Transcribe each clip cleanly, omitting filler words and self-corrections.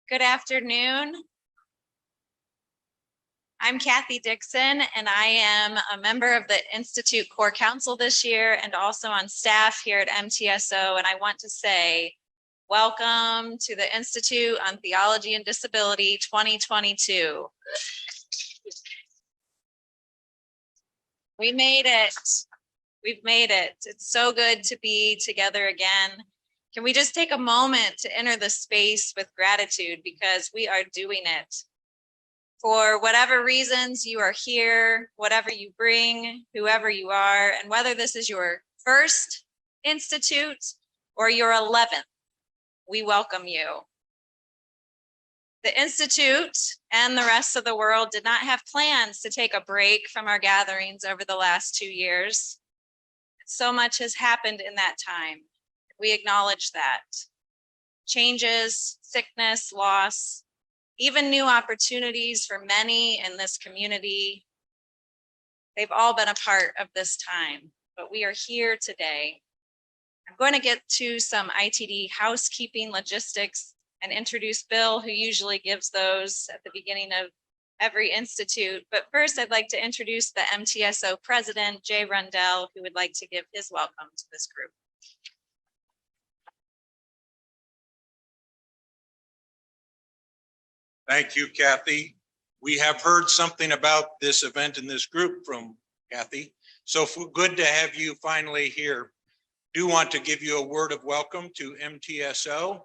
Good afternoon. I'm Kathy Dixon, and I am a member of the Institute Core Council this year and also on staff here at MTSO. And I want to say, welcome to the Institute on Theology and Disability 2022. We made it. We've made it. It's so good to be together again. Can we just take a moment to enter the space with gratitude, because we are doing it. For whatever reasons you are here, whatever you bring, whoever you are, and whether this is your first institute or your 11th, we welcome you. The Institute and the rest of the world did not have plans to take a break from our gatherings over the last 2 years. So much has happened in that time. We acknowledge that. Changes, sickness, loss, even new opportunities for many in this community. They've all been a part of this time, but we are here today. I'm going to get to some ITD housekeeping logistics and introduce Bill, who usually gives those at the beginning of every institute. But first, I'd like to introduce the MTSO president, Jay Rendell, who would like to give his welcome to this group. Thank you, Kathy. We have heard something about this event in this group from Kathy. So good to have you finally here. Do want to give you a word of welcome to MTSO.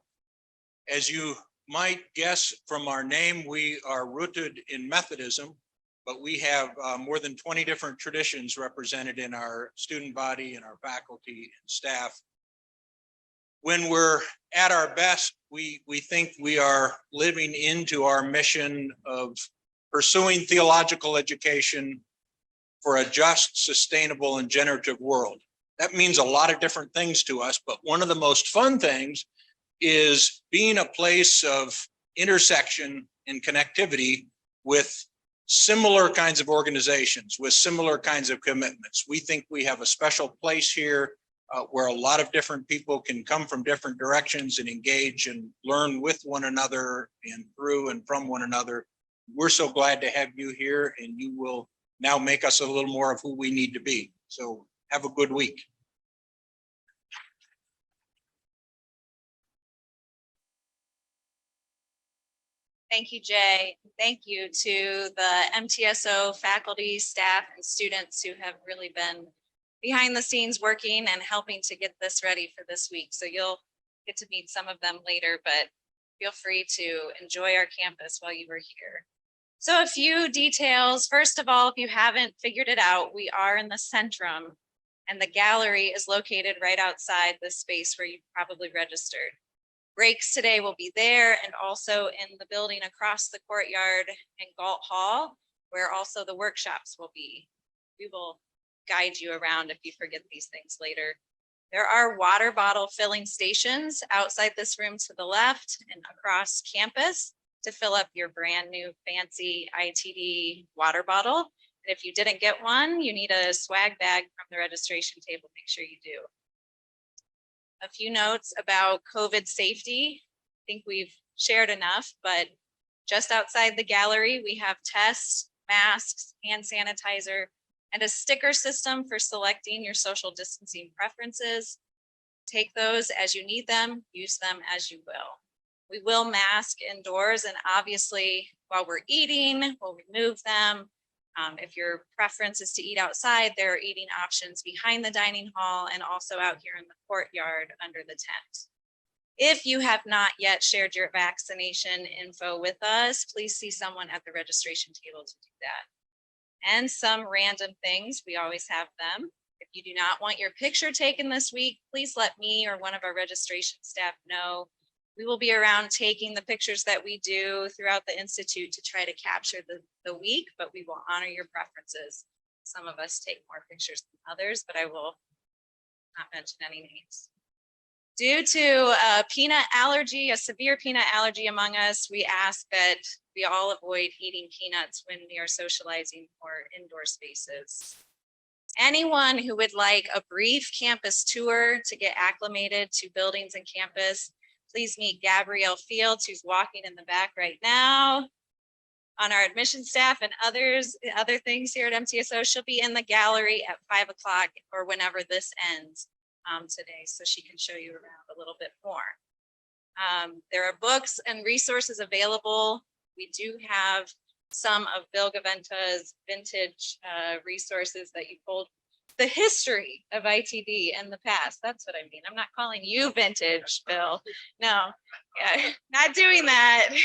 As you might guess from our name, we are rooted in Methodism, but we have more than 20 different traditions represented in our student body and our faculty and staff. When we're at our best, we think we are living into our mission of pursuing theological education for a just, sustainable, and generative world. That means a lot of different things to us, but one of the most fun things is being a place of intersection and connectivity with similar kinds of organizations, with similar kinds of commitments. We think we have a special place here where a lot of different people can come from different directions and engage and learn with one another and through and from one another. We're so glad to have you here, and you will now make us a little more of who we need to be. So have a good week. Thank you, Jay. Thank you to the MTSO faculty, staff, and students who have really been behind the scenes working and helping to get this ready for this week. So you'll get to meet some of them later, but feel free to enjoy our campus while you were here. So a few details. First of all, if you haven't figured it out, we are in the Centrum, and the gallery is located right outside this space where you probably registered. Breaks today will be there, and also in the building across the courtyard in Galt Hall, where also the workshops will be. We will guide you around if you forget these things later. There are water bottle filling stations outside this room to the left and across campus to fill up your brand new fancy ITD water bottle. And if you didn't get one, you need a swag bag from the registration table. Make sure you do. A few notes about COVID safety. I think we've shared enough, but just outside the gallery, we have tests, masks, hand sanitizer, and a sticker system for selecting your social distancing preferences. Take those as you need them, use them as you will. We will mask indoors, and obviously while we're eating, we'll remove them. If your preference is to eat outside, there are eating options behind the dining hall and also out here in the courtyard under the tent. If you have not yet shared your vaccination info with us, please see someone at the registration table to do that. And some random things, we always have them. If you do not want your picture taken this week, please let me or one of our registration staff know. We will be around taking the pictures that we do throughout the Institute to try to capture the week, but we will honor your preferences. Some of us take more pictures than others, but I will not mention any names. Due to a peanut allergy, a severe peanut allergy among us, we ask that we all avoid eating peanuts when we are socializing or indoor spaces. Anyone who would like a brief campus tour to get acclimated to buildings and campus, Please meet Gabrielle Fields, who's walking in the back right now. On our admission staff and other things here at MTSO, she'll be in the gallery at 5 o'clock or whenever this ends today, so she can show you around a little bit more. There are books and resources available. We do have some of Bill Gaventa's vintage resources that you pulled. The history of ITD in the past. That's what I mean. I'm not calling you vintage, Bill. No, yeah, not doing that.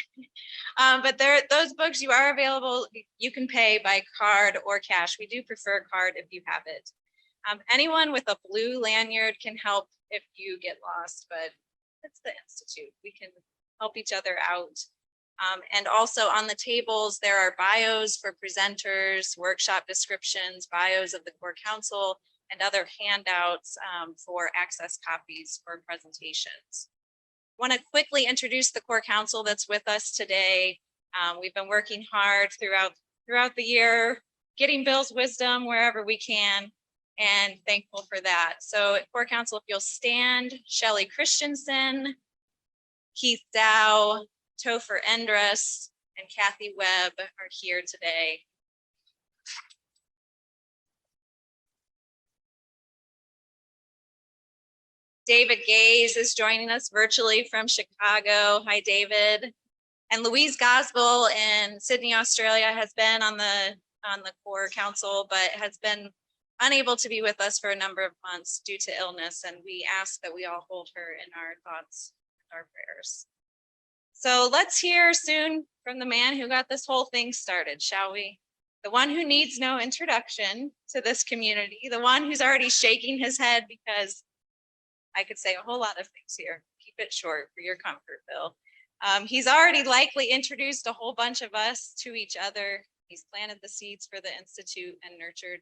But those books you are available. You can pay by card or cash. We do prefer card if you have it. Anyone with a blue lanyard can help if you get lost, but it's the Institute. We can help each other out. And also on the tables, there are bios for presenters, workshop descriptions, bios of the core council, and other handouts for access copies for presentations. I want to quickly introduce the core council that's with us today. We've been working hard throughout the year, getting Bill's wisdom wherever we can, and thankful for that. So core council, if you'll stand, Shelley Christensen, Keith Dow, Topher Endress, and Kathy Webb are here today. David Gaze is joining us virtually from Chicago. Hi, David. And Louise Gosbell in Sydney, Australia has been on the core council, but has been unable to be with us for a number of months due to illness. And we ask that we all hold her in our thoughts and our prayers. So let's hear soon from the man who got this whole thing started, shall we? The one who needs no introduction to this community, the one who's already shaking his head because I could say a whole lot of things here. Keep it short for your comfort, Bill. He's already likely introduced a whole bunch of us to each other. He's planted the seeds for the Institute and nurtured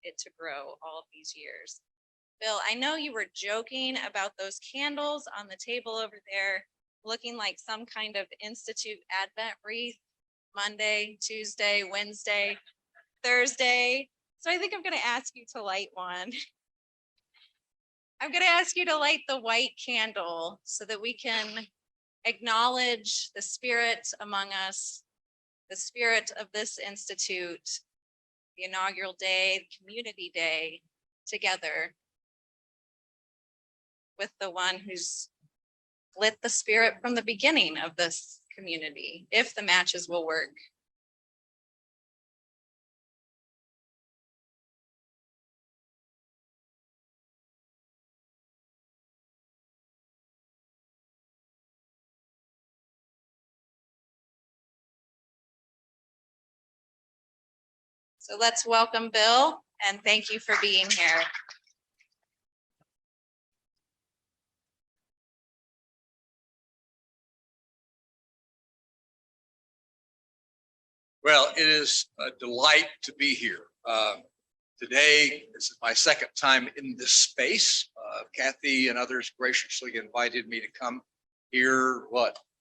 it to grow all of these years. Bill, I know you were joking about those candles on the table over there, looking like some kind of Institute Advent wreath, Monday, Tuesday, Wednesday, Thursday. So I think I'm going to ask you to light one. I'm going to ask you to light the white candle so that we can acknowledge the spirit among us, the spirit of this institute, the inaugural day, community day, together with the one who's lit the spirit from the beginning of this community, if the matches will work. So let's welcome Bill and thank you for being here. Well, it is a delight to be here. Today is my second time in this space. Kathy and others graciously invited me to come here,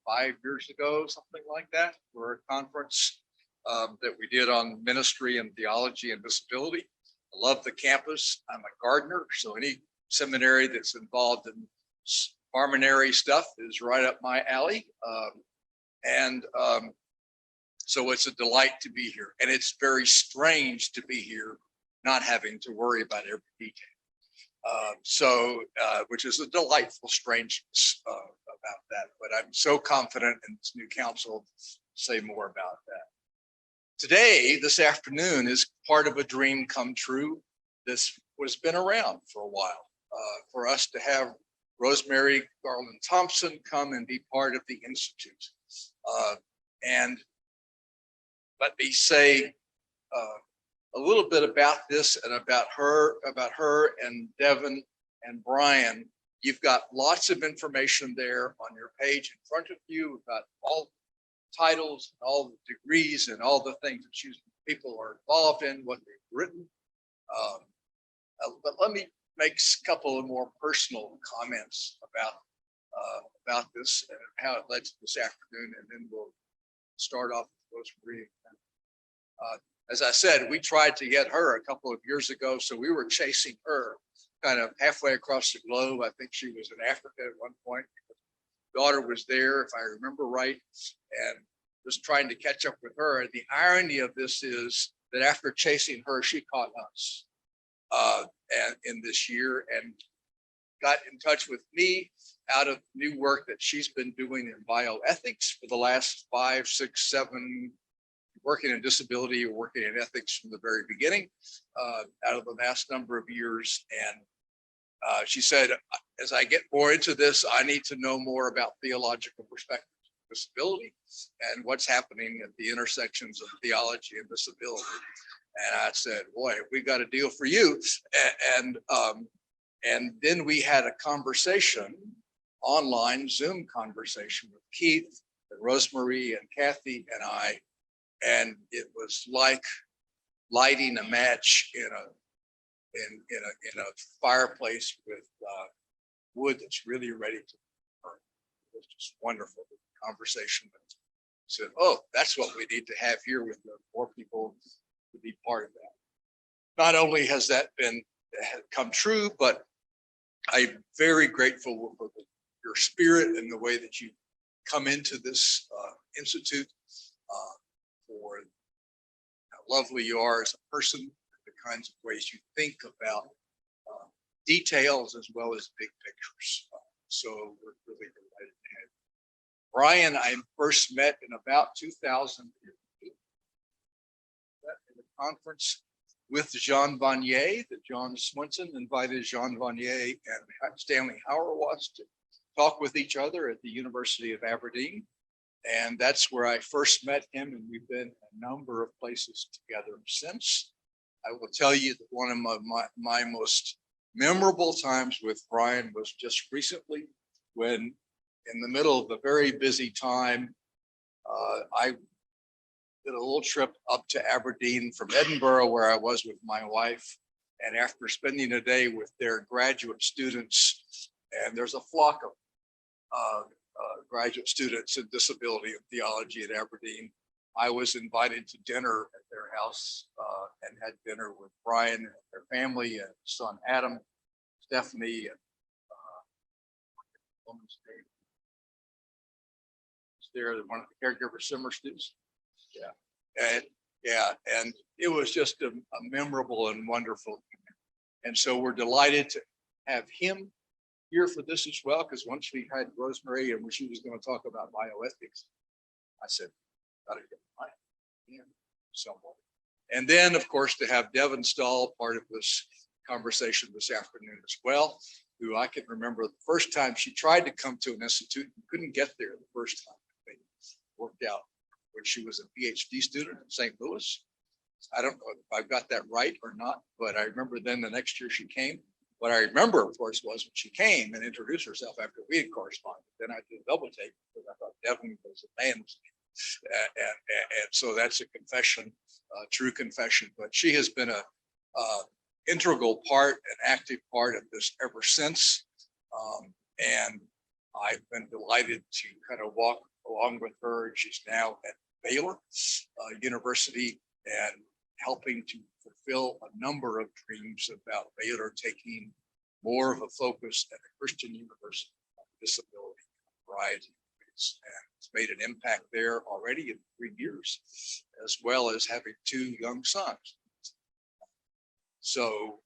5 years ago, something like that, for a conference that we did on ministry and theology and disability. I love the campus. I'm a gardener, so any seminary that's involved in farminary stuff is right up my alley. So it's a delight to be here. And it's very strange to be here, not having to worry about every detail. Which is a delightful strangeness about that. But I'm so confident in this new council to say more about that. Today, this afternoon, is part of a dream come true. This has been around for a while. For us to have Rosemarie Garland-Thomson come and be part of the Institute. And let me say a little bit about this and about her and Devan and Brian. You've got lots of information there on your page in front of you about all titles, and all the degrees, and all the things that people are involved in, what they've written. But let me make a couple of more personal comments about this and how it led to this afternoon, and then we'll start off with Rosemarie. As I said, we tried to get her a couple of years ago, so we were chasing her kind of halfway across the globe. I think she was in Africa at one point. daughter was there, if I remember right, and was trying to catch up with her. And the irony of this is that after chasing her, she caught us and in this year and got in touch with me out of new work that she's been doing in bioethics for the last 5, 6, 7, working in disability or working in ethics from the very beginning, out of the last number of years. And she said, as I get more into this, I need to know more about theological perspectives of disability and what's happening at the intersections of theology and disability. And I said, boy, we've got a deal for you. And then we had a conversation, online Zoom conversation with Keith and Rosemarie and Kathy and I, and it was like lighting a match in a fireplace with wood that's really ready to burn. It was just wonderful conversation. Said, oh, that's what we need to have here with more people to be part of that. Not only has that come true, but I'm very grateful for your spirit and the way that you come into this institute, for how lovely you are as a person, the kinds of ways you think about details as well as big pictures. So we're really delighted to have you. Brian, I first met in about 2000 at a conference with Jean Vanier, that John Swinson invited Jean Vanier and Stanley Hauerwas to talk with each other at the University of Aberdeen. And that's where I first met him, and we've been a number of places together since. I will tell you that one of my most memorable times with Brian was just recently, when in the middle of a very busy time, I did a little trip up to Aberdeen from Edinburgh, where I was with my wife. And after spending a day with their graduate students, and there's a flock of graduate students in disability and theology at Aberdeen, I was invited to dinner at their house and had dinner with Brian and their family and son Adam, Stephanie, and woman's name. There, one of the caregiver summer students. And it was just a memorable and wonderful. And so we're delighted to have him here for this as well, because once we had Rosemarie and when she was going to talk about bioethics, I said, gotta get mine someone. And then, of course, to have Devan Stahl part of this conversation this afternoon as well, who I can remember the first time she tried to come to an institute and couldn't get there the first time. It worked out when she was a PhD student in St. Louis. I don't know if I've got that right or not, but I remember then the next year she came. What I remember, of course, was when she came and introduced herself after we had corresponded. Then I did a double take because I thought Devan was a man's name. And so that's a confession, true confession. But she has been a integral part, an active part of this ever since. And I've been delighted to kind of walk along with her. She's now at Baylor University and helping to fulfill a number of dreams about Baylor taking more of a focus at a Christian university on disability variety of ways. And it's made an impact there already in 3 years, as well as having 2 young sons. So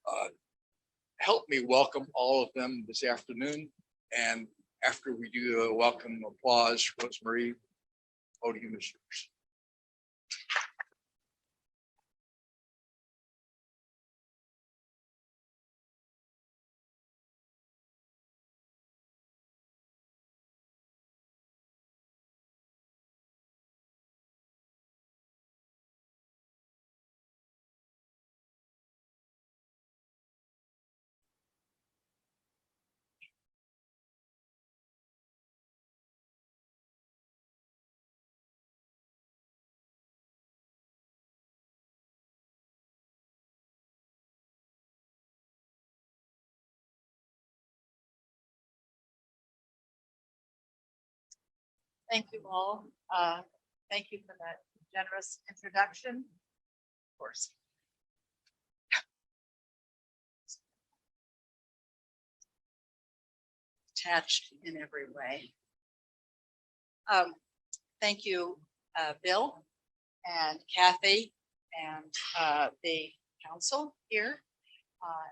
help me welcome all of them this afternoon. And after we do a welcome applause, Rosemarie, podium is yours. Thank you all. Thank you for that generous introduction. Of course. Attached in every way. Thank you, Bill and Kathy and the council here,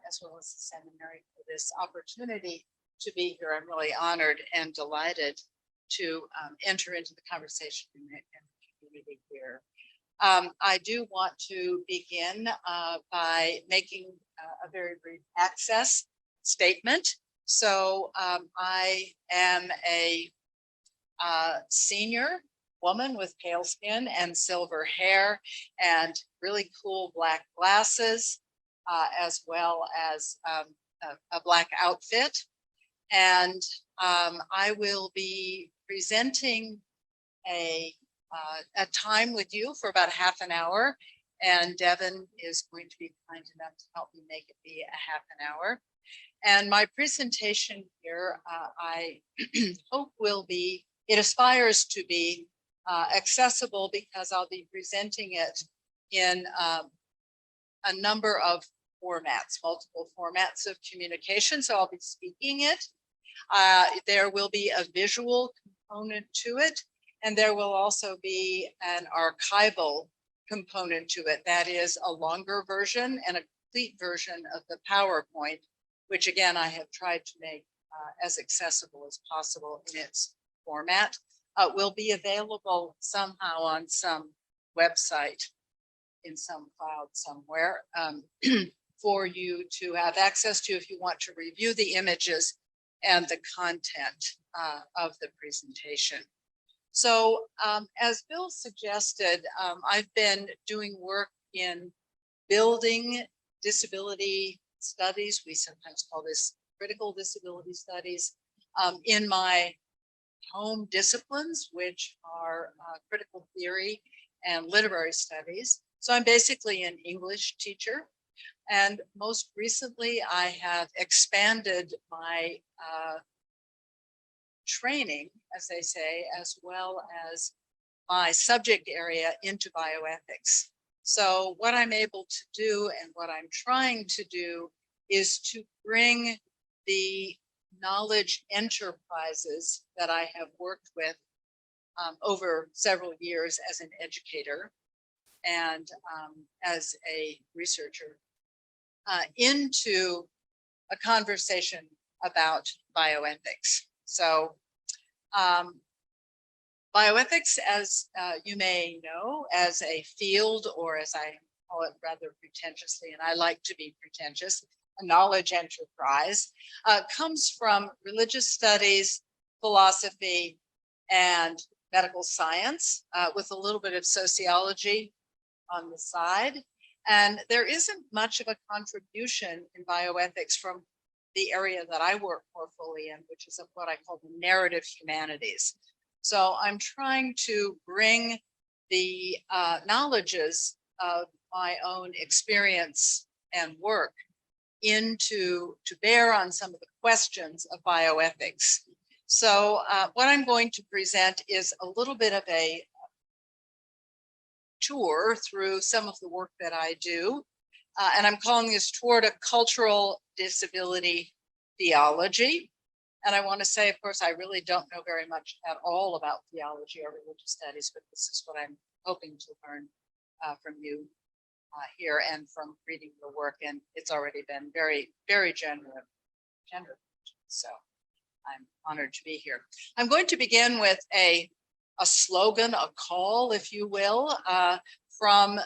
as well as the seminary for this opportunity to be here. I'm really honored and delighted to enter into the conversation in the community here. I do want to begin by making a very brief access statement. So I am a senior woman with pale skin and silver hair and really cool black glasses, as well as a black outfit. And I will be presenting a time with you for about half an hour. And Devan is going to be kind enough to help me make it be a half an hour. And my presentation here, I hope will be, it aspires to be accessible because I'll be presenting it in a number of formats, multiple formats of communication. So I'll be speaking it. There will be a visual component to it, and there will also be an archival component to it. That is a longer version and a complete version of the PowerPoint, which again, I have tried to make as accessible as possible in its format. Will be available somehow on some website in some cloud somewhere for you to have access to if you want to review the images and the content of the presentation. So as Bill suggested, I've been doing work in building disability studies. We sometimes call this critical disability studies in my home disciplines, which are critical theory and literary studies. So I'm basically an English teacher. And most recently, I have expanded my training, as they say, as well as my subject area into bioethics. So what I'm able to do and what I'm trying to do is to bring the knowledge enterprises that I have worked with over several years as an educator and as a researcher into a conversation about bioethics. So bioethics, as you may know, as a field, or as I call it rather pretentiously, and I like to be pretentious, a knowledge enterprise, comes from religious studies, philosophy, and medical science, with a little bit of sociology on the side. And there isn't much of a contribution in bioethics from the area that I work more fully in, which is what I call the narrative humanities. So I'm trying to bring the knowledges of my own experience and work to bear on some of the questions of bioethics. So what I'm going to present is a little bit of a tour through some of the work that I do. And I'm calling this tour to cultural disability theology. And I want to say, of course, I really don't know very much at all about theology or religious studies, but this is what I'm hoping to learn from you here and from reading your work. And it's already been very, very generous. So I'm honored to be here. I'm going to begin with a slogan, a call, if you will, from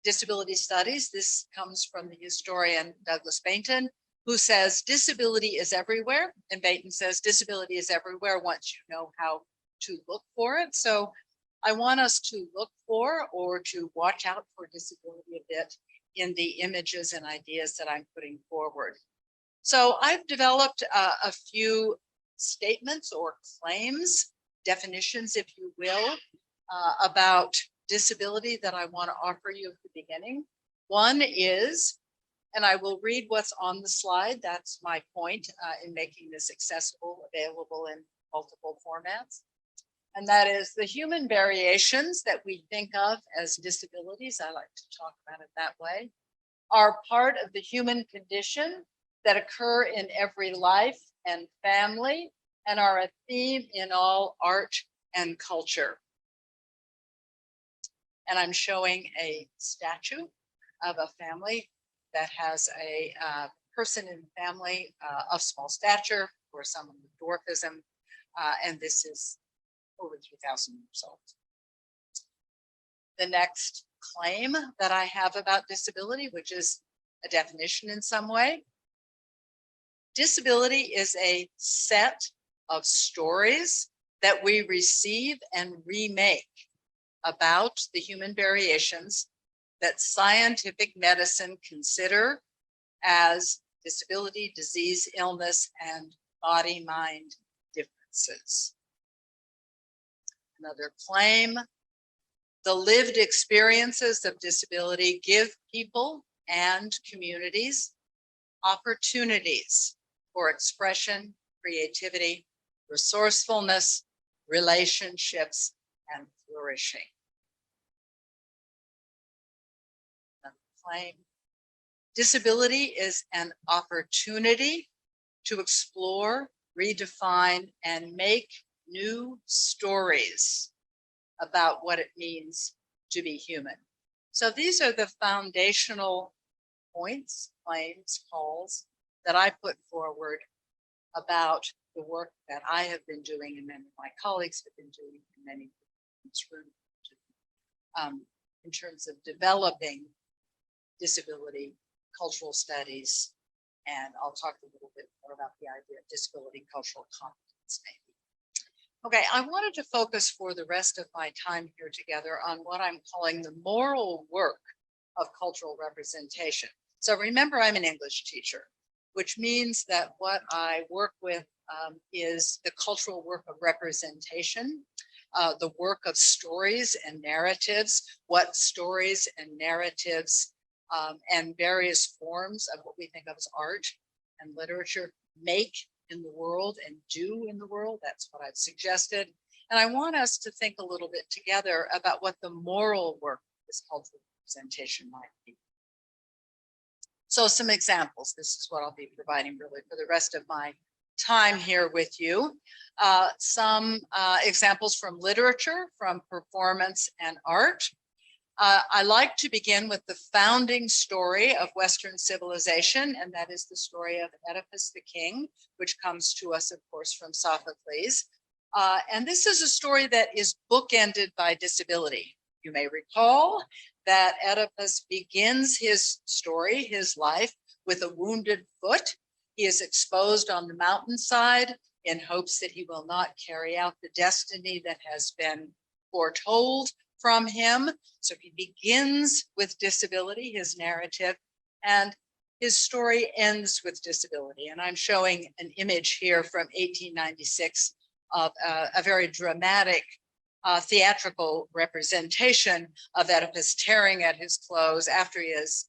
disability studies. This comes from the historian Douglas Bainton, who says disability is everywhere. And Bainton says disability is everywhere once you know how to look for it. So I want us to look for or to watch out for disability a bit in the images and ideas that I'm putting forward. So I've developed a few statements or claims, definitions, if you will, about disability that I want to offer you at the beginning. One is, and I will read what's on the slide. That's my point in making this accessible, available in multiple formats. And that is the human variations that we think of as disabilities, I like to talk about it that way, are part of the human condition that occur in every life and family and are a theme in all art and culture. And I'm showing a statue of a family that has a person in the family of small stature or someone with dwarfism. And this is over 3,000 years old. The next claim that I have about disability, which is a definition in some way. Disability is a set of stories that we receive and remake about the human variations that scientific medicine consider as disability, disease, illness, and body-mind differences. Another claim, the lived experiences of disability give people and communities opportunities for expression, creativity, resourcefulness, relationships, and flourishing. Another claim, disability is an opportunity to explore, redefine, and make new stories about what it means to be human. So these are the foundational points, claims, calls that I put forward about the work that I have been doing and many of my colleagues have been doing in many in this room in terms of developing disability, cultural studies, and I'll talk a little bit more about the idea of disability, cultural competence maybe. Okay, I wanted to focus for the rest of my time here together on what I'm calling the moral work of cultural representation. So remember, I'm an English teacher, which means that what I work with is the cultural work of representation, the work of stories and narratives, what stories and narratives and various forms of what we think of as art and literature make in the world and do in the world. That's what I've suggested. And I want us to think a little bit together about what the moral work of this cultural representation might be. So some examples. This is what I'll be providing really for the rest of my time here with you. Some examples from literature, from performance and art. I like to begin with the founding story of Western civilization, and that is the story of Oedipus the King, which comes to us, of course, from Sophocles. And this is a story that is bookended by disability. You may recall that Oedipus begins his story, his life, with a wounded foot. He is exposed on the mountainside in hopes that he will not carry out the destiny that has been foretold from him. So he begins with disability, his narrative, and his story ends with disability. And I'm showing an image here from 1896 of a very dramatic theatrical representation of Oedipus tearing at his clothes after he has,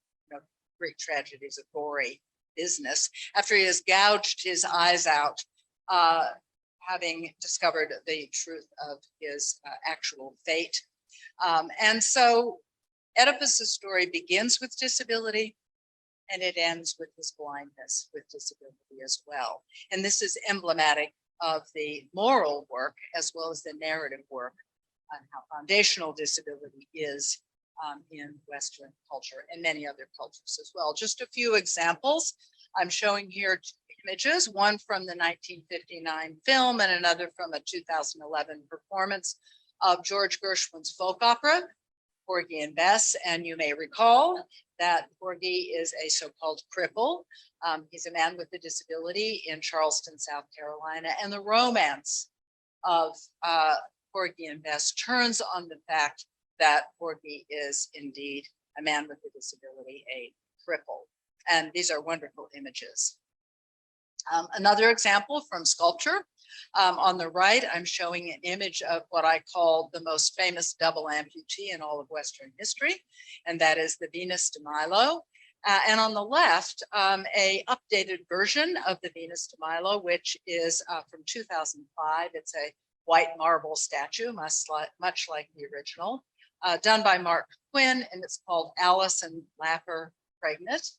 Greek tragedy is a gory business, after he has gouged his eyes out, having discovered the truth of his actual fate. And so Oedipus's story begins with disability and it ends with his blindness with disability as well. And this is emblematic of the moral work as well as the narrative work on how foundational disability is in Western culture and many other cultures as well. Just a few examples. I'm showing here two images, one from the 1959 film and another from a 2011 performance of George Gershwin's folk opera, Porgy and Bess. And you may recall that Porgy is a so-called cripple. He's a man with a disability in Charleston, South Carolina. And the romance of Porgy and Bess turns on the fact that Porgy is indeed a man with a disability, a cripple. And these are wonderful images. Another example from sculpture. On the right, I'm showing an image of what I call the most famous double amputee in all of Western history, and that is the Venus De Milo. And on the left, a updated version of the Venus De Milo, which is from 2005. It's a white marble statue, much like the original, done by Mark Quinn, and it's called Alice and Lapper Pregnant.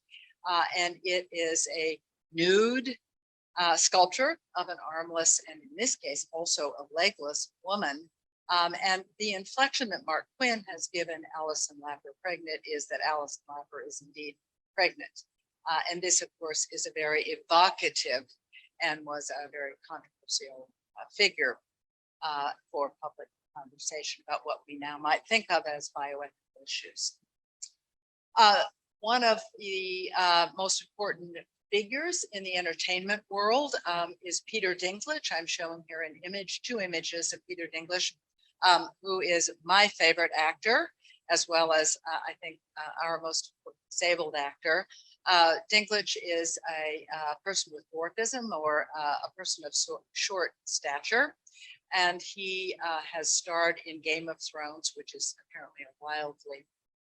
And it is a nude sculpture of an armless, and in this case, also a legless woman. And the inflection that Mark Quinn has given Alison Lapper pregnant is that Alison Lapper is indeed pregnant. And this, of course, is a very evocative and was a very controversial figure for public conversation about what we now might think of as bioethical issues. One of the most important figures in the entertainment world is Peter Dinklage. I'm showing here an image, 2 images of Peter Dinklage, who is my favorite actor, as well as I think our most disabled actor. Dinklage is a person with dwarfism, or a person of short stature. And he has starred in Game of Thrones, which is apparently a wildly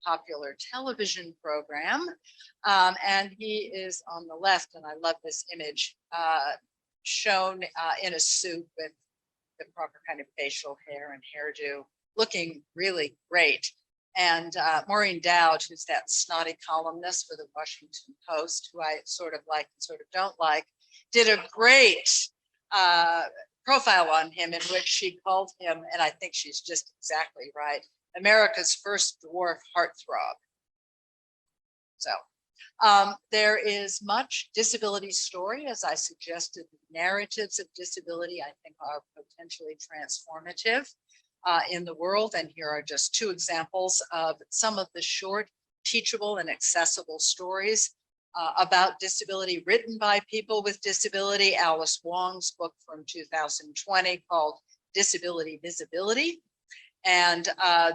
popular television program. And he is on the left, and I love this image, shown in a suit with the proper kind of facial hair and hairdo, looking really great. And Maureen Dowd, who's that snotty columnist for the Washington Post, who I sort of like and sort of don't like, did a great profile on him, in which she called him, and I think she's just exactly right, America's first dwarf heartthrob. So there is much disability story, as I suggested. Narratives of disability, I think, are potentially transformative in the world. And here are just 2 examples of some of the short, teachable, and accessible stories about disability written by people with disability. Alice Wong's book from 2020 called Disability Visibility, and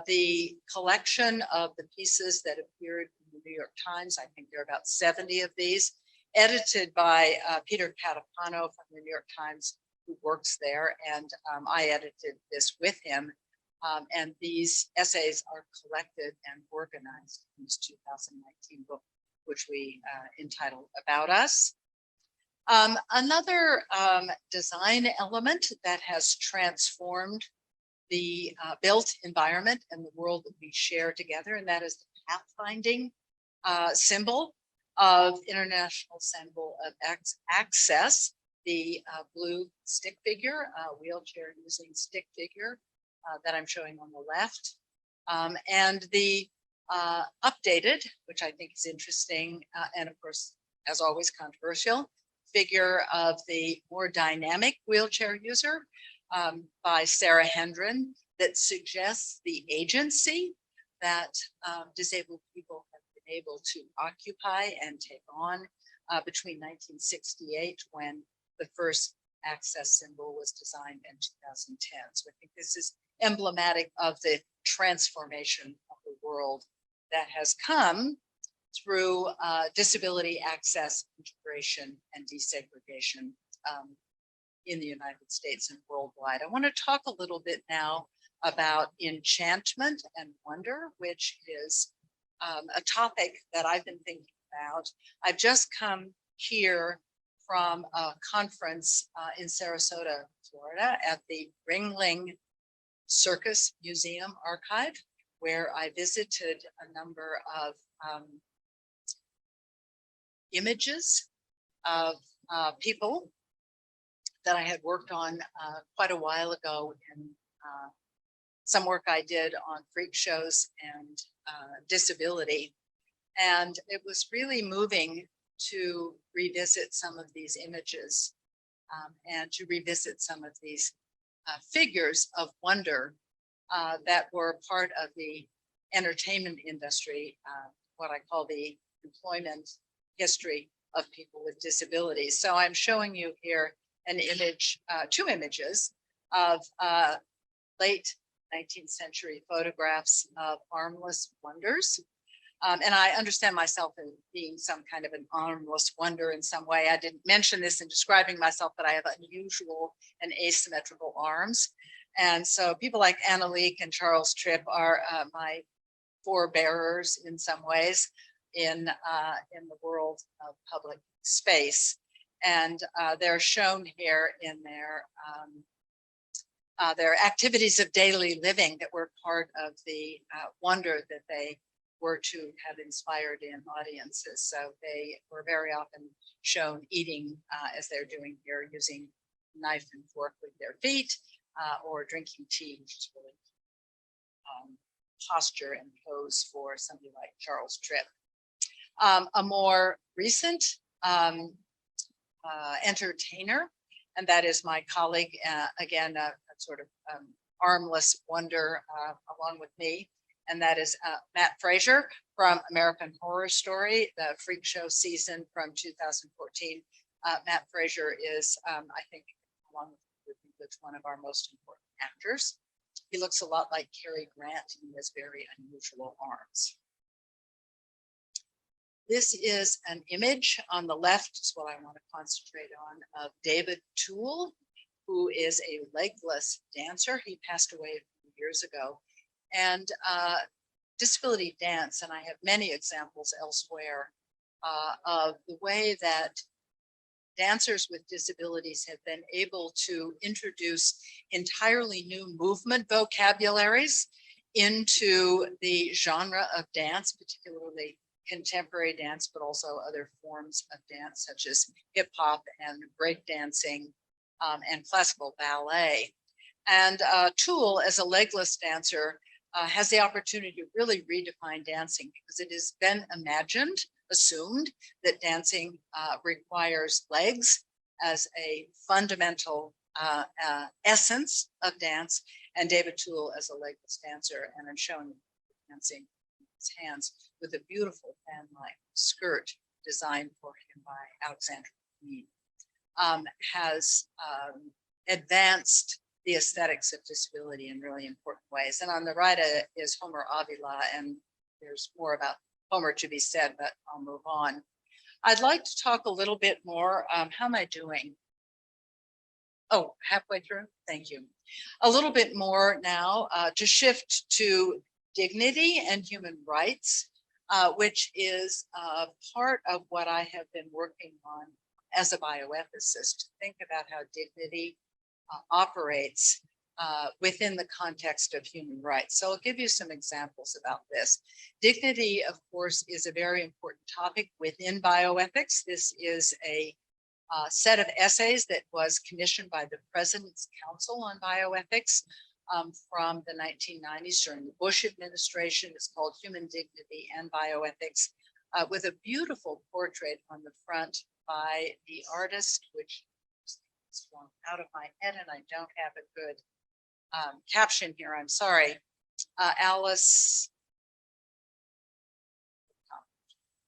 the collection of the pieces that appeared in the New York Times. I think there are about 70 of these, edited by Peter Catapano from the New York Times, who works there, and I edited this with him. And these essays are collected and organized in this 2019 book, which we entitled About Us. Another design element that has transformed the built environment and the world that we share together, and that is the pathfinding symbol of International Symbol of Access, the blue stick figure, wheelchair using stick figure that I'm showing on the left, and the updated, which I think is interesting, and of course, as always, controversial, figure of the more dynamic wheelchair user by Sarah Hendren, that suggests the agency that disabled people have been able to occupy and take on between 1968, when the first access symbol was designed, in 2010. So I think this is emblematic of the transformation of the world that has come through disability access, integration, and desegregation in the United States and worldwide. I want to talk a little bit now about enchantment and wonder, which is a topic that I've been thinking about. I've just come here from a conference in Sarasota, Florida, at the Ringling Circus Museum Archive, where I visited a number of images of people that I had worked on quite a while ago in some work I did on freak shows and disability. And it was really moving to revisit some of these images and to revisit some of these figures of wonder that were part of the entertainment industry, what I call the employment history of people with disabilities. So I'm showing you here an image, 2 images of late 19th century photographs of armless wonders. And I understand myself as being some kind of an armless wonder in some way. I didn't mention this in describing myself, but I have unusual and asymmetrical arms. And so people like Anna Leek and Charles Tripp are my forebearers in some ways in the world of public space. And they're shown here in their activities of daily living that were part of the wonder that they were to have inspired in audiences. So they were very often shown eating as they're doing here, using knife and fork with their feet, or drinking tea, which is really posture and pose for somebody like Charles Tripp. A more recent entertainer, and that is my colleague, again, a sort of armless wonder along with me, and that is Matt Frazier from American Horror Story, the Freak Show season from 2014. Matt Frazier is, I think, along with one of our most important actors. He looks a lot like Cary Grant, and he has very unusual arms. This is an image on the left, is what I want to concentrate on, of David Toole, who is a legless dancer. He passed away a few years ago. And disability dance, and I have many examples elsewhere of the way that dancers with disabilities have been able to introduce entirely new movement vocabularies into the genre of dance, particularly contemporary dance, but also other forms of dance such as hip hop and break dancing and classical ballet. And Toole, as a legless dancer, has the opportunity to really redefine dancing, because it has been assumed that dancing requires legs as a fundamental essence of dance. And David Toole as a legless dancer, and I'm showing dancing in his hands with a beautiful fan-like skirt designed for him by Alexander McQueen, has advanced the aesthetics of disability in really important ways. And on the right is Homer Avila, and there's more about Homer to be said, but I'll move on. I'd like to talk a little bit more. How am I doing? Oh, halfway through. Thank you. A little bit more now to shift to dignity and human rights, which is part of what I have been working on as a bioethicist, to think about how dignity operates within the context of human rights. So I'll give you some examples about this. Dignity, of course, is a very important topic within bioethics. This is a set of essays that was commissioned by the President's Council on Bioethics from the 1990s during the Bush administration. It's called Human Dignity and Bioethics, with a beautiful portrait on the front by the artist, which is out of my head and I don't have a good caption here, I'm sorry. Alice.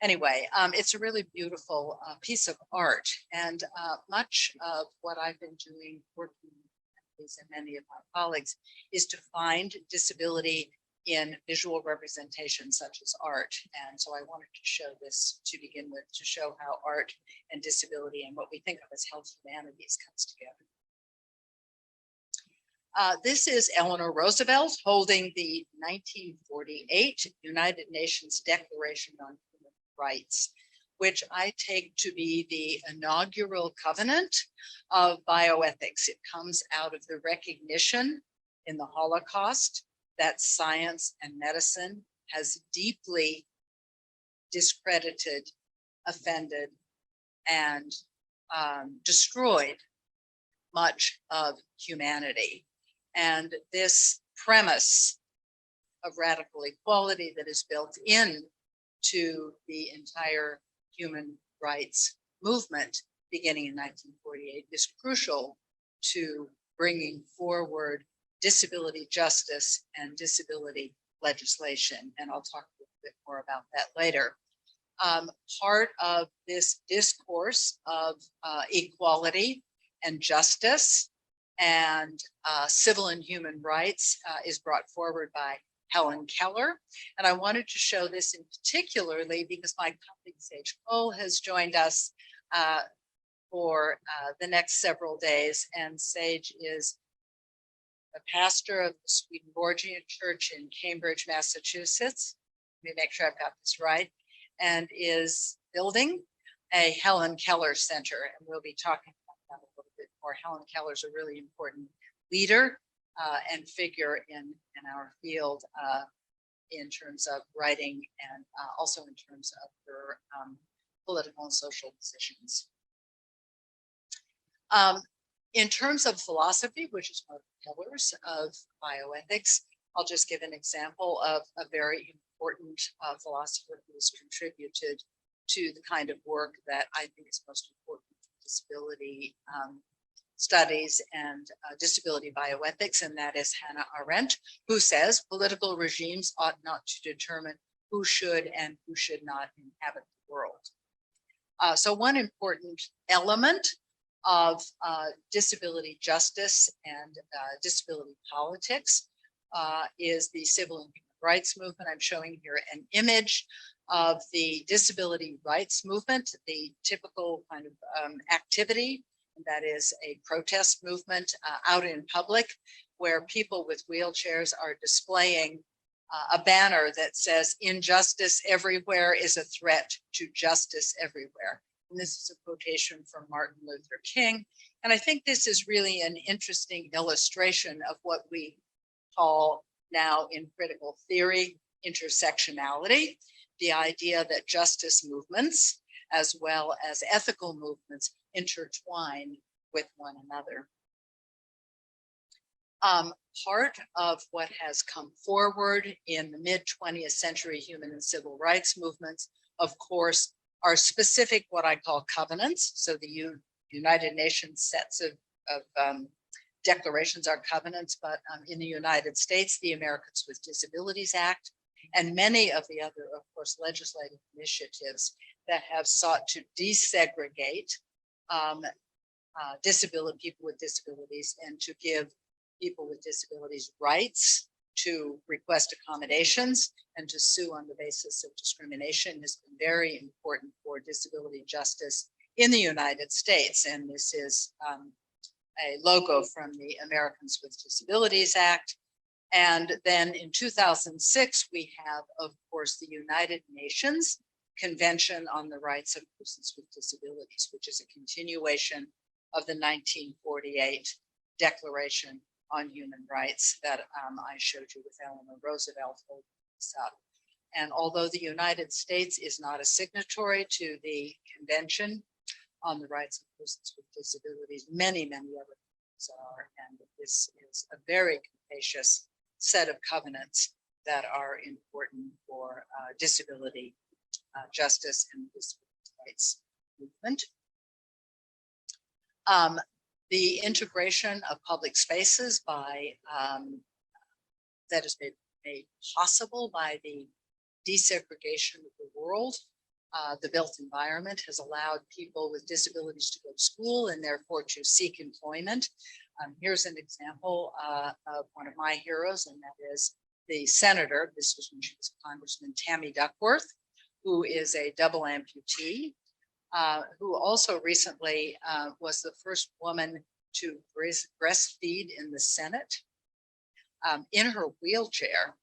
Anyway, it's a really beautiful piece of art, and much of what I've been doing, working with these and many of my colleagues, is to find disability in visual representation such as art. And so I wanted to show this to begin with, to show how art and disability and what we think of as health humanities comes together. This is Eleanor Roosevelt holding the 1948 United Nations Declaration on Human Rights, which I take to be the inaugural covenant of bioethics. It comes out of the recognition in the Holocaust that science and medicine has deeply discredited, offended, and destroyed much of humanity. And this premise of radical equality that is built in to the entire human rights movement beginning in 1948 is crucial to bringing forward disability justice and disability legislation. And I'll talk a little bit more about that later. Part of this discourse of equality and justice and civil and human rights is brought forward by Helen Keller. And I wanted to show this in particularly because my colleague Sage Cole has joined us for the next several days. And Sage is a pastor of the Swedenborgian Church in Cambridge, Massachusetts. Let me make sure I've got this right. And is building a Helen Keller Center. And we'll be talking about that a little bit more. Helen Keller is a really important leader and figure in our field in terms of writing and also in terms of her political and social positions. In terms of philosophy, which is one of the pillars of bioethics, I'll just give an example of a very important philosopher who has contributed to the kind of work that I think is most important for disability studies and disability bioethics, and that is Hannah Arendt, who says political regimes ought not to determine who should and who should not inhabit the world. So one important element of disability justice and disability politics is the civil and human rights movement. I'm showing here an image of the disability rights movement, the typical kind of activity, and that is a protest movement out in public where people with wheelchairs are displaying a banner that says injustice everywhere is a threat to justice everywhere. And this is a quotation from Martin Luther King. And I think this is really an interesting illustration of what we call now in critical theory, intersectionality, the idea that justice movements as well as ethical movements intertwine with one another. Part of what has come forward in the mid-20th century human and civil rights movements, of course, are specific what I call covenants. So the United Nations sets of declarations are covenants, but in the United States, the Americans with Disabilities Act, and many of the other, of course, legislative initiatives that have sought to desegregate people with disabilities and to give people with disabilities rights to request accommodations and to sue on the basis of discrimination has been very important for disability justice in the United States. And this is a logo from the Americans with Disabilities Act. And then in 2006, we have, of course, the United Nations Convention on the Rights of Persons with Disabilities, which is a continuation of the 1948 Declaration on Human Rights that I showed you with Eleanor Roosevelt holding this up. And although the United States is not a signatory to the Convention on the Rights of Persons with Disabilities, many, many other countries are, and this is a very capacious set of covenants that are important for disability justice and disability rights movement. The integration of public spaces by that has been made possible by the desegregation of the world. The built environment has allowed people with disabilities to go to school and therefore to seek employment. Here's an example of one of my heroes, and that is the senator. This was when she was Congressman Tammy Duckworth, who is a double amputee, who also recently was the first woman to breastfeed in the Senate in her wheelchair.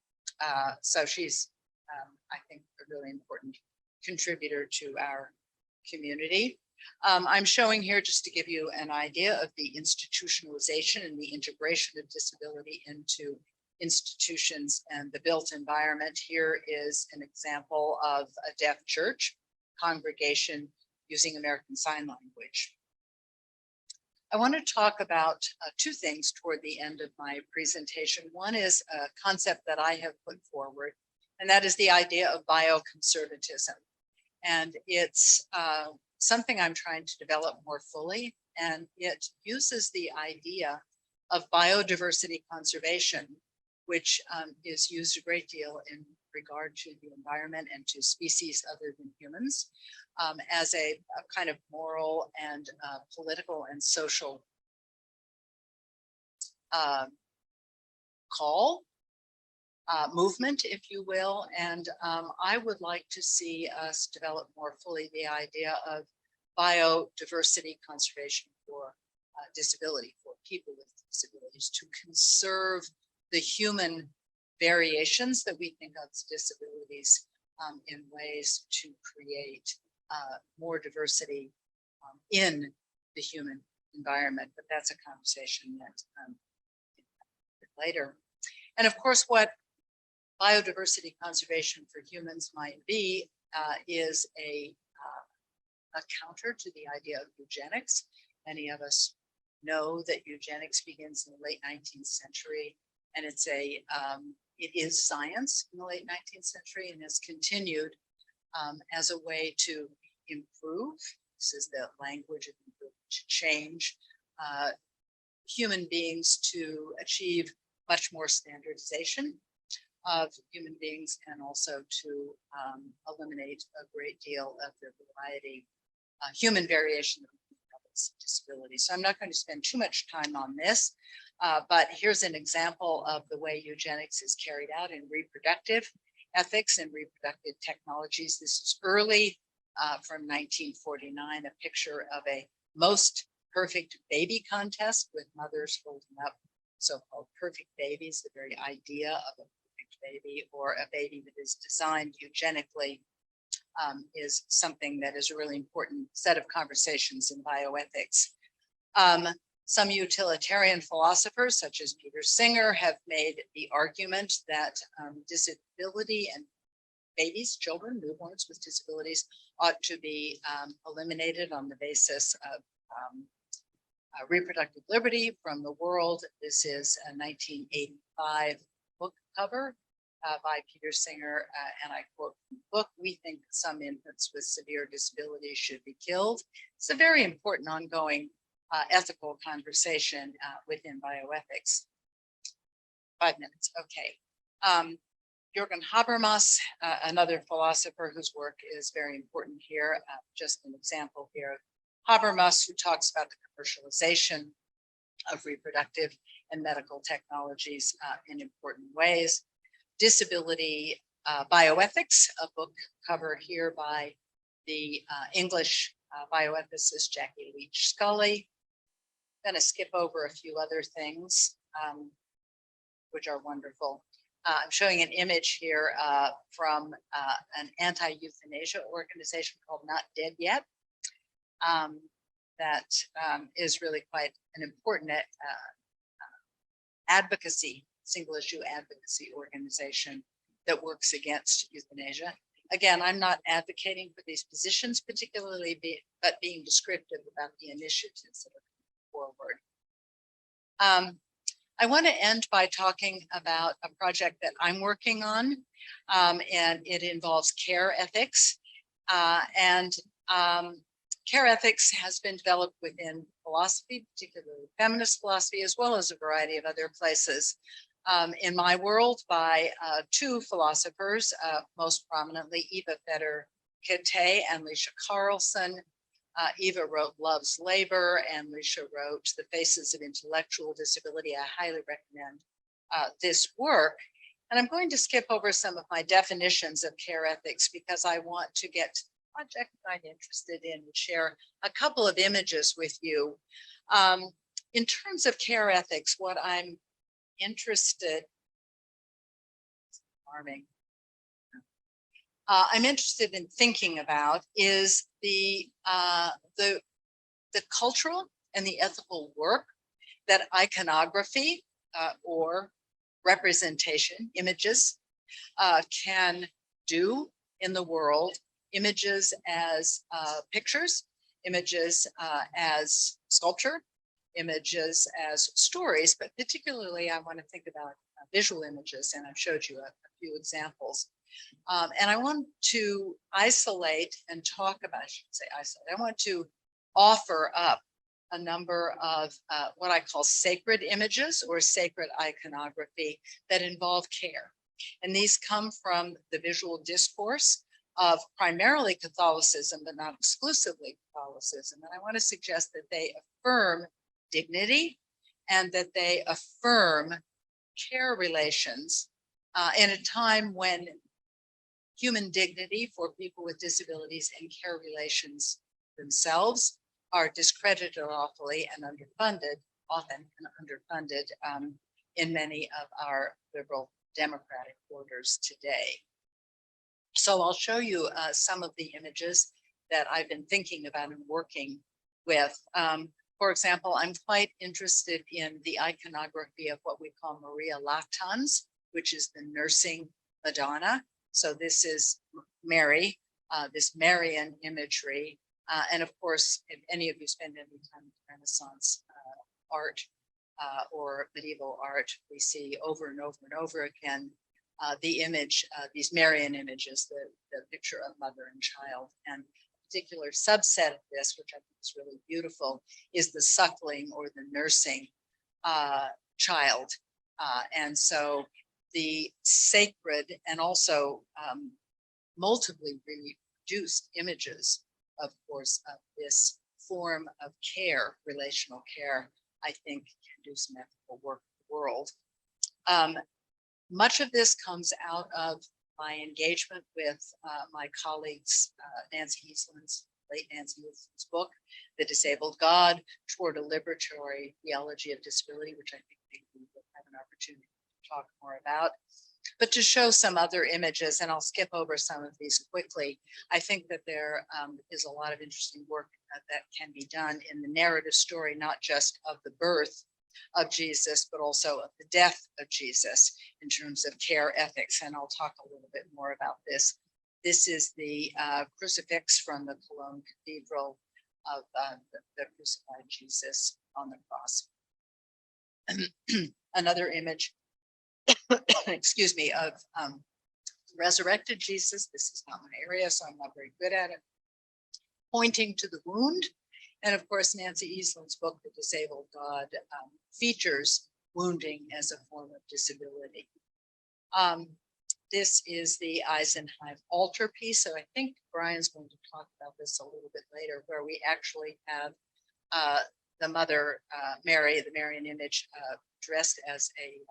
So she's, I think, a really important contributor to our community. I'm showing here just to give you an idea of the institutionalization and the integration of disability into institutions and the built environment. Here is an example of a deaf church congregation using American Sign Language. I want to talk about two things toward the end of my presentation. One is a concept that I have put forward, and that is the idea of bioconservatism. And it's something I'm trying to develop more fully, and it uses the idea of biodiversity conservation, which is used a great deal in regard to the environment and to species other than humans, as a kind of moral and political and social call, movement, if you will. And I would like to see us develop more fully the idea of biodiversity conservation for disability, for people with disabilities, to conserve the human variations that we think of as disabilities in ways to create more diversity in the human environment. But that's a conversation that later. And of course, what biodiversity conservation for humans might be is a counter to the idea of eugenics. Many of us know that eugenics begins in the late 19th century, and it is science in the late 19th century and has continued as a way to improve. This is the language of to change human beings to achieve much more standardization of human beings, and also to eliminate a great deal of the variety, human variation of disabilities. So I'm not going to spend too much time on this, but here's an example of the way eugenics is carried out in reproductive ethics and reproductive technologies. This is early from 1949, a picture of a most perfect baby contest with mothers holding up so-called perfect babies, the very idea of a perfect baby, or a baby that is designed eugenically, is something that is a really important set of conversations in bioethics. Some utilitarian philosophers, such as Peter Singer, have made the argument that disability and babies, children, newborns with disabilities ought to be eliminated on the basis of reproductive liberty from the world. This is a 1985 book cover by Peter Singer, and I quote from the book, "We think some infants with severe disabilities should be killed." It's a very important ongoing ethical conversation within bioethics. 5 minutes, okay. Jorgen Habermas, another philosopher whose work is very important here, just an example here. Habermas, who talks about the commercialization of reproductive and medical technologies in important ways. Disability Bioethics, a book covered here by the English bioethicist Jackie Leach Scully. I'm going to skip over a few other things, which are wonderful. I'm showing an image here from an anti-euthanasia organization called Not Dead Yet. That is really quite an important advocacy, single issue advocacy organization that works against euthanasia. Again, I'm not advocating for these positions particularly, but being descriptive about the initiatives that are coming forward. I want to end by talking about a project that I'm working on, and it involves care ethics. Care ethics has been developed within philosophy, particularly feminist philosophy, as well as a variety of other places. In my world, by 2 philosophers, most prominently Eva Feder-Kete and Leisha Carlson. Eva wrote Love's Labor, and Leisha wrote The Faces of Intellectual Disability. I highly recommend this work. And I'm going to skip over some of my definitions of care ethics because I want to get to the project that I'm interested in and share a couple of images with you. In terms of care ethics, what I'm interested, I'm interested in thinking about is the cultural and the ethical work that iconography or representation, images, can do in the world. Images as pictures, images as sculpture, images as stories, but particularly I want to think about visual images, and I've showed you a few examples. And I want to isolate and talk about, I shouldn't say isolate, I want to offer up a number of what I call sacred images or sacred iconography that involve care. And these come from the visual discourse of primarily Catholicism, but not exclusively Catholicism. And I want to suggest that they affirm dignity and that they affirm care relations in a time when human dignity for people with disabilities and care relations themselves are discredited awfully and underfunded, often underfunded in many of our liberal democratic orders today. So I'll show you some of the images that I've been thinking about and working with. For example, I'm quite interested in the iconography of what we call Maria Lactans, which is the nursing Madonna. So this is Mary, this Marian imagery. And of course, if any of you spend any time with Renaissance art or medieval art, we see over and over and over again the image, these Marian images, the picture of mother and child. And a particular subset of this, which I think is really beautiful, is the suckling or the nursing child. And so the sacred and also multiply reproduced images, of course, of this form of care, relational care, I think can do some ethical work in the world. Much of this comes out of my engagement with my colleagues, Nancy Eastland's, late Nancy Eastland's book, The Disabled God, Toward a Liberatory Theology of Disability, which I think maybe we will have an opportunity to talk more about. But to show some other images, and I'll skip over some of these quickly, I think that there is a lot of interesting work that can be done in the narrative story, not just of the birth of Jesus, but also of the death of Jesus in terms of care ethics. And I'll talk a little bit more about this. This is the crucifix from the Cologne Cathedral of the crucified Jesus on the cross. Another image, excuse me, of resurrected Jesus. This is not my area, so I'm not very good at it. Pointing to the wound. And of course, Nancy Eastland's book, The Disabled God, features wounding as a form of disability. This is the Eisenhower Altarpiece. So I think Brian's going to talk about this a little bit later, where we actually have the mother, Mary, the Marian image, dressed as a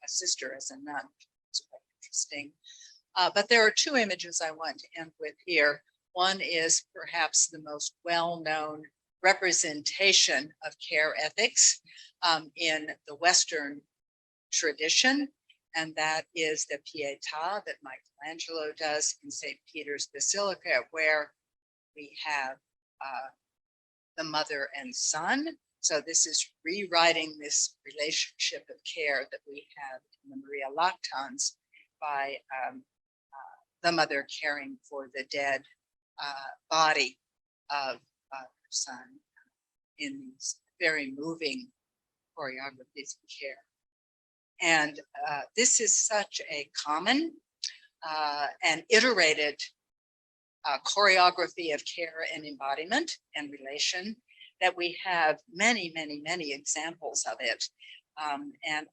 sister, as a nun. It's quite interesting. But there are two images I want to end with here. One is perhaps the most well-known representation of care ethics in the Western tradition, and that is the Pietà that Michelangelo does in St. Peter's Basilica, where we have the mother and son. So this is rewriting this relationship of care that we have in the Maria Lactans by the mother caring for the dead body of her son in these very moving choreographies of care. And this is such a common and iterated choreography of care and embodiment and relation that we have many, many, many examples of it. And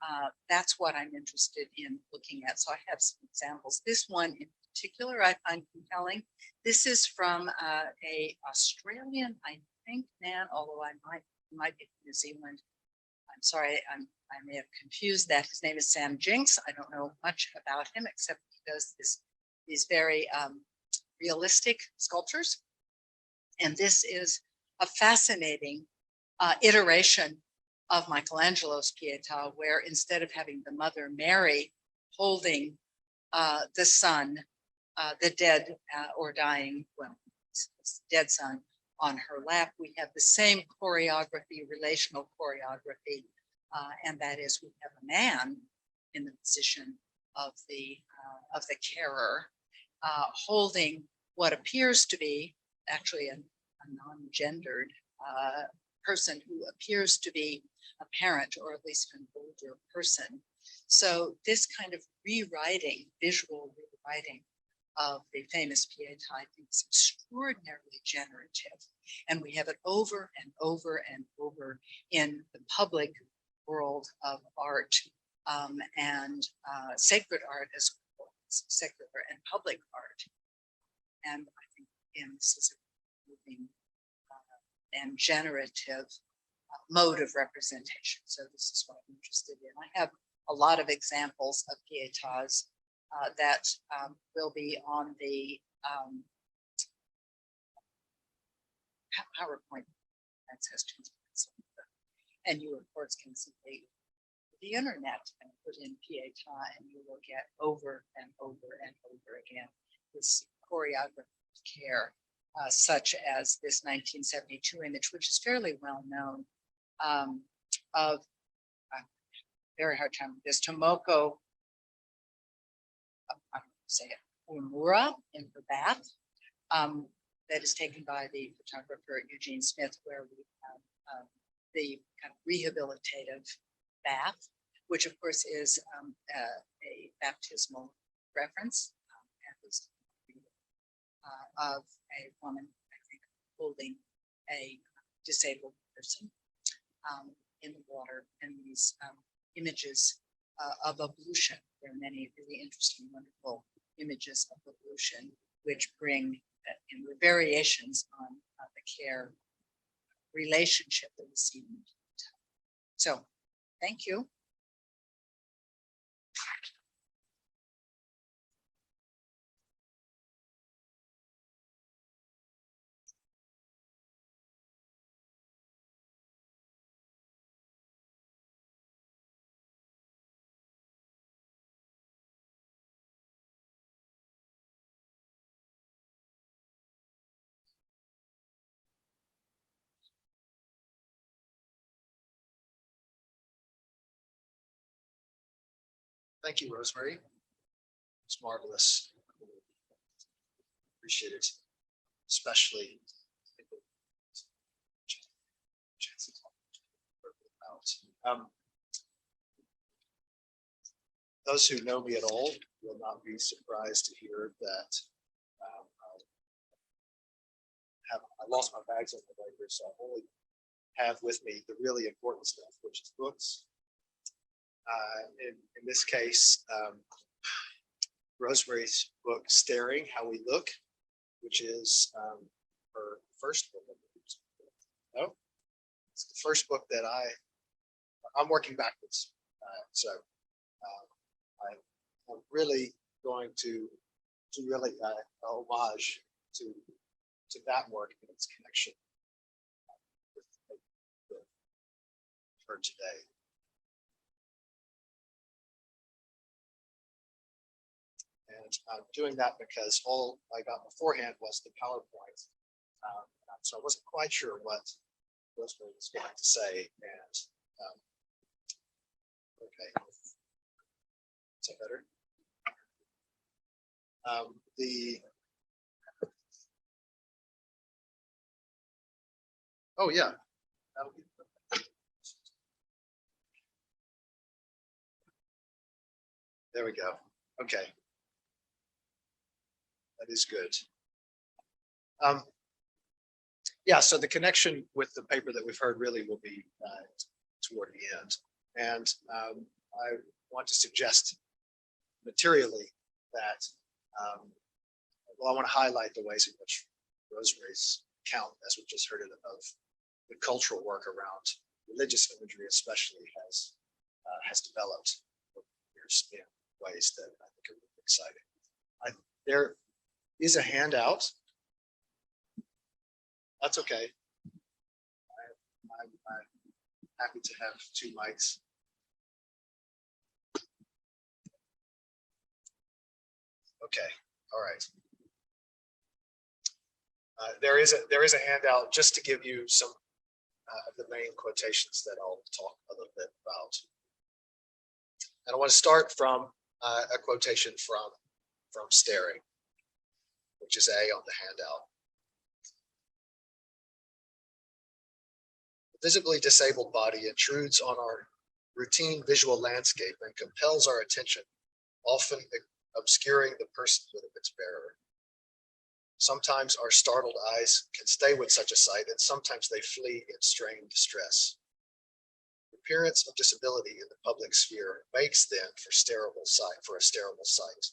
that's what I'm interested in looking at. So I have some examples. This one in particular I find compelling. This is from a Australian, I think, man, although I might be from New Zealand. I'm sorry, I may have confused that. His name is Sam Jinks. I don't know much about him except he does these very realistic sculptures. And this is a fascinating iteration of Michelangelo's Pietà, where instead of having the mother Mary holding the son, the dead or dying, well, dead son on her lap, we have the same choreography, relational choreography, and that is we have a man in the position of the carer, holding what appears to be actually a non-gendered person who appears to be a parent or at least an older person. So this kind of rewriting, visual rewriting of the famous Pietà, I think is extraordinarily generative. And we have it over and over and over in the public world of art and sacred art as well as secular and public art. And I think, again, this is a moving and generative mode of representation. So this is what I'm interested in. I have a lot of examples of Pietàs that will be on the PowerPoint access to. And you, of course, can see the internet and put in Pietà, and you will get over and over and over again this choreography of care, such as this 1972 image, which is fairly well known, of very hard time with this, Tomoko say it, Umura in her bath. That is taken by the photographer Eugene Smith, where we have the kind of rehabilitative bath, which of course is a baptismal reference and was of a woman, I think, holding a disabled person in the water, and these images of ablution. There are many really interesting, wonderful images of ablution, which bring in the variations on the care relationship that we see. So, thank you. Thank you, Rosemary. It's marvelous. Appreciate it, especially. Those who know me at all will not be surprised to hear that I lost my bags on the way here, so I only have with me the really important stuff, which is books. In this case, Rosemary's book, Staring, How We Look, which is her first book. No, it's the first book that I'm working backwards. I'm really going to really homage to that work and its connection with her today. And I'm doing that because all I got beforehand was the PowerPoint. So I wasn't quite sure what Rosemary was going to say. And okay, is that better? Oh yeah. There we go. Okay. That is good. Yeah, so the connection with the paper that we've heard really will be toward the end. And I want to suggest materially that, well, I want to highlight the ways in which Rosemary's account, as we just heard it, of the cultural work around religious imagery especially has developed over the years in ways that I think are really exciting. There is a handout. That's okay. I'm happy to have two mics. Okay, all right. There is a handout just to give you some of the main quotations that I'll talk a little bit about. And I want to start from a quotation from Staring, which is A on the handout. The visibly disabled body intrudes on our routine visual landscape and compels our attention, often obscuring the personhood of its bearer. Sometimes our startled eyes can stay with such a sight, and sometimes they flee in strained distress. The appearance of disability in the public sphere makes then for a sterile sight.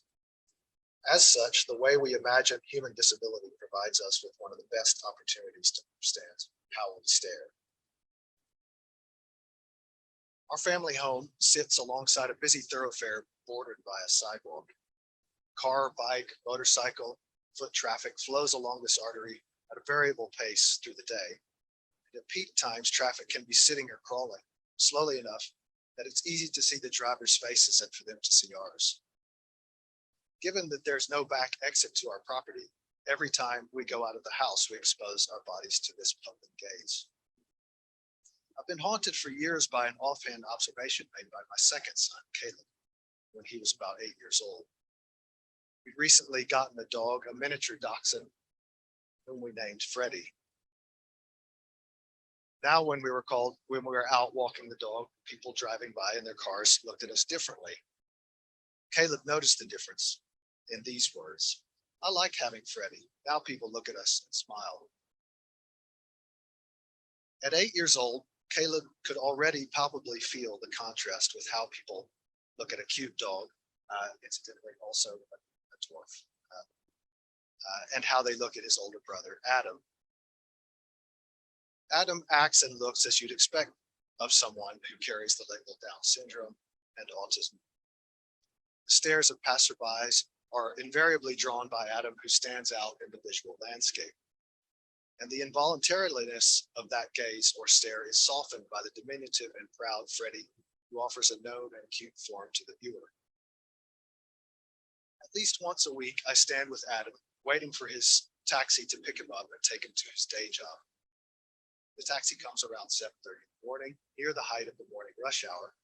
As such, the way we imagine human disability provides us with one of the best opportunities to understand how we stare. Our family home sits alongside a busy thoroughfare bordered by a sidewalk. Car, bike, motorcycle, foot traffic flows along this artery at a variable pace through the day. And at peak times, traffic can be sitting or crawling slowly enough that it's easy to see the driver's faces and for them to see ours. Given that there's no back exit to our property, every time we go out of the house, we expose our bodies to this public gaze. I've been haunted for years by an offhand observation made by my second son, Caleb, when he was about 8 years old. We'd recently gotten a dog, a miniature dachshund, whom we named Freddie. Now, when we were out walking the dog, people driving by in their cars looked at us differently. Caleb noticed the difference in these words. I like having Freddie. Now people look at us and smile. At 8 years old, Caleb could already palpably feel the contrast with how people look at a cute dog, incidentally also a dwarf, and how they look at his older brother, Adam. Adam acts and looks as you'd expect of someone who carries the label Down syndrome and autism. The stares of passerbys are invariably drawn by Adam, who stands out in the visual landscape. And the involuntariness of that gaze or stare is softened by the diminutive and proud Freddie, who offers a known and cute form to the viewer. At least once a week, I stand with Adam, waiting for his taxi to pick him up and take him to his day job. The taxi comes around 7:30 in the morning, near the height of the morning rush hour.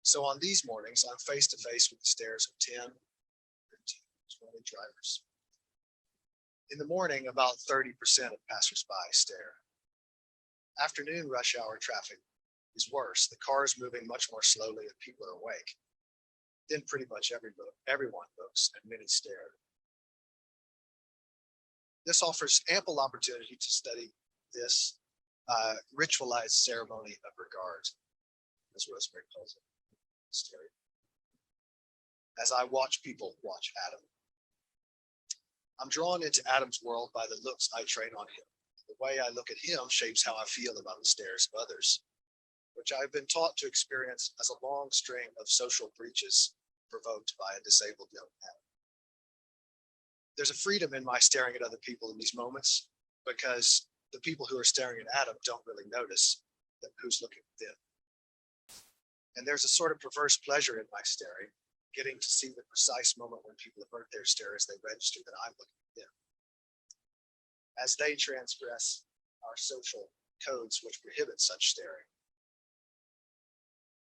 So on these mornings, I'm face to face with the stares of 10, 15, 20 drivers. In the morning, about 30% of passersby stare. Afternoon rush hour traffic is worse. The car is moving much more slowly and people are awake. Then pretty much everyone looks and many stare. This offers ample opportunity to study this ritualized ceremony of regard, as Rosemarie calls it. As I watch people watch Adam. I'm drawn into Adam's world by the looks I train on him. The way I look at him shapes how I feel about the stares of others, which I've been taught to experience as a long string of social breaches provoked by a disabled young man. There's a freedom in my staring at other people in these moments, because the people who are staring at Adam don't really notice that who's looking at them. And there's a sort of perverse pleasure in my staring, getting to see the precise moment when people avert their stare as they register that I'm looking at them. As they transgress our social codes which prohibit such staring.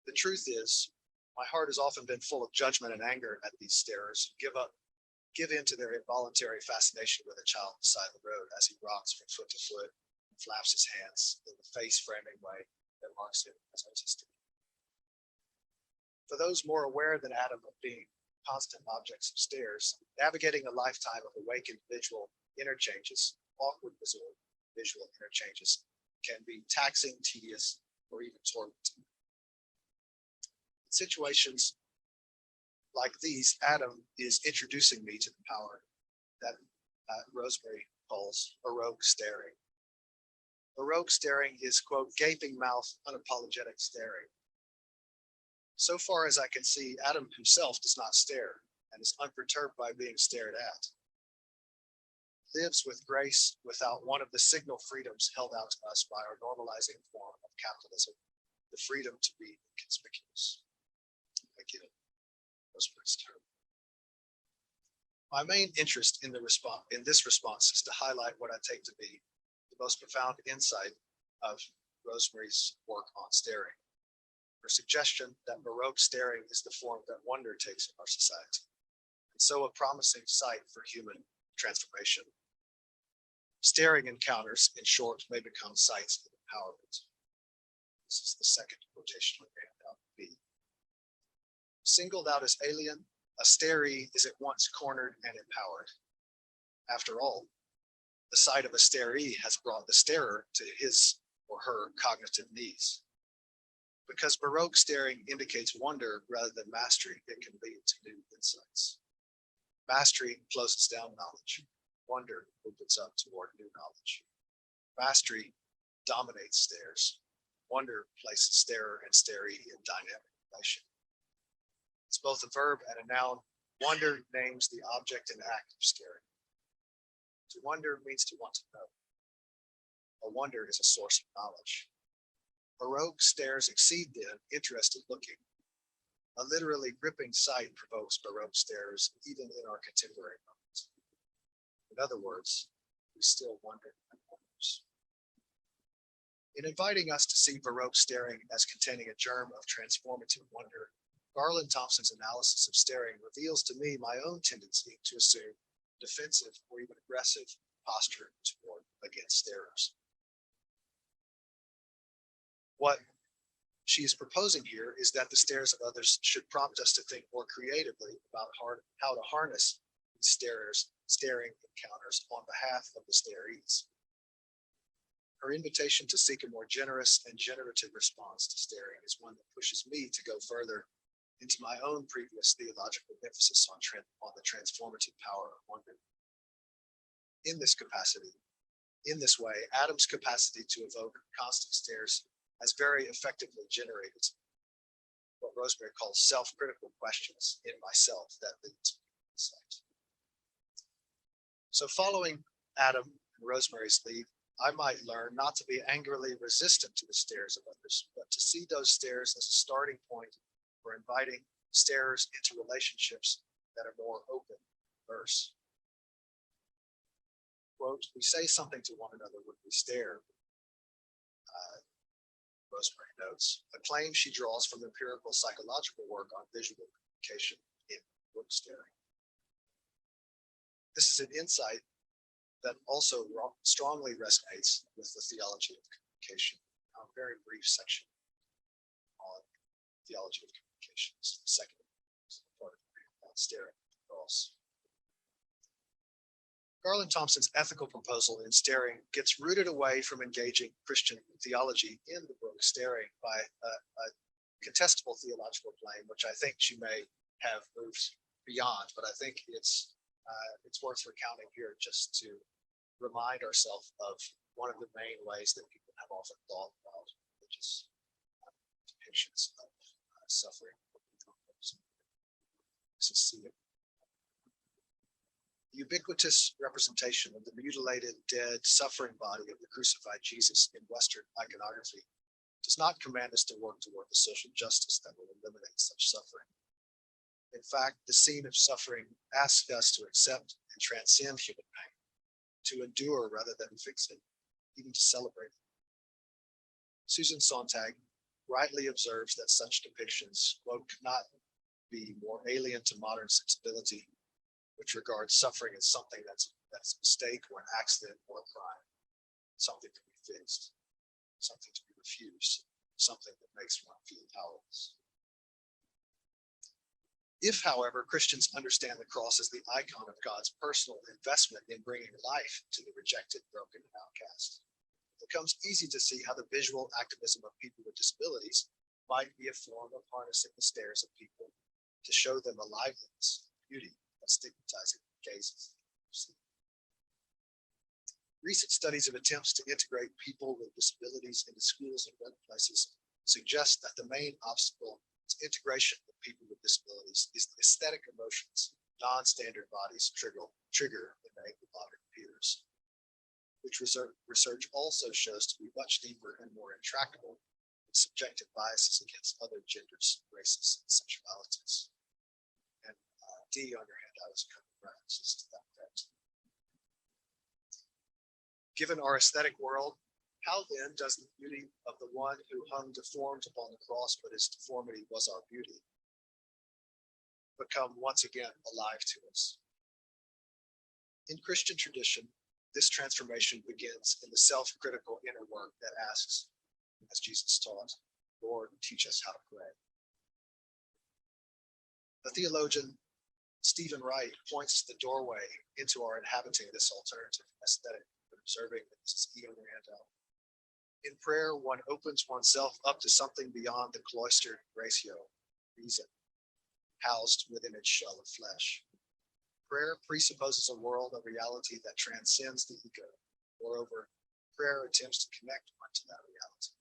The truth is, my heart has often been full of judgment and anger at these starers who give in to their involuntary fascination with a child beside the road as he rocks from foot to foot and flaps his hands in the face framing way that marks him as autistic. For those more aware than Adam of being constant objects of stares, navigating a lifetime of awakened visual interchanges, awkward visual interchanges, can be taxing, tedious, or even tormenting. In situations like these, Adam is introducing me to the power that Rosemarie calls baroque staring. Baroque staring is, quote, gaping mouth, unapologetic staring. So far as I can see, Adam himself does not stare and is unperturbed by being stared at. Lives with grace without one of the signal freedoms held out to us by our normalizing form of capitalism, the freedom to be inconspicuous. Again, Rosemary's term. My main interest in this response is to highlight what I take to be the most profound insight of Rosemarie's work on staring. Her suggestion that baroque staring is the form that wonder takes in our society, and so a promising site for human transformation. Staring encounters, in short, may become sites of empowerment. This is the second quotation on your handout B. Singled out as alien, a staree is at once cornered and empowered. After all, the sight of a staree has brought the starer to his or her cognitive knees. Because baroque staring indicates wonder rather than mastery, it can lead to new insights. Mastery closes down knowledge. Wonder opens up toward new knowledge. Mastery dominates stares. Wonder places starer and staree in dynamic relation. It's both a verb and a noun. Wonder names the object and act of staring. To wonder means to want to know. A wonder is a source of knowledge. Baroque stares exceed then interested looking. A literally gripping sight provokes baroque stares even in our contemporary moments. In other words, we still wonder and wonders. In inviting us to see baroque staring as containing a germ of transformative wonder, Garland-Thomson's analysis of staring reveals to me my own tendency to assume defensive or even aggressive posture toward against starers. What she is proposing here is that the stares of others should prompt us to think more creatively about how to harness starers' staring encounters on behalf of the starees. Her invitation to seek a more generous and generative response to staring is one that pushes me to go further into my own previous theological emphasis on the transformative power of wonder. In this capacity, in this way, Adam's capacity to evoke constant stares has very effectively generated what Rosemarie calls self-critical questions in myself that lead to insight. So following Adam and Rosemarie's lead, I might learn not to be angrily resistant to the stares of others, but to see those stares as a starting point for inviting starers into relationships that are more open, diverse. Quote, we say something to one another when we stare, Rosemarie notes, a claim she draws from empirical psychological work on visual communication in book staring. This is an insight that also strongly resonates with the theology of communication. A very brief section on theology of communications, the second part of staring across. Garland-Thomson's ethical proposal in staring gets rooted away from engaging Christian theology in the book Staring by a contestable theological claim, which I think she may have moved beyond, but I think it's worth recounting here just to remind ourselves of one of the main ways that people have often thought about religious depictions of suffering. The ubiquitous representation of the mutilated, dead, suffering body of the crucified Jesus in Western iconography does not command us to work toward the social justice that will eliminate such suffering. In fact, the scene of suffering asks us to accept and transcend human pain, to endure rather than fix it, even to celebrate it. Susan Sontag rightly observes that such depictions, quote, could not be more alien to modern sensibility, which regards suffering as something that's a mistake or an accident or a crime, something to be fixed, something to be refused, something that makes one feel powerless. If, however, Christians understand the cross as the icon of God's personal investment in bringing life to the rejected, broken, and outcast, it becomes easy to see how the visual activism of people with disabilities might be a form of harnessing the stares of people to show them a liveliness, beauty, stigmatizing gazes. Recent studies of attempts to integrate people with disabilities into schools and workplaces suggest that the main obstacle to integration of people with disabilities is the aesthetic emotions non-standard bodies trigger in able-bodied peers, which research also shows to be much deeper and more intractable than subjective biases against other genders, races, and sexualities. And D on your handout is kind of references to that effect. Given our aesthetic world, how then does the beauty of the one who hung deformed upon the cross, but his deformity was our beauty, become once again alive to us? In Christian tradition, this transformation begins in the self-critical inner work that asks, as Jesus taught, Lord, teach us how to pray. The theologian Stephen Wright points to the doorway into our inhabiting this alternative aesthetic, observing that this is E on your handout. In prayer, one opens oneself up to something beyond the cloistered ratio, reason, housed within its shell of flesh. Prayer presupposes a world of reality that transcends the ego. Moreover, prayer attempts to connect one to that reality.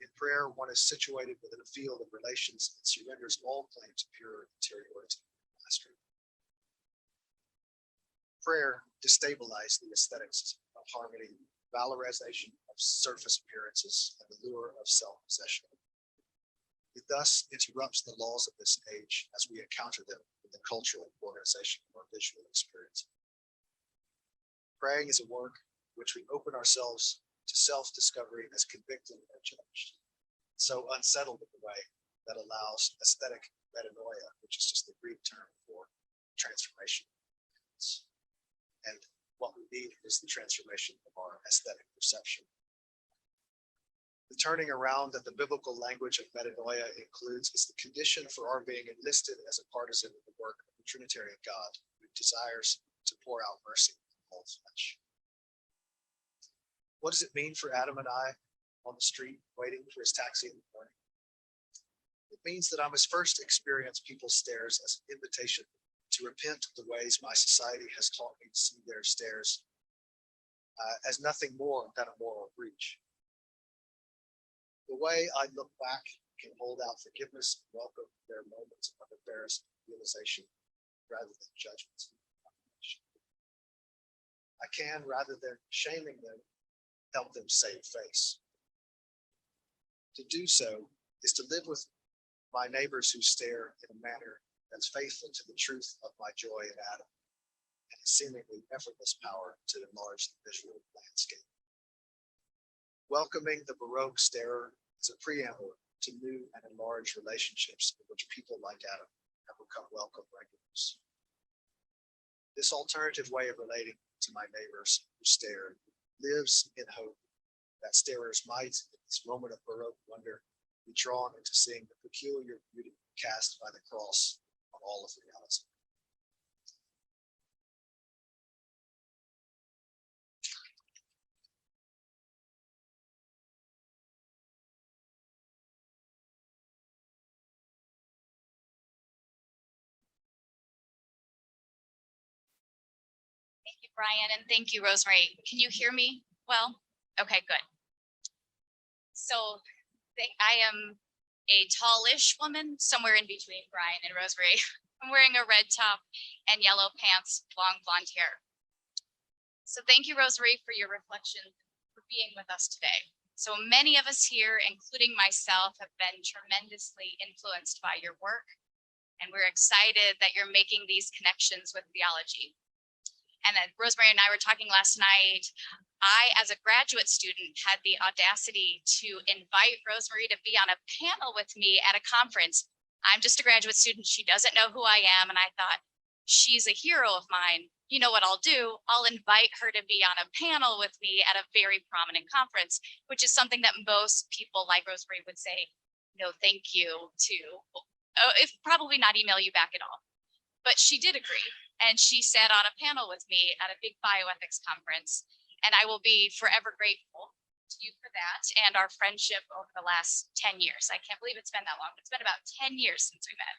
In prayer, one is situated within a field of relations that surrenders all claim to pure interiority. Prayer destabilized the aesthetics of harmony, valorization of surface appearances, and the lure of self-possession. It thus interrupts the laws of this age as we encounter them in the cultural organization of our visual experience. Praying is a work in which we open ourselves to self-discovery as convicted and judged, so unsettled in a way that allows aesthetic metanoia, which is just the Greek term for transformation. And what we need is the transformation of our aesthetic perception. The turning around that the biblical language of metanoia includes is the condition for our being enlisted as a partisan in the work of the Trinitarian God who desires to pour out mercy on all flesh. What does it mean for Adam and I on the street waiting for his taxi in the morning? It means that I must first experience people's stares as an invitation to repent of the ways my society has taught me to see their stares as nothing more than a moral breach. The way I look back can hold out forgiveness and welcome their moments of embarrassed realization rather than judgments. I can, rather than shaming them, help them save face. To do so is to live with my neighbors who stare in a manner that's faithful to the truth of my joy in Adam and his seemingly effortless power to enlarge the visual landscape. Welcoming the Baroque starer is a preamble to new and enlarged relationships in which people like Adam have become welcome regulars. This alternative way of relating to my neighbors who stare lives in hope that starers might, in this moment of Baroque wonder, be drawn into seeing the peculiar beauty cast by the cross on all of reality. Thank you, Brian, and thank you, Rosemarie. Can you hear me well? Okay, good. So I am a tallish woman, somewhere in between Brian and Rosemarie. I'm wearing a red top and yellow pants, long blonde hair. So thank you, Rosemarie, for your reflection, for being with us today. So many of us here, including myself, have been tremendously influenced by your work, and we're excited that you're making these connections with theology. And then Rosemarie and I were talking last night. I, as a graduate student, had the audacity to invite Rosemarie to be on a panel with me at a conference. I'm just a graduate student. She doesn't know who I am. And I thought, she's a hero of mine. You know what I'll do? I'll invite her to be on a panel with me at a very prominent conference, which is something that most people like Rosemarie would say, no, thank you to, if probably not email you back at all. But she did agree. And she sat on a panel with me at a big bioethics conference. And I will be forever grateful to you for that and our friendship over the last 10 years. I can't believe it's been that long. It's been about 10 years since we met.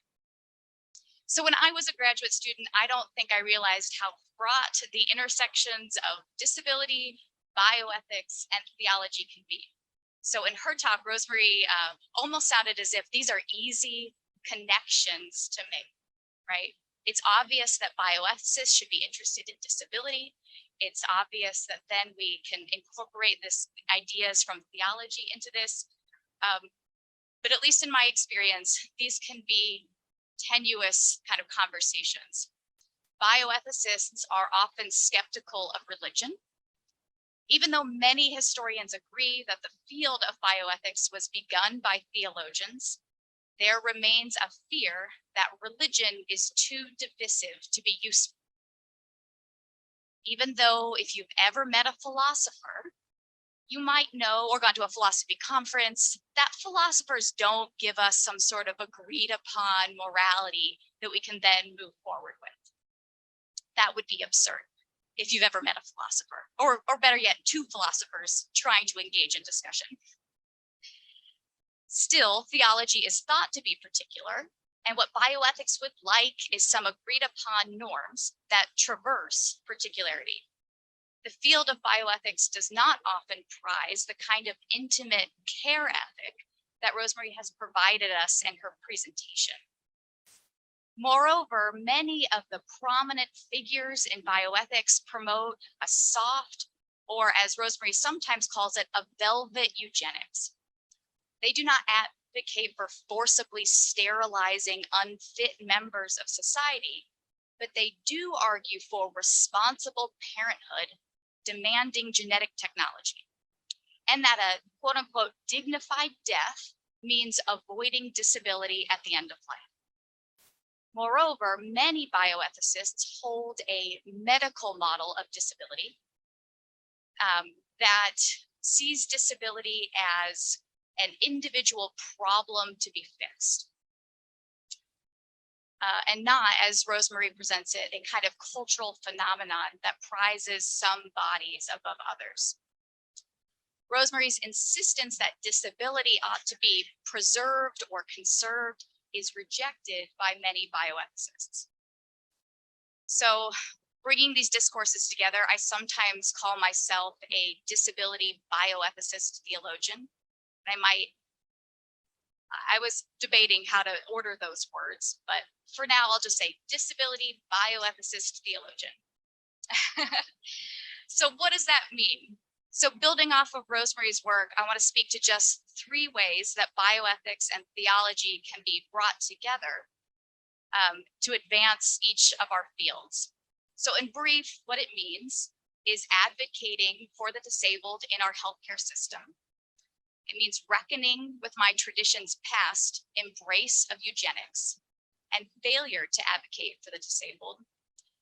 So when I was a graduate student, I don't think I realized how fraught the intersections of disability, bioethics, and theology can be. So in her talk, Rosemarie almost sounded as if these are easy connections to make, right? It's obvious that bioethicists should be interested in disability. It's obvious that then we can incorporate this ideas from theology into this. But at least in my experience, these can be tenuous kind of conversations. Bioethicists are often skeptical of religion. Even though many historians agree that the field of bioethics was begun by theologians, there remains a fear that religion is too divisive to be useful. Even though if you've ever met a philosopher, you might know or gone to a philosophy conference, that philosophers don't give us some sort of agreed upon morality that we can then move forward with. That would be absurd if you've ever met a philosopher, or better yet, two philosophers trying to engage in discussion. Still, theology is thought to be particular, and what bioethics would like is some agreed upon norms that traverse particularity. The field of bioethics does not often prize the kind of intimate care ethic that Rosemarie has provided us in her presentation. Moreover, many of the prominent figures in bioethics promote a soft, or as Rosemarie sometimes calls it, a velvet eugenics. They do not advocate for forcibly sterilizing unfit members of society, but they do argue for responsible parenthood demanding genetic technology, and that a quote unquote dignified death means avoiding disability at the end of life. Moreover, many bioethicists hold a medical model of disability that sees disability as an individual problem to be fixed. And not, as Rosemarie presents it, a kind of cultural phenomenon that prizes some bodies above others. Rosemarie's insistence that disability ought to be preserved or conserved is rejected by many bioethicists. So, bringing these discourses together, I sometimes call myself a disability bioethicist theologian. I was debating how to order those words, but for now, I'll just say disability bioethicist theologian. So what does that mean? So building off of Rosemarie's work, I want to speak to just 3 ways that bioethics and theology can be brought together to advance each of our fields. So in brief, what it means is advocating for the disabled in our healthcare system. It means reckoning with my tradition's past embrace of eugenics and failure to advocate for the disabled,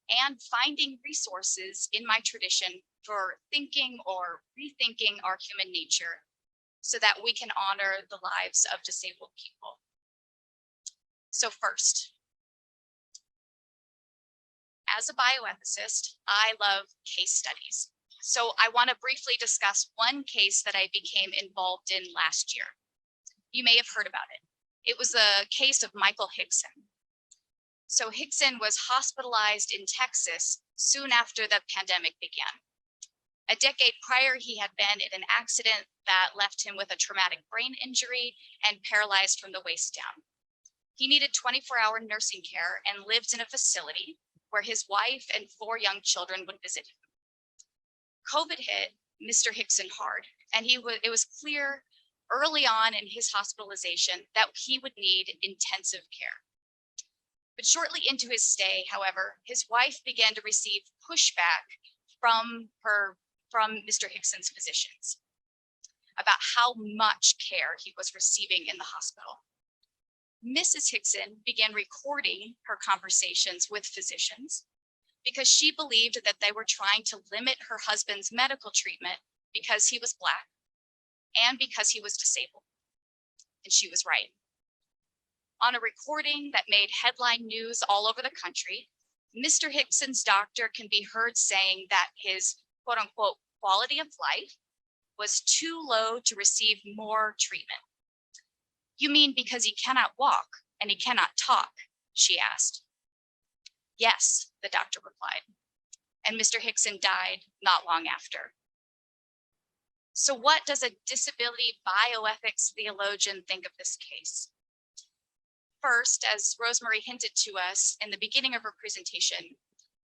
and finding resources in my tradition for thinking or rethinking our human nature so that we can honor the lives of disabled people. So first, as a bioethicist, I love case studies. So I want to briefly discuss one case that I became involved in last year. You may have heard about it. It was a case of Michael Hixson. So Hixson was hospitalized in Texas soon after the pandemic began. A decade prior, he had been in an accident that left him with a traumatic brain injury and paralyzed from the waist down. He needed 24-hour nursing care and lived in a facility where his wife and 4 young children would visit him. COVID hit Mr. Hixson hard, and it was clear early on in his hospitalization that he would need intensive care. But shortly into his stay, however, his wife began to receive pushback from Mr. Hixson's physicians about how much care he was receiving in the hospital. Mrs. Hixson began recording her conversations with physicians because she believed that they were trying to limit her husband's medical treatment because he was Black and because he was disabled. And she was right. On a recording that made headline news all over the country, Mr. Hixson's doctor can be heard saying that his quote unquote quality of life was too low to receive more treatment. You mean because he cannot walk and he cannot talk? She asked. Yes, the doctor replied. And Mr. Hixson died not long after. So what does a disability bioethics theologian think of this case? First, as Rosemarie hinted to us in the beginning of her presentation,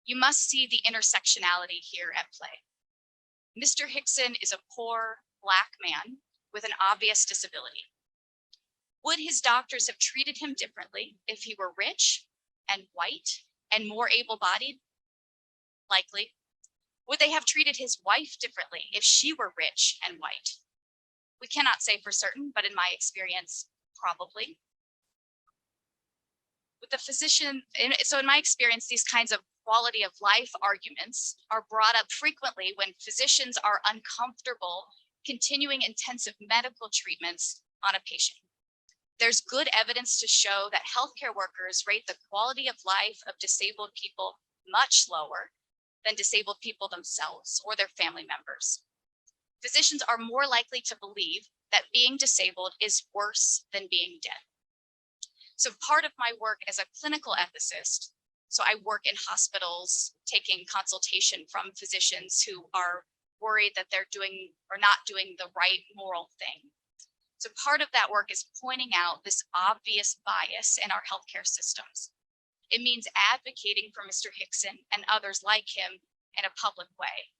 you must see the intersectionality here at play. Mr. Hixson is a poor Black man with an obvious disability. Would his doctors have treated him differently if he were rich and white and more able-bodied? Likely. Would they have treated his wife differently if she were rich and white? We cannot say for certain, but in my experience, probably. With the physician, so in my experience, these kinds of quality of life arguments are brought up frequently when physicians are uncomfortable continuing intensive medical treatments on a patient. There's good evidence to show that healthcare workers rate the quality of life of disabled people much lower than disabled people themselves or their family members. Physicians are more likely to believe that being disabled is worse than being dead. So part of my work as a clinical ethicist, so I work in hospitals taking consultation from physicians who are worried that they're doing or not doing the right moral thing. So part of that work is pointing out this obvious bias in our healthcare systems. It means advocating for Mr. Hixson and others like him in a public way.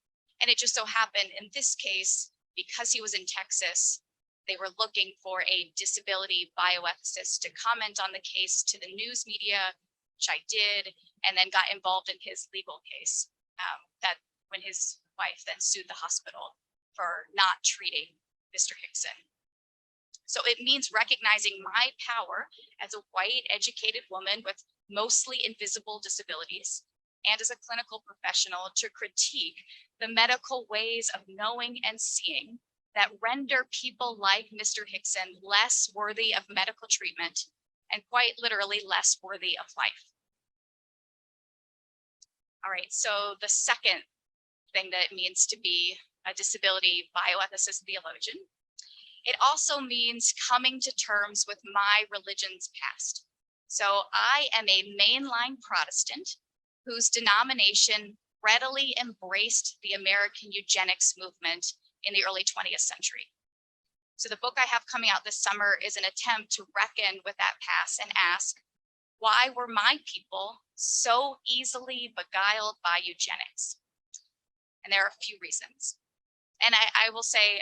And it just so happened in this case, because he was in Texas, they were looking for a disability bioethicist to comment on the case to the news media, which I did, and then got involved in his legal case that when his wife then sued the hospital for not treating Mr. Hixson. So it means recognizing my power as a white, educated woman with mostly invisible disabilities and as a clinical professional to critique the medical ways of knowing and seeing that render people like Mr. Hixson less worthy of medical treatment and quite literally less worthy of life. All right, so the second thing that it means to be a disability bioethicist theologian, it also means coming to terms with my religion's past. So I am a mainline Protestant whose denomination readily embraced the American eugenics movement in the early 20th century. So the book I have coming out this summer is an attempt to reckon with that past and ask, why were my people so easily beguiled by eugenics? And there are a few reasons. And I will say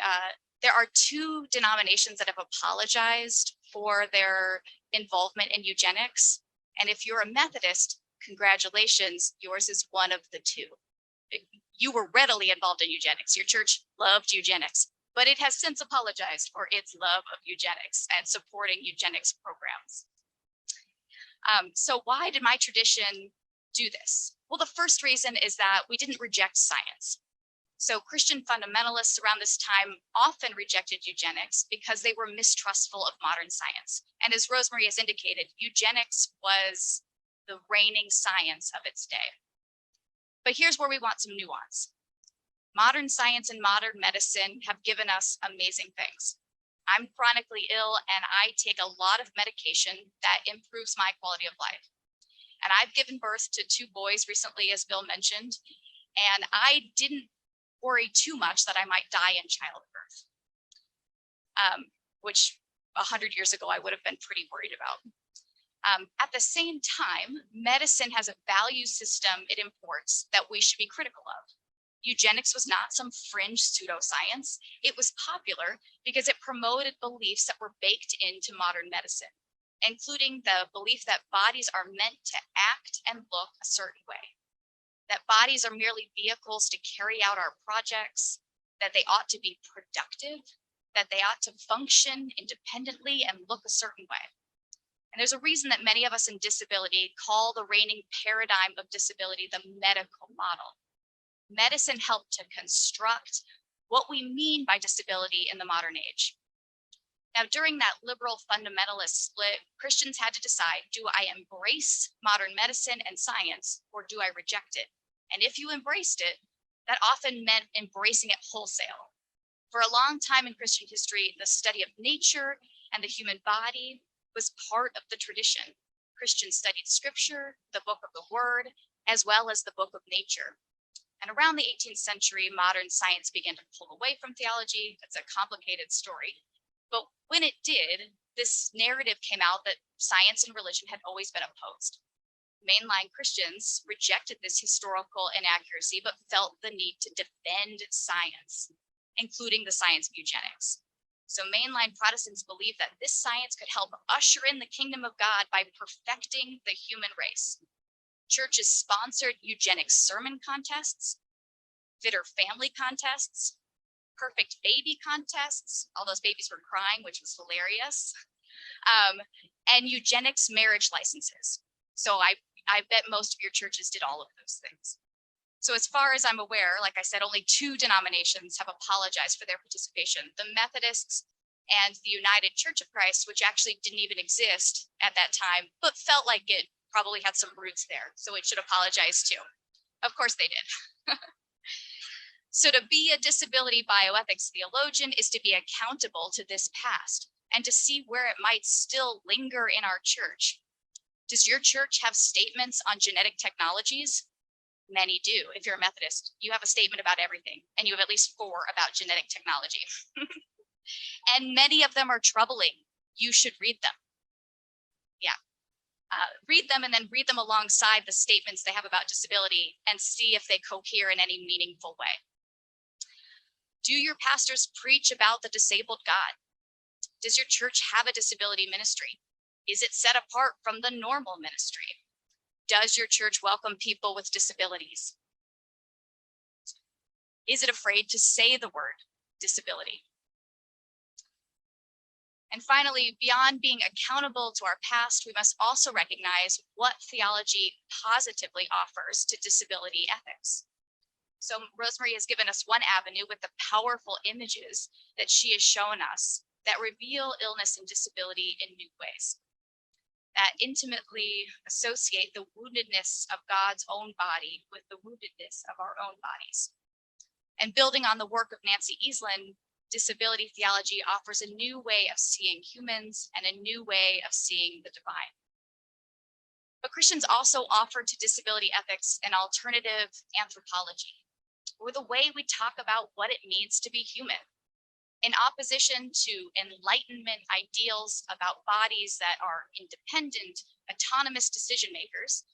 there are two denominations that have apologized for their involvement in eugenics. And if you're a Methodist, congratulations, yours is one of the two. You were readily involved in eugenics. Your church loved eugenics, but it has since apologized for its love of eugenics and supporting eugenics programs. So why did my tradition do this? Well, the first reason is that we didn't reject science. So Christian fundamentalists around this time often rejected eugenics because they were mistrustful of modern science. And as Rosemarie has indicated, eugenics was the reigning science of its day. But here's where we want some nuance. Modern science and modern medicine have given us amazing things. I'm chronically ill and I take a lot of medication that improves my quality of life. And I've given birth to 2 boys recently, as Bill mentioned, and I didn't worry too much that I might die in childbirth, which 100 years ago I would have been pretty worried about. At the same time, medicine has a value system it imports that we should be critical of. Eugenics was not some fringe pseudoscience. It was popular because it promoted beliefs that were baked into modern medicine, including the belief that bodies are meant to act and look a certain way, that bodies are merely vehicles to carry out our projects, that they ought to be productive, that they ought to function independently and look a certain way. And there's a reason that many of us in disability call the reigning paradigm of disability the medical model. Medicine helped to construct what we mean by disability in the modern age. Now, during that liberal fundamentalist split, Christians had to decide, do I embrace modern medicine and science, or do I reject it? And if you embraced it, that often meant embracing it wholesale. For a long time in Christian history, the study of nature and the human body was part of the tradition. Christians studied scripture, the book of the word, as well as the book of nature. And around the 18th century, modern science began to pull away from theology. It's a complicated story. But when it did, this narrative came out that science and religion had always been opposed. Mainline Christians rejected this historical inaccuracy, but felt the need to defend science, including the science of eugenics. So mainline Protestants believed that this science could help usher in the kingdom of God by perfecting the human race. Churches sponsored eugenics sermon contests, fitter family contests, perfect baby contests. All those babies were crying, which was hilarious. And eugenics marriage licenses. So I bet most of your churches did all of those things. So as far as I'm aware, like I said, only 2 denominations have apologized for their participation, the Methodists and the United Church of Christ, which actually didn't even exist at that time, but felt like it probably had some roots there. So it should apologize too. Of course they did. So to be a disability bioethics theologian is to be accountable to this past and to see where it might still linger in our church. Does your church have statements on genetic technologies? Many do. If you're a Methodist, you have a statement about everything, and you have at least 4 about genetic technology. And many of them are troubling. You should read them. Yeah. Read them and then read them alongside the statements they have about disability and see if they cohere in any meaningful way. Do your pastors preach about the disabled God? Does your church have a disability ministry? Is it set apart from the normal ministry? Does your church welcome people with disabilities? Is it afraid to say the word disability? And finally, beyond being accountable to our past, we must also recognize what theology positively offers to disability ethics. So Rosemarie has given us one avenue with the powerful images that she has shown us that reveal illness and disability in new ways, that intimately associate the woundedness of God's own body with the woundedness of our own bodies. And building on the work of Nancy Easland, disability theology offers a new way of seeing humans and a new way of seeing the divine. But Christians also offer to disability ethics an alternative anthropology, or the way we talk about what it means to be human. In opposition to Enlightenment ideals about bodies that are independent, autonomous decision makers,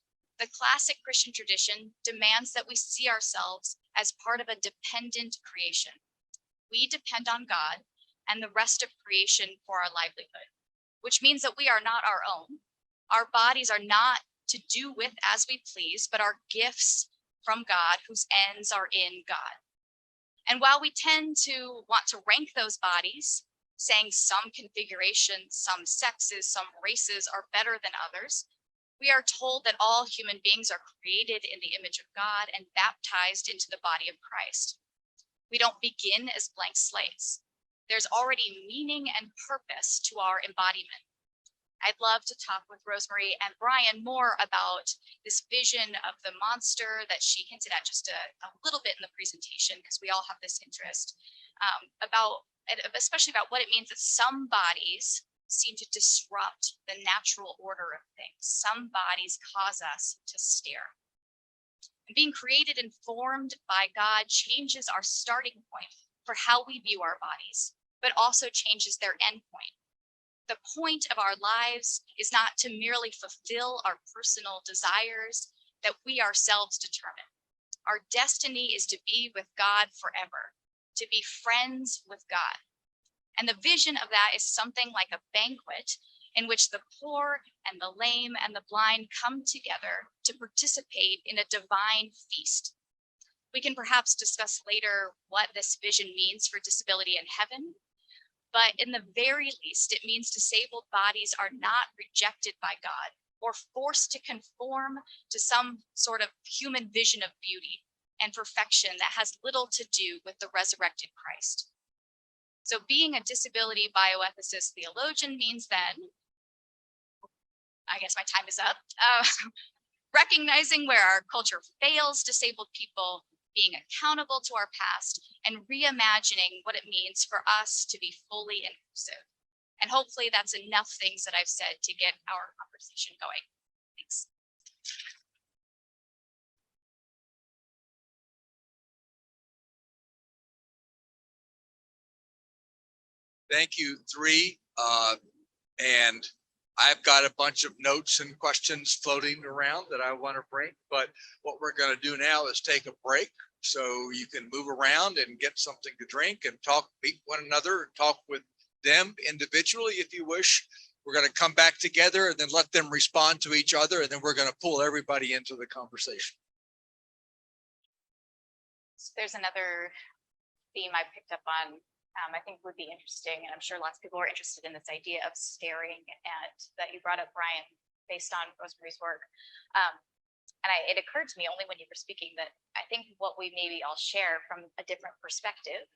the classic Christian tradition demands that we see ourselves as part of a dependent creation. We depend on God and the rest of creation for our livelihood, which means that we are not our own. Our bodies are not to do with as we please, but are gifts from God whose ends are in God. And while we tend to want to rank those bodies, saying some configurations, some sexes, some races are better than others, we are told that all human beings are created in the image of God and baptized into the body of Christ. We don't begin as blank slates. There's already meaning and purpose to our embodiment. I'd love to talk with Rosemarie and Brian more about this vision of the monster that she hinted at just a little bit in the presentation, because we all have this interest, especially about what it means that some bodies seem to disrupt the natural order of things. Some bodies cause us to stare. And being created and formed by God changes our starting point for how we view our bodies, but also changes their end point. The point of our lives is not to merely fulfill our personal desires that we ourselves determine. Our destiny is to be with God forever, to be friends with God. And the vision of that is something like a banquet in which the poor and the lame and the blind come together to participate in a divine feast. We can perhaps discuss later what this vision means for disability in heaven, but in the very least, it means disabled bodies are not rejected by God or forced to conform to some sort of human vision of beauty and perfection that has little to do with the resurrected Christ. So being a disability bioethicist theologian means then, I guess my time is up, recognizing where our culture fails disabled people, being accountable to our past, and reimagining what it means for us to be fully inclusive. And hopefully that's enough things that I've said to get our conversation going. Thanks. Thank you, three. And I've got a bunch of notes and questions floating around that I want to bring, but what we're going to do now is take a break so you can move around and get something to drink and talk, meet one another, talk with them individually if you wish. We're going to come back together and then let them respond to each other, and then we're going to pull everybody into the conversation. So there's another theme I picked up on, I think would be interesting, and I'm sure lots of people are interested in this idea of staring at that you brought up, Brian, based on Rosemarie's work. And it occurred to me only when you were speaking that I think what we maybe all share from a different perspective,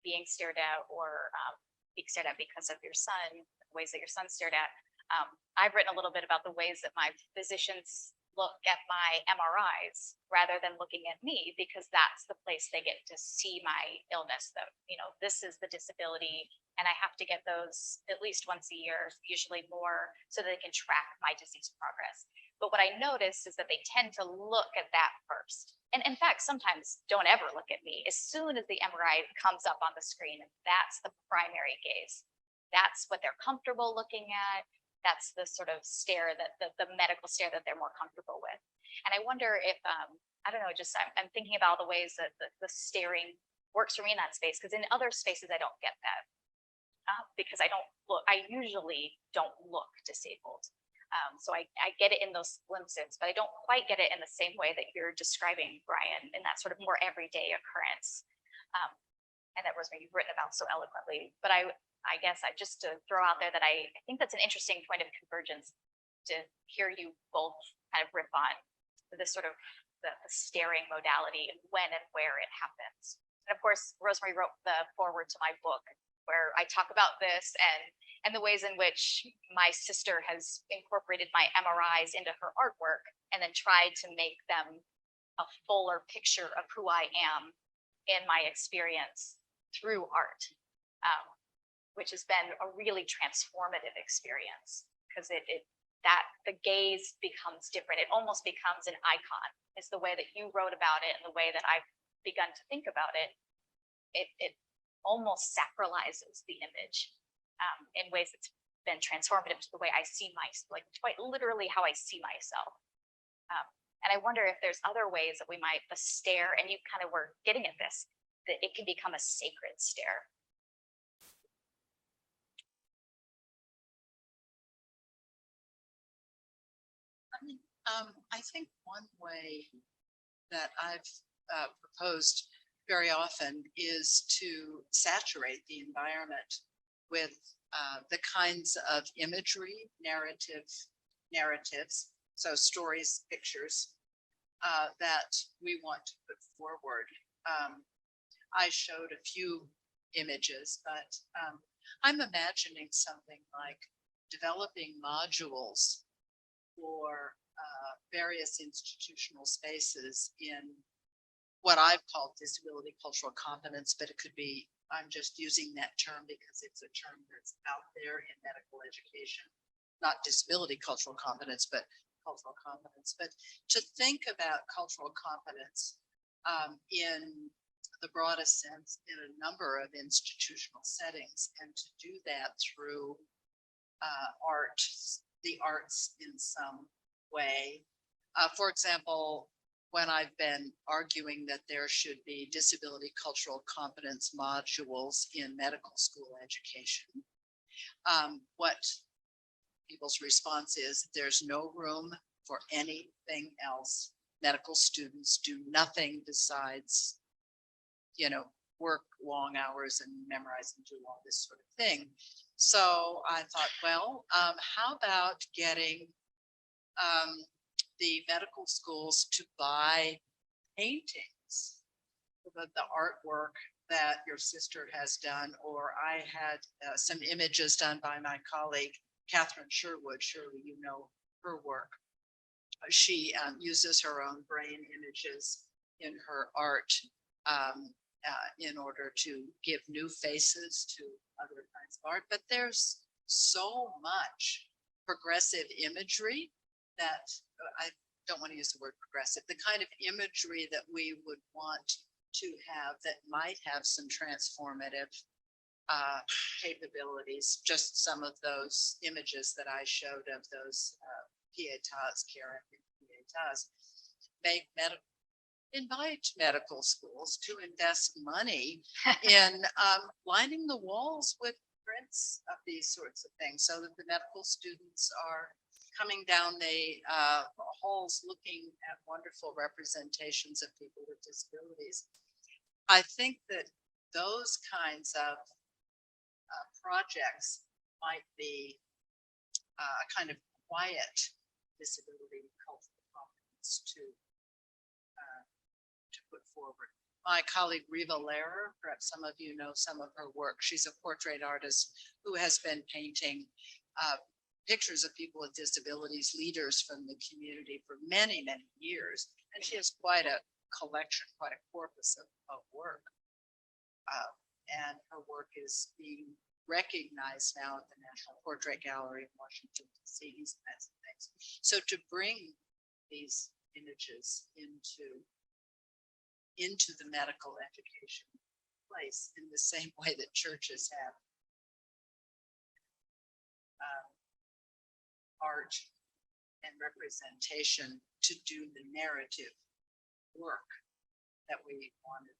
being stared at or being stared at because of your son, ways that your son stared at. I've written a little bit about the ways that my physicians look at my MRIs rather than looking at me, because that's the place they get to see my illness, that, you know, this is the disability, and I have to get those at least once a year, usually more, so that they can track my disease progress. But what I noticed is that they tend to look at that first. And in fact, sometimes don't ever look at me. As soon as the MRI comes up on the screen, that's the primary gaze. That's what they're comfortable looking at. That's the sort of stare that the medical stare that they're more comfortable with. And I wonder if, I don't know, just I'm thinking about the ways that the staring works for me in that space, because in other spaces, I don't get that because I usually don't look disabled. So I get it in those glimpses, but I don't quite get it in the same way that you're describing, Brian, in that sort of more everyday occurrence. And that Rosemarie, you've written about so eloquently. But I I guess I just to throw out there that I think that's an interesting point of convergence to hear you both kind of riff on this sort of the staring modality and when and where it happens. And of course, Rosemarie wrote the foreword to my book where I talk about this and the ways in which my sister has incorporated my MRIs into her artwork and then tried to make them a fuller picture of who I am in my experience through art, which has been a really transformative experience because that the gaze becomes different. It almost becomes an icon. It's the way that you wrote about it and the way that I've begun to think about it. It almost sacralizes the image in ways that's been transformative to the way I see like quite literally how I see myself. And I wonder if there's other ways that we might, the stare, and you kind of were getting at this, that it can become a sacred stare. I think one way that I've proposed very often is to saturate the environment with the kinds of imagery, narratives, so stories, pictures that we want to put forward. I showed a few images, but I'm imagining something like developing modules for various institutional spaces in what I've called disability cultural competence, but it could be, I'm just using that term because it's a term that's out there in medical education, not disability cultural competence, but cultural competence. But to think about cultural competence in the broadest sense in a number of institutional settings, and to do that through art, the arts in some way. For example, when I've been arguing that there should be disability cultural competence modules in medical school education, what people's response is, there's no room for anything else. Medical students do nothing besides, work long hours and memorize and do all this sort of thing. So I thought, well, how about getting the medical schools to buy paintings, the artwork that your sister has done, or I had some images done by my colleague, Catherine Sherwood. Surely you know her work. She uses her own brain images in her art in order to give new faces to other kinds of art. But there's so much progressive imagery that I don't want to use the word progressive, the kind of imagery that we would want to have that might have some transformative capabilities. Just some of those images that I showed of those pietas, pietas, invite medical schools to invest money in lining the walls with prints of these sorts of things so that the medical students are coming down the halls looking at wonderful representations of people with disabilities. I think that those kinds of projects might be a kind of quiet disability cultural competence to put forward. My colleague Riva Lehrer, perhaps some of you know some of her work. She's a portrait artist who has been painting pictures of people with disabilities, leaders from the community for many, many years. And she has quite a collection, quite a corpus of work. And her work is being recognized now at the National Portrait Gallery in Washington, D.C., these kinds of things. So to bring these images into the medical education place in the same way that churches have art and representation to do the narrative work that we wanted,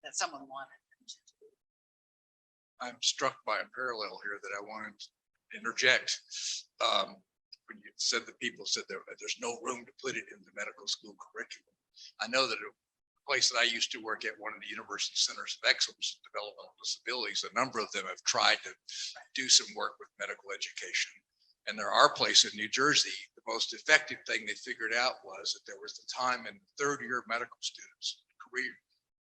that someone wanted them to do. I'm struck by a parallel here that I wanted to interject. When you said that people said there's no room to put it in the medical school curriculum. I know that place that I used to work at, one of the University Centers of Excellence in Developmental Disabilities, a number of them have tried to do some work with medical education. And there are places in New Jersey, the most effective thing they figured out was that there was the time in third year medical students, career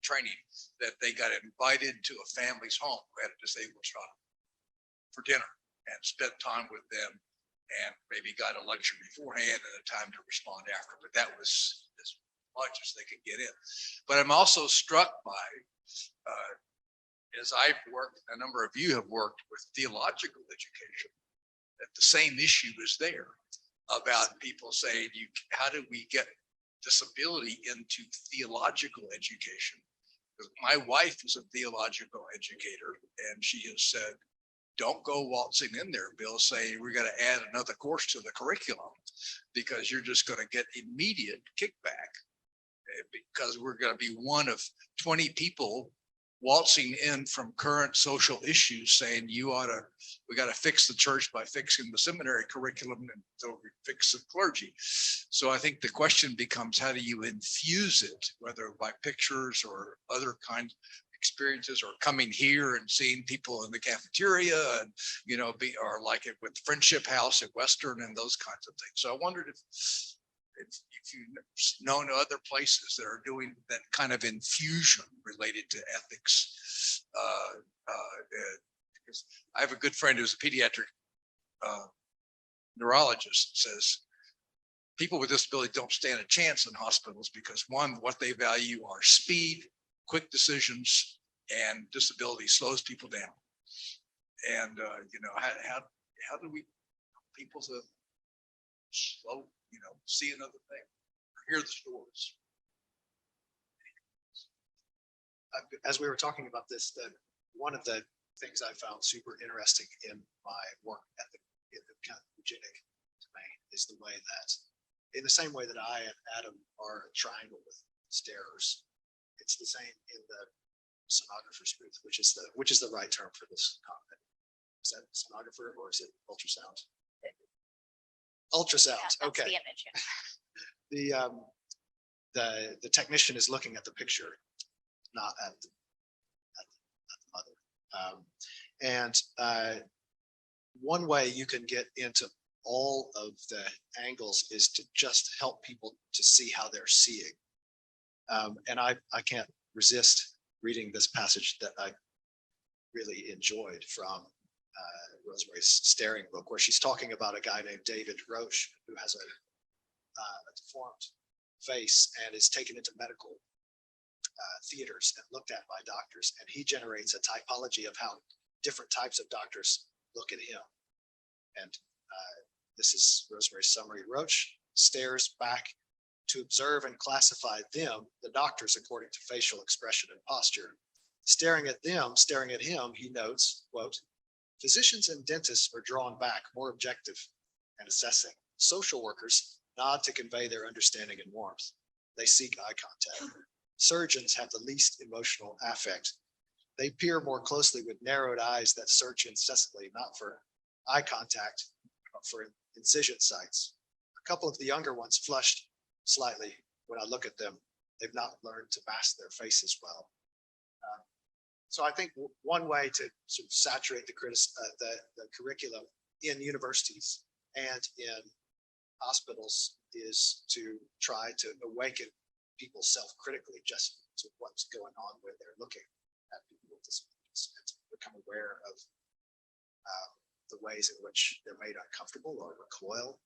training, that they got invited to a family's home who had a disabled child for dinner and spent time with them and maybe got a lecture beforehand and a time to respond after. But that was as much as they could get in. But I'm also struck by, as I've worked, a number of you have worked with theological education, that the same issue is there about people saying, how do we get disability into theological education? Because my wife is a theological educator, and she has said, don't go waltzing in there, Bill, saying we're going to add another course to the curriculum, because you're just going to get immediate kickback, because we're going to be one of 20 people waltzing in from current social issues saying we got to fix the church by fixing the seminary curriculum, and so we fix the clergy. So I think the question becomes, how do you infuse it, whether by pictures or other kinds of experiences, or coming here and seeing people in the cafeteria, and or like it with Friendship House at Western and those kinds of things. So I wondered if you've known other places that are doing that kind of infusion related to ethics. Because I have a good friend who's a pediatric neurologist, says people with disability don't stand a chance in hospitals because, one, what they value are speed, quick decisions, and disability slows people down. And how do we people to slow, see another thing, or hear the stories? As we were talking about this, one of the things I found super interesting in my work in the kind of eugenic domain is the way that, in the same way that I and Adam are a triangle with stairs, it's the same in the sonographer's booth, which is the right term for this comment. Is that sonographer or is it ultrasound? Ultrasound. That's Okay. the image, yeah. The technician is looking at the picture, not at the mother. One way you can get into all of the angles is to just help people to see how they're seeing. And I can't resist reading this passage that I really enjoyed from Rosemary's Staring book, where she's talking about a guy named David Roche who has a deformed face and is taken into medical theaters and looked at by doctors, and he generates a typology of how different types of doctors look at him. And this is Rosemary's summary. Roche stares back to observe and classify them, the doctors, according to facial expression and posture. Staring at him, he notes, quote, physicians and dentists are drawn back, more objective and assessing. Social workers nod to convey their understanding and warmth. They seek eye contact. Surgeons have the least emotional affect. They peer more closely with narrowed eyes that search incessantly, not for eye contact, but for incision sites. A couple of the younger ones flushed slightly when I look at them. They've not learned to mask their faces well. So I think one way to sort of saturate the curriculum in universities and in hospitals is to try to awaken people self-critically just to what's going on when they're looking at people with disabilities, and to become aware of the ways in which they're made uncomfortable or recoil.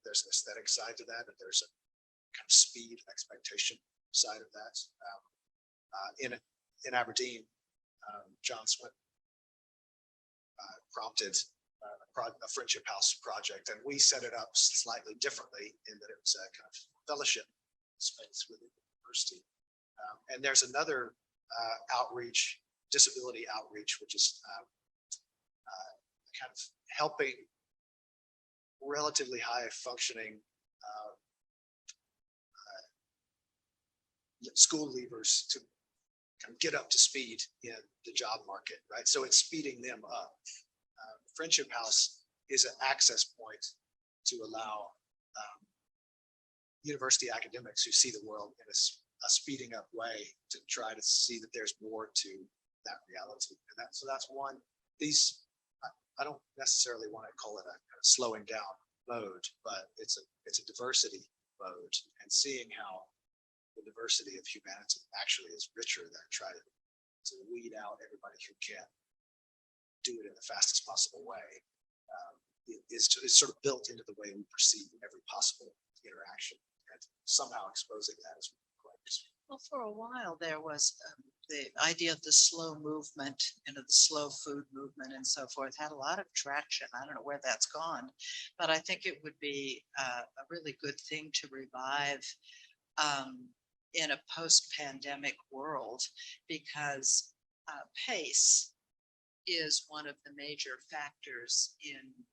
There's an aesthetic side to that, and there's a kind of speed expectation side of that. In Aberdeen, John Swint prompted a Friendship House project, and we set it up slightly differently in that it was a kind of fellowship space within the university. And there's another outreach, disability outreach, which is kind of helping relatively high functioning school leavers to kind of get up to speed in the job market, right? So it's speeding them up. Friendship House is an access point to allow university academics who see the world in a a speeding up way to try to see that there's more to that reality. And so that's one, I don't necessarily want to call it a kind of slowing down mode, but it's a diversity mode, and seeing how the diversity of humanity actually is richer than trying to weed out everybody who can do it in the fastest possible way. Is sort of built into the way we perceive every possible interaction, and somehow exposing that is quite. Well, for a while, there was the idea of the slow movement, the slow food movement and so forth had a lot of traction. I don't know where that's gone, but I think it would be a really good thing to revive in a post-pandemic world, because pace is one of the major factors in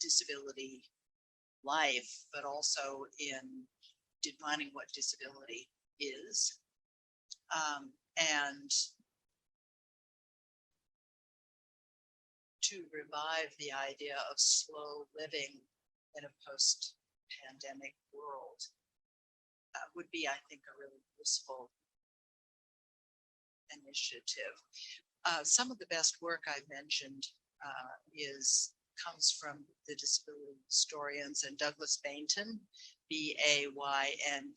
disability life, but also in defining what disability is. And to revive the idea of slow living in a post-pandemic world would be, I think, a really useful initiative. Some of the best work I've mentioned comes from the disability historians, and Douglas Baynton, Baynton,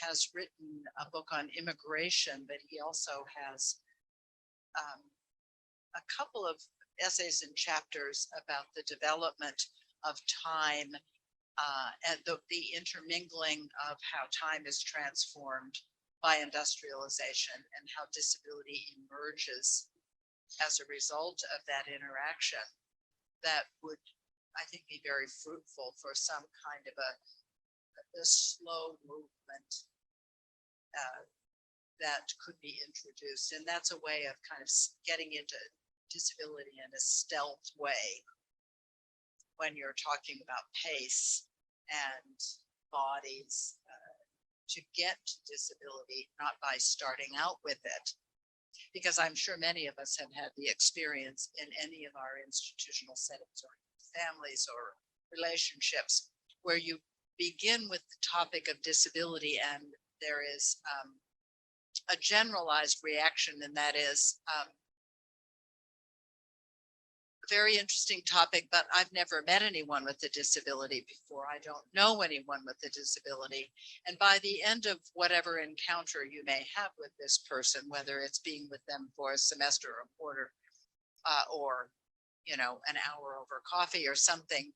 has written a book on immigration, but he also has a couple of essays and chapters about the development of time and the intermingling of how time is transformed by industrialization and how disability emerges as a result of that interaction. That would, I think, be very fruitful for some kind of a slow movement that could be introduced. And that's a way of kind of getting into disability in a stealth way when you're talking about pace and bodies to get to disability, not by starting out with it. Because I'm sure many of us have had the experience in any of our institutional settings or families or relationships where you begin with the topic of disability and there is a generalized reaction, and that is a very interesting topic, but I've never met anyone with a disability before. I don't know anyone with a disability. And by the end of whatever encounter you may have with this person, whether it's being with them for a semester or a quarter or, an hour over coffee or something,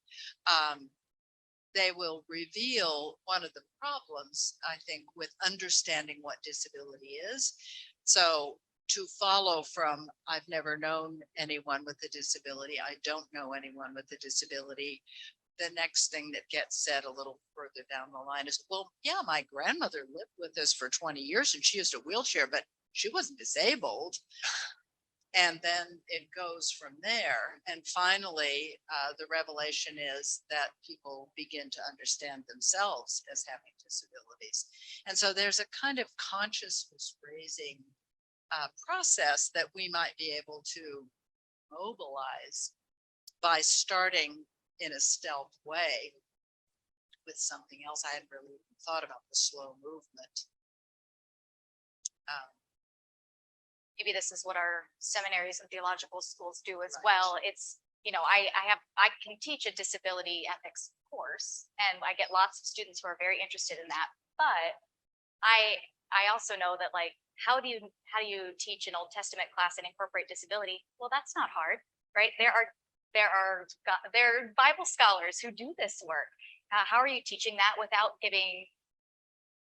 they will reveal one of the problems, I think, with understanding what disability is. So to follow from, I've never known anyone with a disability, I don't know anyone with a disability, the next thing that gets said a little further down the line is, well, yeah, my grandmother lived with us for 20 years and she used a wheelchair, but she wasn't disabled. And then it goes from there. And finally, the revelation is that people begin to understand themselves as having disabilities. And so there's a kind of consciousness raising process that we might be able to mobilize by starting in a stealth way with something else. I hadn't really thought about the slow movement. Maybe this is what our seminaries and theological schools do as Right. well. It's, I can teach a disability ethics course, and I get lots of students who are very interested in that. But I also know that, like, how do you teach an Old Testament class and incorporate disability? Well, that's not hard, right? There are Bible scholars who do this work. How are you teaching that without giving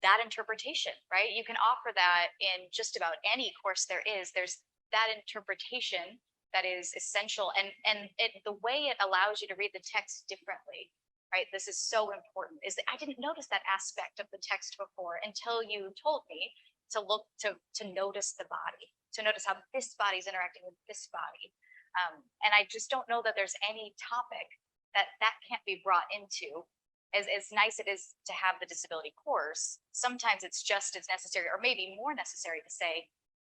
that interpretation, right? You can offer that in just about any course there is. There's that interpretation that is essential, and the way it allows you to read the text differently, right? This is so important. Is that I didn't notice that aspect of the text before until you told me to look to notice the body, to notice how this body is interacting with this body. And I just don't know that there's any topic that can't be brought into. As nice it is to have the disability course, sometimes it's just as necessary, or maybe more necessary, to say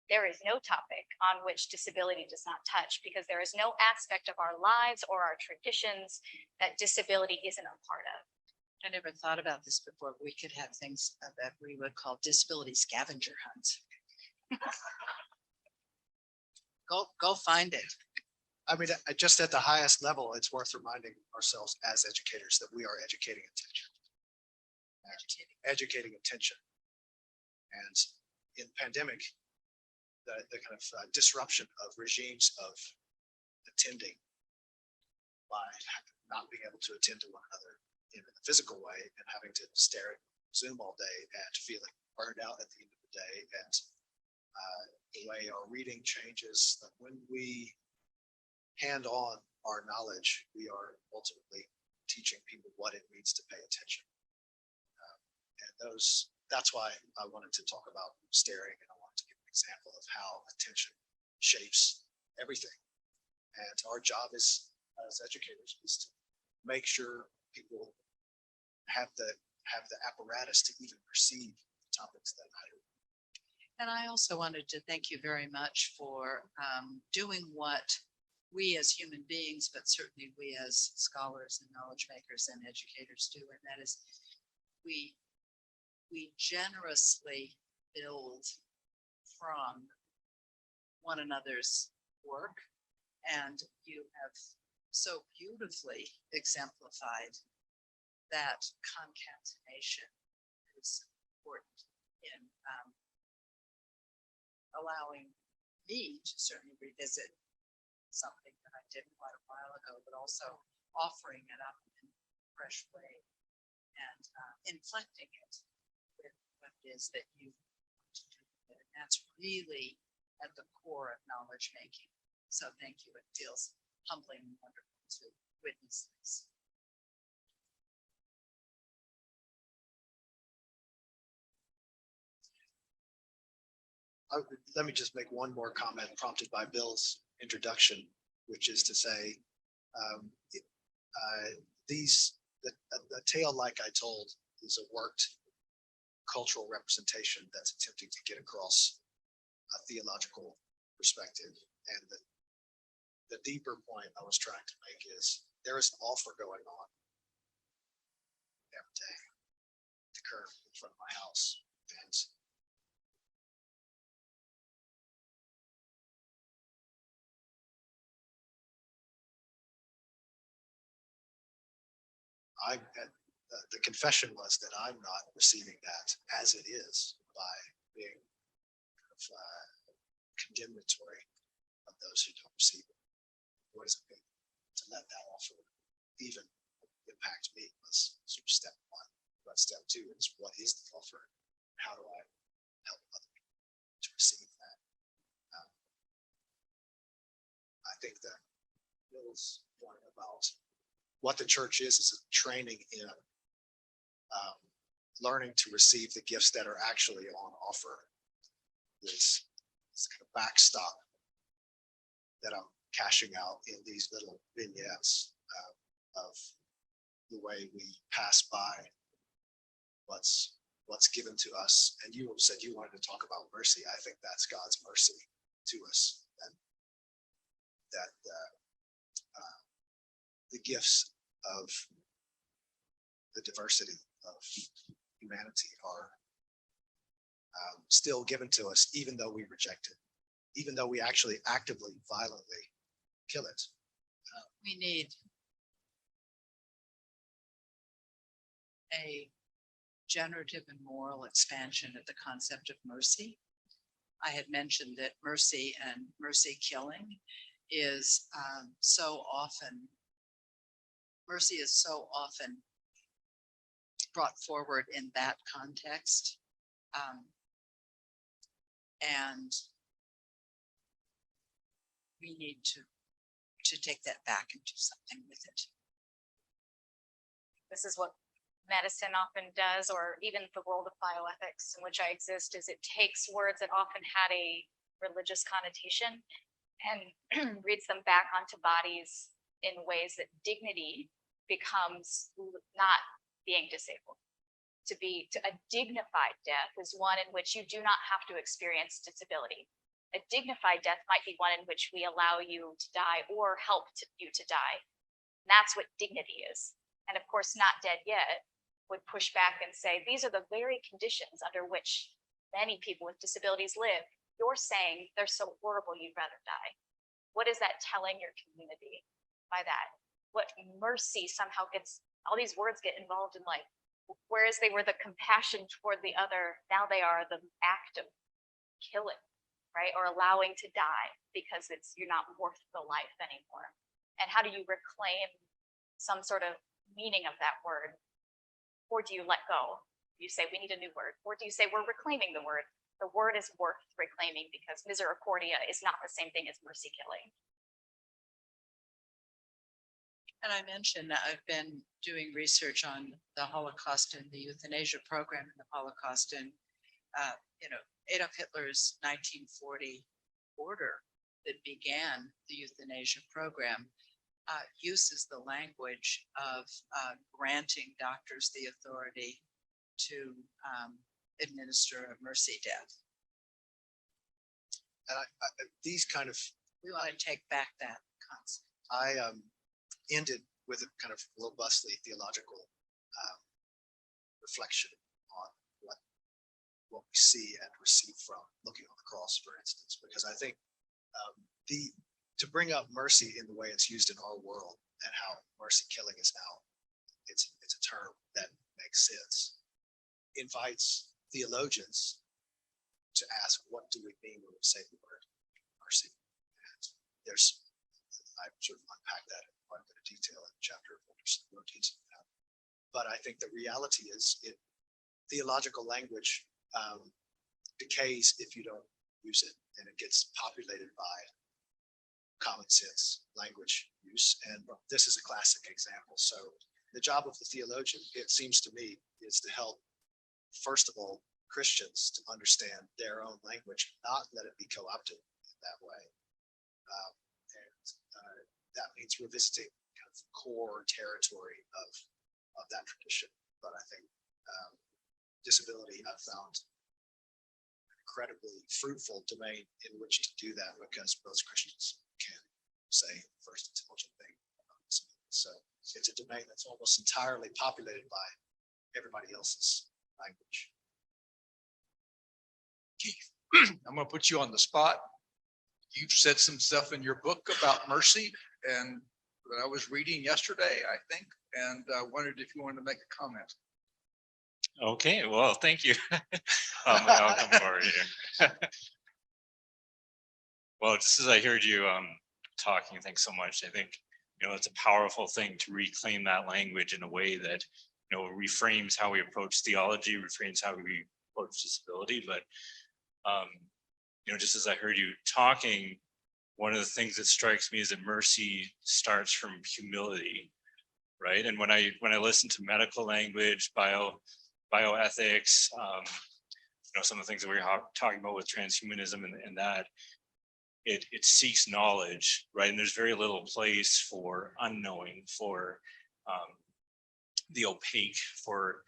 there is no topic on which disability does not touch, because there is no aspect of our lives or our traditions that disability isn't a part of. I never thought about this before. We could have things that we would call disability scavenger hunts. Go find it. I mean, just at the highest level, it's worth reminding ourselves as educators that we are educating attention. Educating attention. And in pandemic, the kind of disruption of regimes of attending by not being able to attend to one another in a physical way and having to stare at Zoom all day and feeling burned out at the end of the day, and the way our reading changes. When we hand on our knowledge, we are ultimately teaching people what it means to pay attention. And that's why I wanted to talk about staring, and I wanted to give an example of how attention shapes everything. And our job as educators is to make sure people have the apparatus to even perceive topics that matter. And I also wanted to thank you very much for doing what we as human beings, but certainly we as scholars and knowledge makers and educators do. And that is we generously build from one another's work. And you have so beautifully exemplified that concatenation is important in allowing me to certainly revisit something that I did quite a while ago, but also offering it up in a fresh way and inflecting it with what it is that you want to do. And that's really at the core of knowledge making. So thank you. It feels humbling and wonderful to witness this. Let me just make one more comment prompted by Bill's introduction, which is to say, the tale like I told is a worked cultural representation that's attempting to get across a theological perspective. And the deeper point I was trying to make is there is an offer going on every day at the curb in front of my house. And the confession was that I'm not receiving that as it is by being kind of condemnatory of those who don't receive it. What does it mean to let that offer even impact me? Was sort of step one. But step two is, what is the offer? How do I help other people to receive that? I think that Bill's point about what the church is a training in learning to receive the gifts that are actually on offer is kind of backstop that I'm cashing out in these little vignettes of the way we pass by what's given to us. And you said you wanted to talk about mercy. I think that's God's mercy to us, and that the gifts of the diversity of humanity are still given to us, even though we reject it, even though we actually actively, violently kill it. We need a generative and moral expansion of the concept of mercy. I had mentioned that mercy and mercy killing is so often brought forward in that context. And we need to take that back and do something with it. This is what medicine often does, or even the world of bioethics in which I exist, is it takes words that often had a religious connotation and reads them back onto bodies in ways that dignity becomes not being disabled. A dignified death is one in which you do not have to experience disability. A dignified death might be one in which we allow you to die or help you to die. And that's what dignity is. And of course, not dead yet would push back and say, these are the very conditions under which many people with disabilities live. You're saying they're so horrible you'd rather die. What is that telling your community by that? What mercy somehow gets, all these words get involved in, like, whereas they were the compassion toward the other, now they are the act of killing, right? Or allowing to die because you're not worth the life anymore. And how do you reclaim some sort of meaning of that word? Or do you let go? You say, we need a new word. Or do you say, we're reclaiming the word? The word is worth reclaiming because misericordia is not the same thing as mercy killing. And I mentioned that I've been doing research on the Holocaust and the euthanasia program in the Holocaust, and Adolf Hitler's 1940 order that began the euthanasia program uses the language of granting doctors the authority to administer a mercy death. And these kind of, We want to take back that concept. I ended with a kind of robustly theological reflection on what we see and receive from looking on the cross, for instance, because I think to bring up mercy in the way it's used in our world and how mercy killing is now, it's a term that makes sense, invites theologians to ask, what do we mean when we say the word mercy? And I sort of unpack that in quite a bit of detail in the chapter of more detail. But I think the reality is theological language decays if you don't use it, and it gets populated by common sense language use. And this is a classic example. So the job of the theologian, it seems to me, is to help, first of all, Christians to understand their own language, not let it be co-opted in that way. That means revisiting kind of the core territory of that tradition. But I think disability, I've found an incredibly fruitful domain in which to do that, because most Christians can say the first intelligent thing about disability. So it's a domain that's almost entirely populated by everybody else's language. Keith, I'm going to put you on the spot. You've said some stuff in your book about mercy, and that I was reading yesterday, I think, and I wondered if you wanted to make a comment. Okay, well, thank you. I'll come forward here. Well, just as I heard you talking, thanks so much. I think, it's a powerful thing to reclaim that language in a way that, reframes how we approach theology, reframes how we approach disability. But, just as I heard you talking, one of the things that strikes me is that mercy starts from humility, right? And when I listen to medical language, bioethics, some of the things that we we're talking about with transhumanism and that, it seeks knowledge, right? And there's very little place for unknowing, for the opaque, for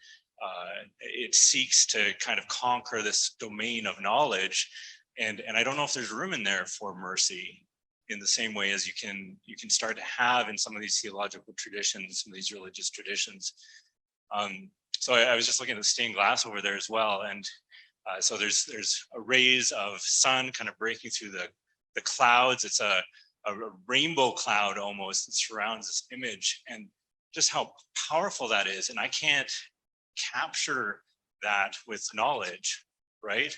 it seeks to kind of conquer this domain of knowledge. And I don't know if there's room in there for mercy in the same way as you can start to have in some of these theological traditions, some of these religious traditions. So I was just looking at the stained glass over there as well. And so there's a rays of sun kind of breaking through the clouds. It's a rainbow cloud almost that surrounds this image, and just how powerful that is. And I can't capture that with knowledge, right?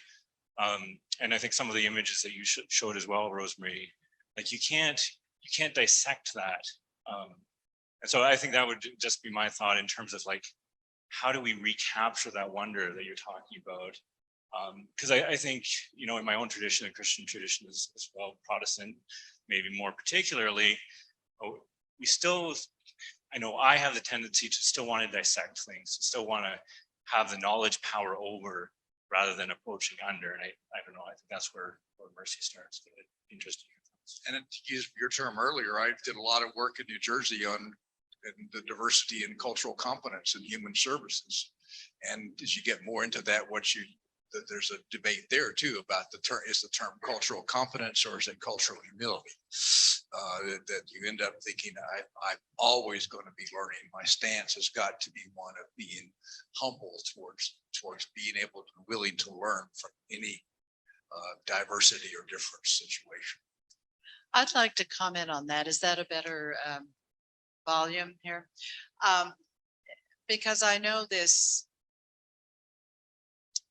And I think some of the images that you showed as well, Rosemarie, like you can't dissect that. And so I think that would just be my thought in terms of like, how do we recapture that wonder that you're talking about? Because I think, in my own tradition, the Christian tradition as well, Protestant, maybe more particularly, I know I have the tendency to still want to dissect things, still want to have the knowledge power over rather than approaching under. And I don't know, I think that's where mercy starts. Interesting. And to use your term earlier, I did a lot of work in New Jersey on the diversity and cultural competence in human services. And as you get more into that, there's a debate there too about is the term cultural competence or is it cultural humility? that you end up thinking, I'm always going to be learning. My stance has got to be one of being humble towards being able to willing to learn from any diversity or different situation. I'd like to comment on that. Is that a better volume here? Because I know this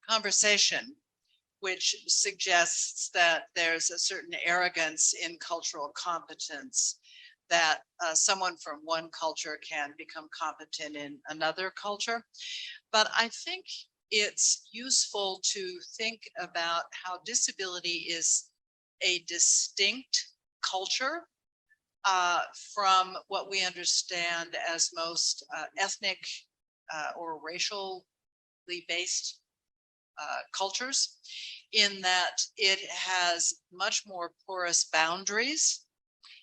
conversation, which suggests that there's a certain arrogance in cultural competence, that someone from one culture can become competent in another culture. But I think it's useful to think about how disability is a distinct culture from what we understand as most ethnic or racially based cultures, in that it has much more porous boundaries,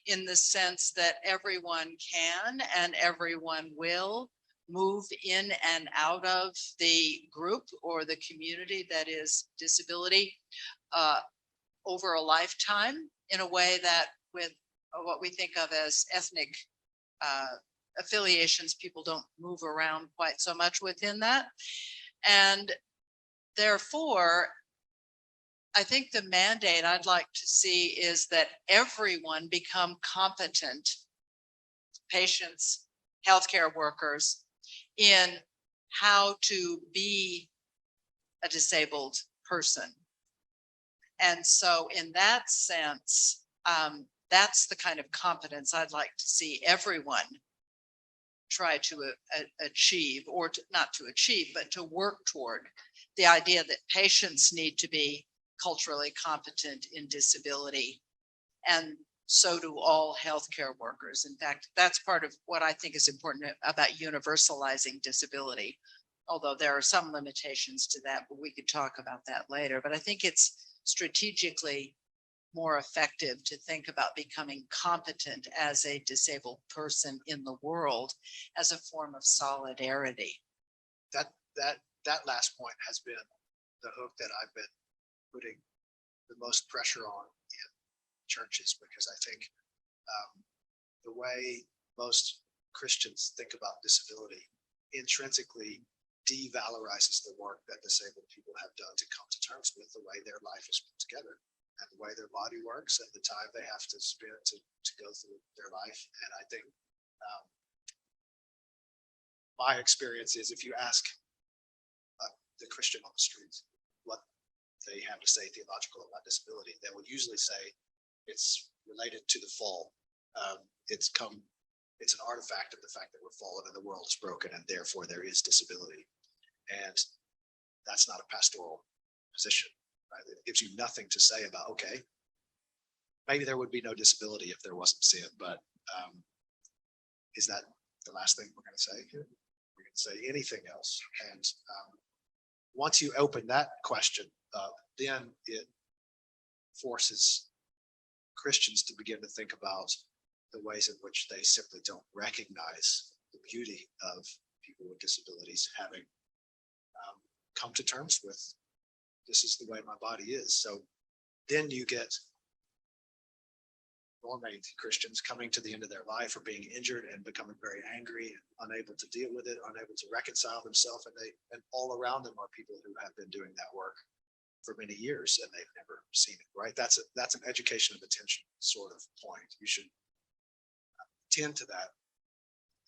in the sense that everyone can and everyone will move in and out of the group or the community that is disability over a lifetime, in a way that with what we think of as ethnic affiliations, people don't move around quite so much within that. And therefore, I think the mandate I'd like to see is that everyone become competent, patients, healthcare workers, in how to be a disabled person. And so in that sense, that's the kind of competence I'd like to see everyone try to achieve, or to, not to achieve, but to work toward. The idea that patients need to be culturally competent in disability, and so do all healthcare workers. In fact, that's part of what I think is important about universalizing disability, although there are some limitations to that, but we could talk about that later. But I think it's strategically more effective to think about becoming competent as a disabled person in the world as a form of solidarity. That last point has been the hook that I've been putting the most pressure on in churches, because I think the way most Christians think about disability intrinsically devalorizes the work that disabled people have done to come to terms with the way their life is put together, and the way their body works, and the time they have to spend to go through their life. And I think my experience is, if you ask the Christian on the streets what they have to say theological about disability, they will usually say it's related to the fall. It's an artifact of the fact that we're fallen and the world is broken, and therefore there is disability. And that's not a pastoral position, right? It gives you nothing to say about, okay, maybe there would be no disability if there wasn't sin, but is that the last thing we're going to say here? We're going to say anything else. And once you open that question up, then it forces Christians to begin to think about the ways in which they simply don't recognize the beauty of people with disabilities having come to terms with, this is the way my body is. So then you get normally Christians coming to the end of their life, or being injured and becoming very angry and unable to deal with it, unable to reconcile themselves, and all around them are people who have been doing that work for many years and they've never seen it, right? That's an education of attention sort of point. You should tend to that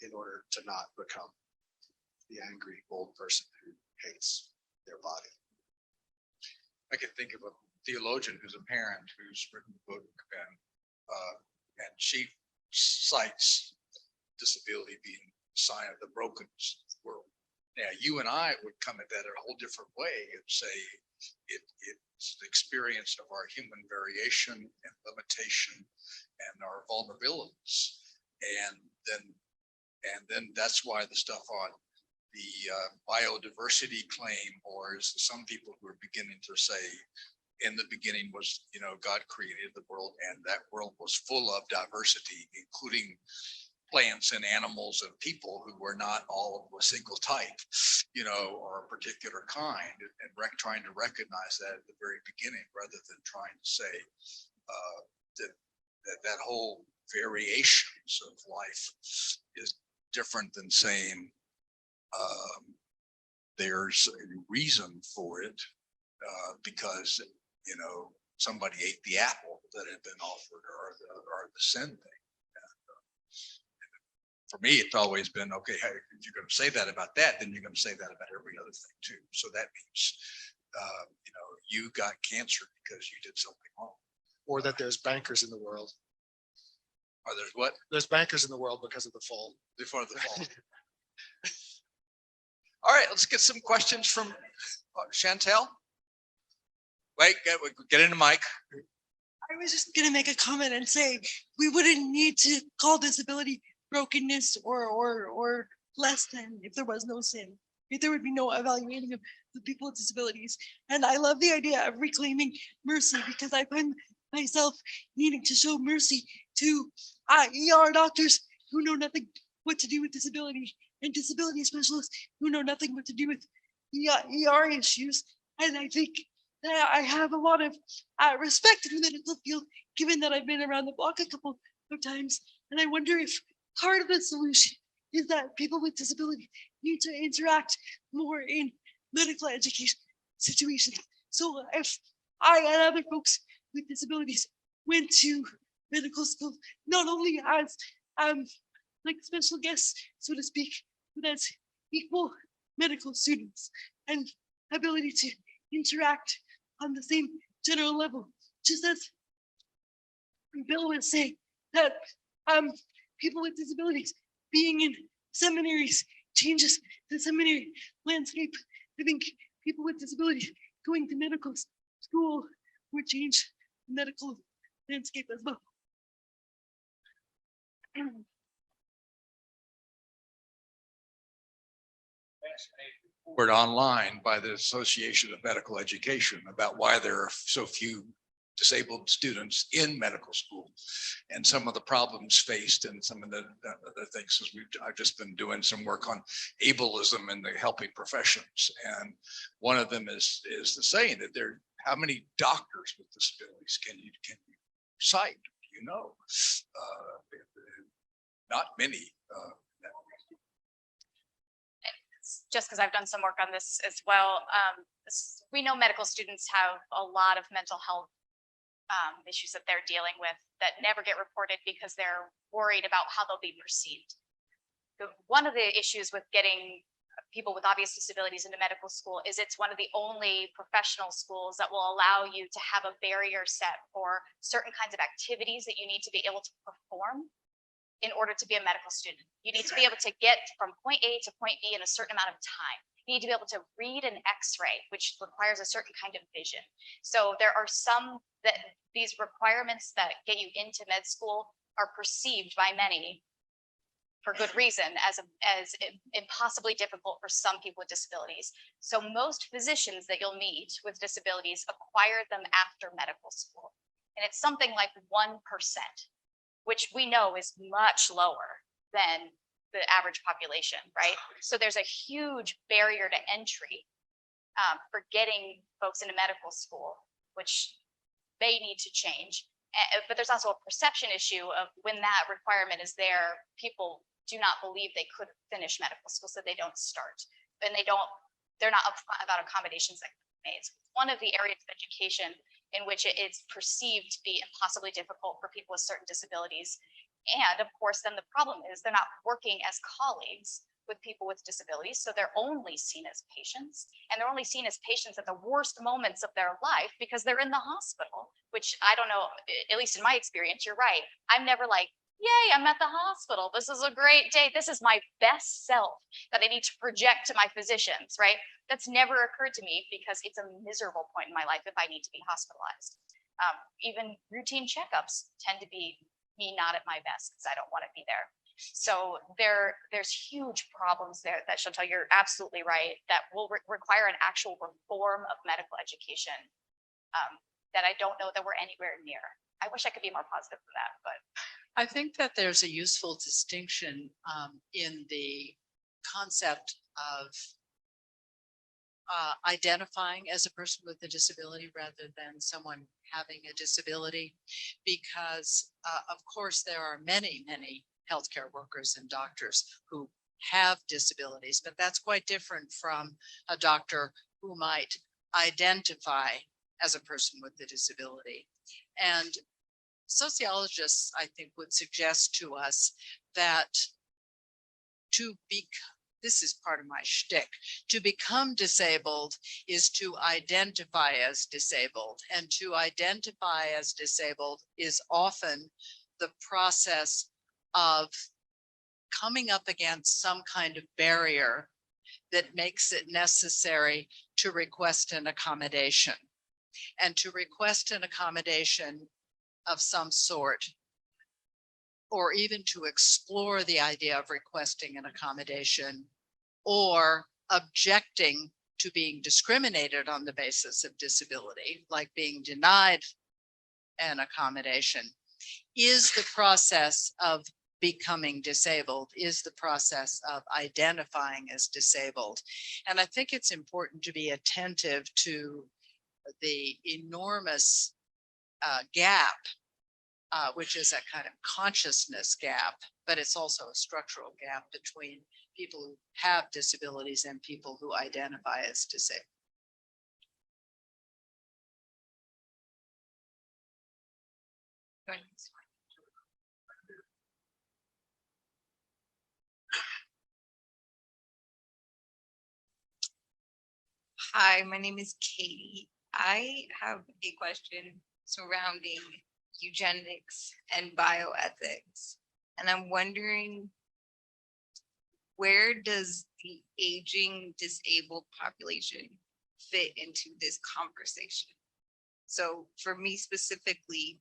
in order to not become the angry old person who hates their body. I can think of a theologian who's a parent who's written a book, and she cites disability being a sign of the brokenness of the world. Now, you and I would come at that a whole different way and say it's the experience of our human variation and limitation and our vulnerabilities. And then that's why the stuff on the biodiversity claim, or as some people who are beginning to say, in the beginning was, God created the world, and that world was full of diversity, including plants and animals and people who were not all of a single type, or a particular kind, and trying to recognize that at the very beginning, rather than trying to say that that whole variations of life is different than saying there's a reason for it because, you know, somebody ate the apple that had been offered or the sin thing. For me, it's always been, okay, hey, if you're going to say that about that, then you're going to say that about every other thing too. So that means, you know, you got cancer because you did something wrong. Or that there's bankers in the world. Or there's what? There's bankers in the world because of the fall. Before the fall. All right, let's get some questions from Chantel. Wait, get in the mic. I was just gonna make a comment and say, we wouldn't need to call disability brokenness or less than if there was no sin. If there would be no evaluating of the people with disabilities. And I love the idea of reclaiming mercy because I find myself needing to show mercy to ER doctors who know nothing what to do with disability and disability specialists who know nothing what to do with ER issues. And I think that I have a lot of respect in the medical field, given that I've been around the block a couple of times. And I wonder if part of the solution is that people with disability need to interact more in medical education situations. So if I and other folks with disabilities went to medical school, not only as like special guests, so to speak, but as equal medical students and ability to interact on the same general level, just as Bill was saying that people with disabilities being in seminaries changes the seminary landscape. I think people with disabilities going to medical school would change the medical landscape as well. Word online by the Association of Medical Education about why there are so few disabled students in medical school and some of the problems faced and some of the other things. I've just been doing some work on ableism in the helping professions, and one of them is the saying that there, how many doctors with disabilities can you cite? You know, not many. Just because I've done some work on this as well. We know medical students have a lot of mental health issues that they're dealing with that never get reported because they're worried about how they'll be perceived. One of the issues with getting people with obvious disabilities into medical school is it's one of the only professional schools that will allow you to have a barrier set for certain kinds of activities that you need to be able to perform in order to be a medical student. You need to be able to get from point A to point B in a certain amount of time. You need to be able to read an X-ray, which requires a certain kind of vision. So there are some that these requirements that get you into med school are perceived by many, for good reason, as impossibly difficult for some people with disabilities. So most physicians that you'll meet with disabilities acquire them after medical school. And it's something like 1%. Which we know is much lower than the average population, right? So there's a huge barrier to entry for getting folks into medical school, which they need to change. But there's also a perception issue of when that requirement is there, people do not believe they could finish medical school, so they don't start. And they're not upfront about accommodations that can be made. So one of the areas of education in which it's perceived to be impossibly difficult for people with certain disabilities. And of course, then the problem is they're not working as colleagues with people with disabilities. So they're only seen as patients, and they're only seen as patients at the worst moments of their life because they're in the hospital, which I don't know, at least in my experience, you're right. I'm never like, yay, I'm at the hospital. This is a great day. This is my best self that I need to project to my physicians, right? That's never occurred to me because it's a miserable point in my life if I need to be hospitalized. Even routine checkups tend to be me not at my best because I don't want to be there. So there's huge problems there that Chantal, you're absolutely right, that will require an actual reform of medical education that I don't know that we're anywhere near. I wish I could be more positive than that, but. I think that there's a useful distinction in the concept of identifying as a person with a disability rather than someone having a disability, because of course there are many, many healthcare workers and doctors who have disabilities, but that's quite different from a doctor who might identify as a person with a disability. And sociologists, I think, would suggest to us that this is part of my shtick, to become disabled is to identify as disabled, and to identify as disabled is often the process of coming up against some kind of barrier that makes it necessary to request an accommodation. And to request an accommodation of some sort, or even to explore the idea of requesting an accommodation or objecting to being discriminated on the basis of disability, like being denied an accommodation, is the process of becoming disabled, is the process of identifying as disabled. And I think it's important to be attentive to the enormous gap, which is a kind of consciousness gap, but it's also a structural gap between people who have disabilities and people who identify as disabled. Hi, my name is Katie. I have a question surrounding eugenics and bioethics. And I'm wondering, where does the aging disabled population fit into this conversation? So for me specifically,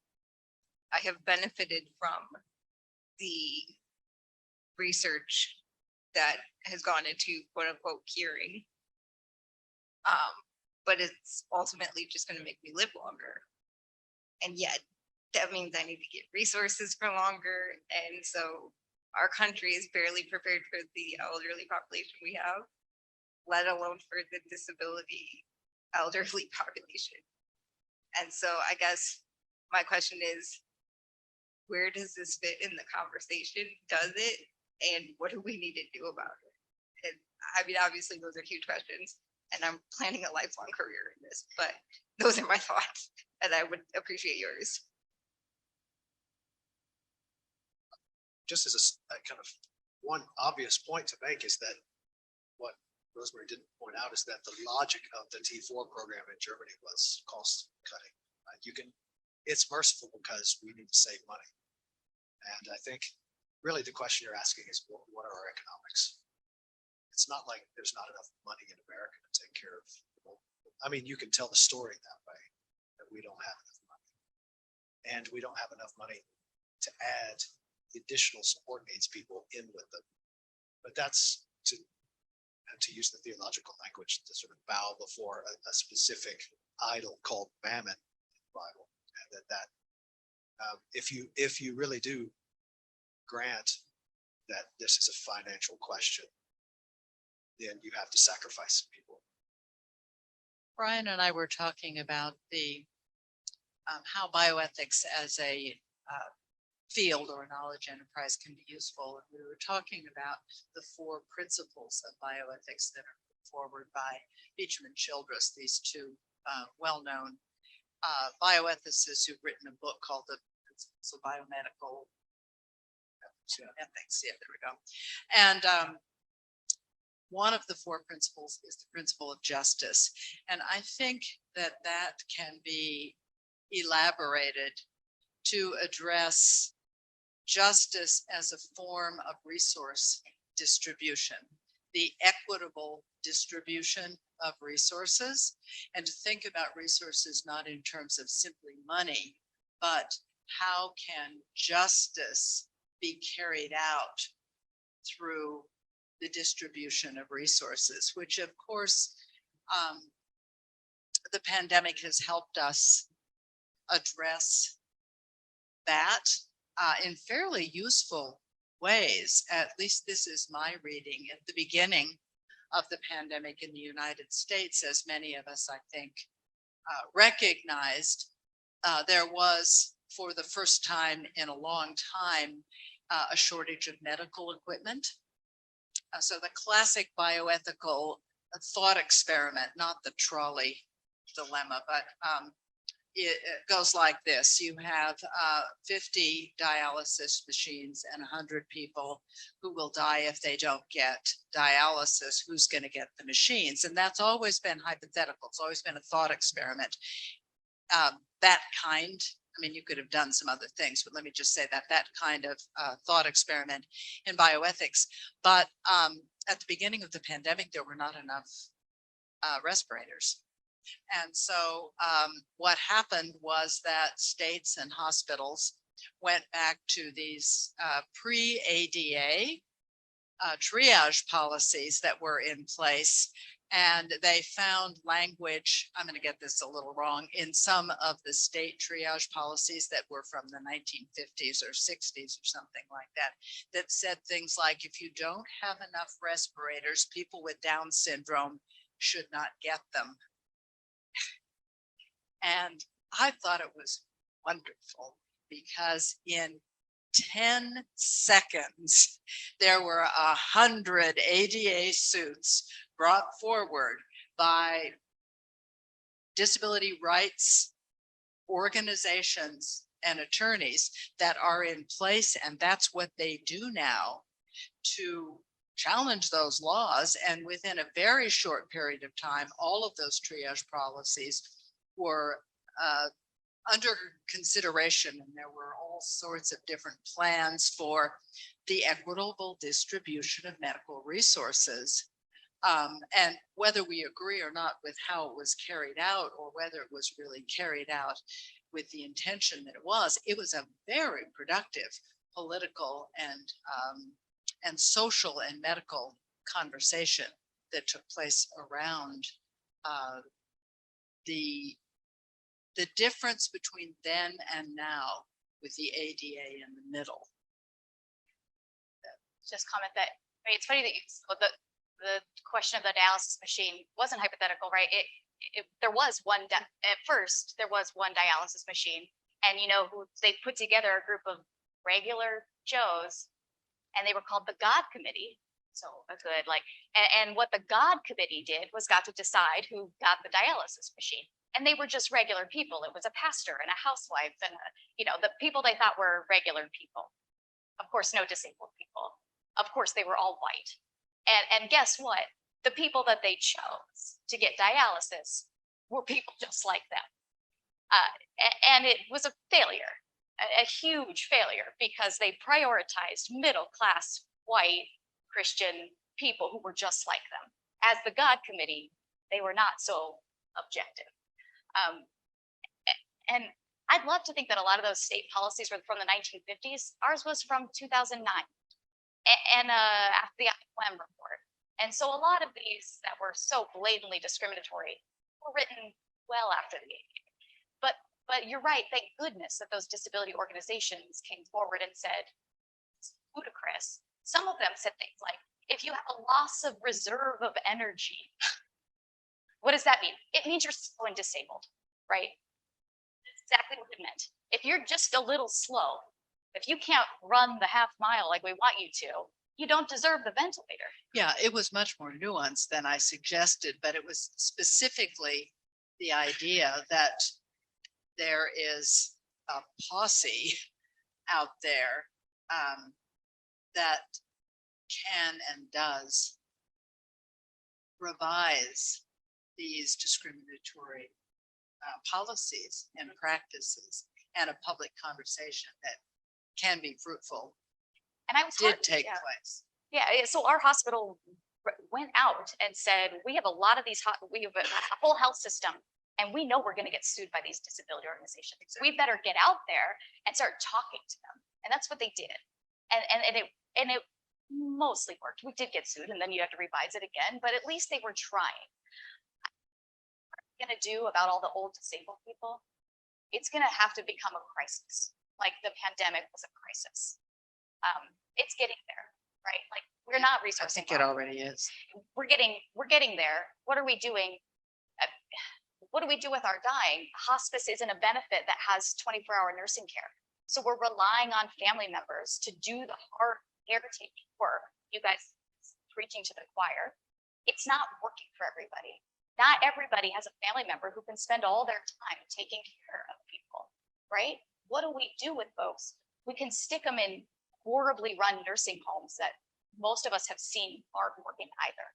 I have benefited from the research that has gone into quote unquote curing. But it's ultimately just going to make me live longer. And yet that means I need to get resources for longer. And so our country is barely prepared for the elderly population we have, let alone for the disability elderly population. And so I guess my question is, where does this fit in the conversation? Does it? And what do we need to do about it? And I mean, obviously those are huge questions, and I'm planning a lifelong career in this, but those are my thoughts, and I would appreciate yours. Just as a kind of one obvious point to make is that what Rosemarie didn't point out is that the logic of the T4 program in Germany was cost cutting. It's merciful because we need to save money. And I think really the question you're asking is, what are our economics? It's not like there's not enough money in America to take care of people. I mean, you can tell the story that way, that we don't have enough money. And we don't have enough money to add additional support needs people in with them. But that's to use the theological language, to sort of bow before a specific idol called mammon in the Bible. And that if you really do grant that this is a financial question, then you have to sacrifice some people. Brian and I were talking about the how bioethics as a field or knowledge enterprise can be useful. And we were talking about the 4 principles of bioethics that are put forward by Beecham and Childress, these two well-known bioethicists who've written a book called The Principles of Biomedical Ethics. Yeah, there we go. And one of the 4 principles is the principle of justice. And I think that that can be elaborated to address justice as a form of resource distribution, the equitable distribution of resources, and to think about resources not in terms of simply money, but how can justice be carried out through the distribution of resources, which of course, the pandemic has helped us address that in fairly useful ways. At least this is my reading. At the beginning of the pandemic in the United States, as many of us, I think, recognized there was, for the first time in a long time, a shortage of medical equipment. So the classic bioethical thought experiment, not the trolley dilemma, but it goes like this. You have 50 dialysis machines and 100 people who will die if they don't get dialysis. Who's going to get the machines? And that's always been hypothetical. It's always been a thought experiment. That kind, I mean, you could have done some other things, but let me just say that kind of thought experiment in bioethics. But at the beginning of the pandemic, there were not enough respirators. And so what happened was that states and hospitals went back to these pre-ADA triage policies that were in place. And they found language, I'm going to get this a little wrong, in some of the state triage policies that were from the 1950s or 60s or something like that, that said things like, if you don't have enough respirators, people with Down syndrome should not get them. And I thought it was wonderful because in 10 seconds, there were 100 ADA suits brought forward by disability rights organizations and attorneys that are in place. And that's what they do now to challenge those laws. And within a very short period of time, all of those triage policies were under consideration, and there were all sorts of different plans for the equitable distribution of medical resources. And whether we agree or not with how it was carried out, or whether it was really carried out with the intention that it was a very productive political and social and medical conversation that took place around the difference between then and now with the ADA in the middle. Just comment that, I mean, it's funny that the question of the dialysis machine wasn't hypothetical, right? There was one, at first, there was one dialysis machine, and they put together a group of regular Joes, and they were called the God Committee. So a good, and what the God Committee did was got to decide who got the dialysis machine. And they were just regular people. It was a pastor and a housewife and, the people they thought were regular people. Of course, no disabled people. Of course, they were all white. And guess what? The people that they chose to get dialysis were people just like them. And it was a failure, a huge failure, because they prioritized middle-class, white, Christian people who were just like them. As the God Committee, they were not so objective. And I'd love to think that a lot of those state policies were from the 1950s. Ours was from 2009 and after the IOM report. And so a lot of these that were so blatantly discriminatory were written well after the ADA. But you're right, thank goodness that those disability organizations came forward and said, it's ludicrous. Some of them said things like, if you have a loss of reserve of energy, what does that mean? It means you're slow and disabled, right? That's exactly what it meant. If you're just a little slow, if you can't run the half mile like we want you to, you don't deserve the ventilator. Yeah, it was much more nuanced than I suggested, but it was specifically the idea that there is a posse out there that can and does revise these discriminatory policies and practices, and a public conversation that can be fruitful And I was did talking- take yeah. place. Yeah, so our hospital went out and said, we have a lot of these, we have a whole health system, and we know we're going to get sued by these disability organizations. We better get out there and start talking to them. And that's what they did. And it mostly worked. We did get sued, and then you have to revise it again, but at least they were trying. What are we going to do about all the old disabled people? It's going to have to become a crisis, like the pandemic was a crisis. It's getting there, right? Like, we're not I resourcing. think it already is. We're getting there. What are we doing? what do we do with our dying? Hospice isn't a benefit that has 24-hour nursing care. So we're relying on family members to do the hard caretaking work. You guys preaching to the choir. It's not working for everybody. Not everybody has a family member who can spend all their time taking care of people, right? What do we do with folks? We can stick them in horribly run nursing homes that most of us have seen aren't working either.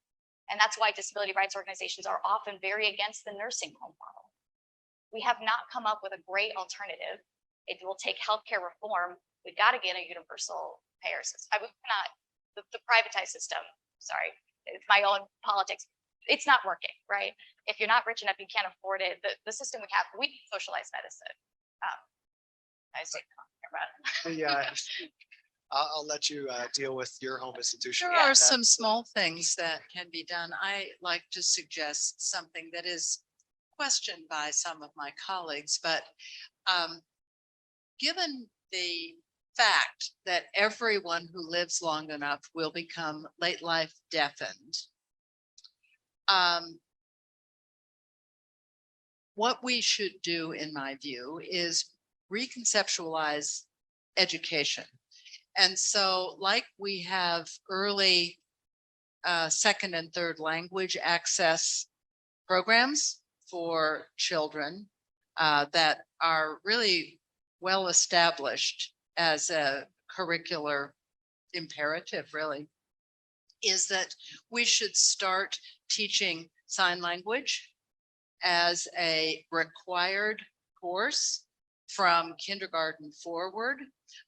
And that's why disability rights organizations are often very against the nursing home model. We have not come up with a great alternative. It will take healthcare reform. We've got to get a universal payer system. I would not, the privatized system, sorry, it's my own politics. It's not working, right? If you're not rich enough, you can't afford it. The system we have, we need socialized medicine. I say, Yeah, I'll let you deal with your home institution. There are some small things that can be done. I like to suggest something that is questioned by some of my colleagues, but given the fact that everyone who lives long enough will become late life deafened, what we should do, in my view, is reconceptualize education. And so like we have early second and third language access programs for children that are really well established as a curricular imperative, really, is that we should start teaching sign language as a required course from kindergarten forward,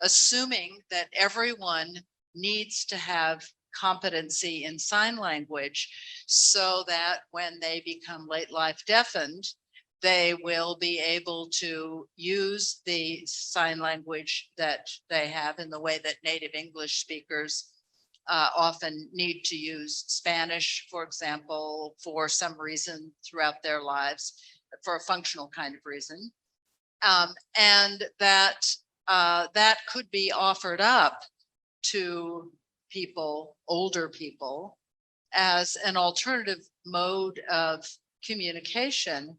assuming that everyone needs to have competency in sign language so that when they become late life deafened, they will be able to use the sign language that they have in the way that native English speakers often need to use Spanish, for example, for some reason throughout their lives, for a functional kind of reason. And that that could be offered up to people, older people, as an alternative mode of communication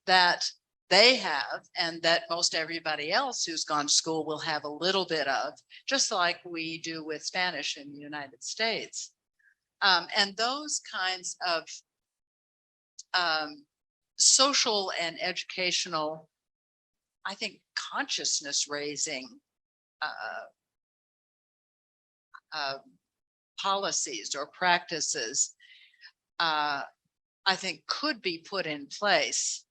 that they have and that most everybody else who's gone to school will have a little bit of, just like we do with Spanish in the United States. And those kinds of social and educational, I think, consciousness raising policies or practices, I think could be put in place.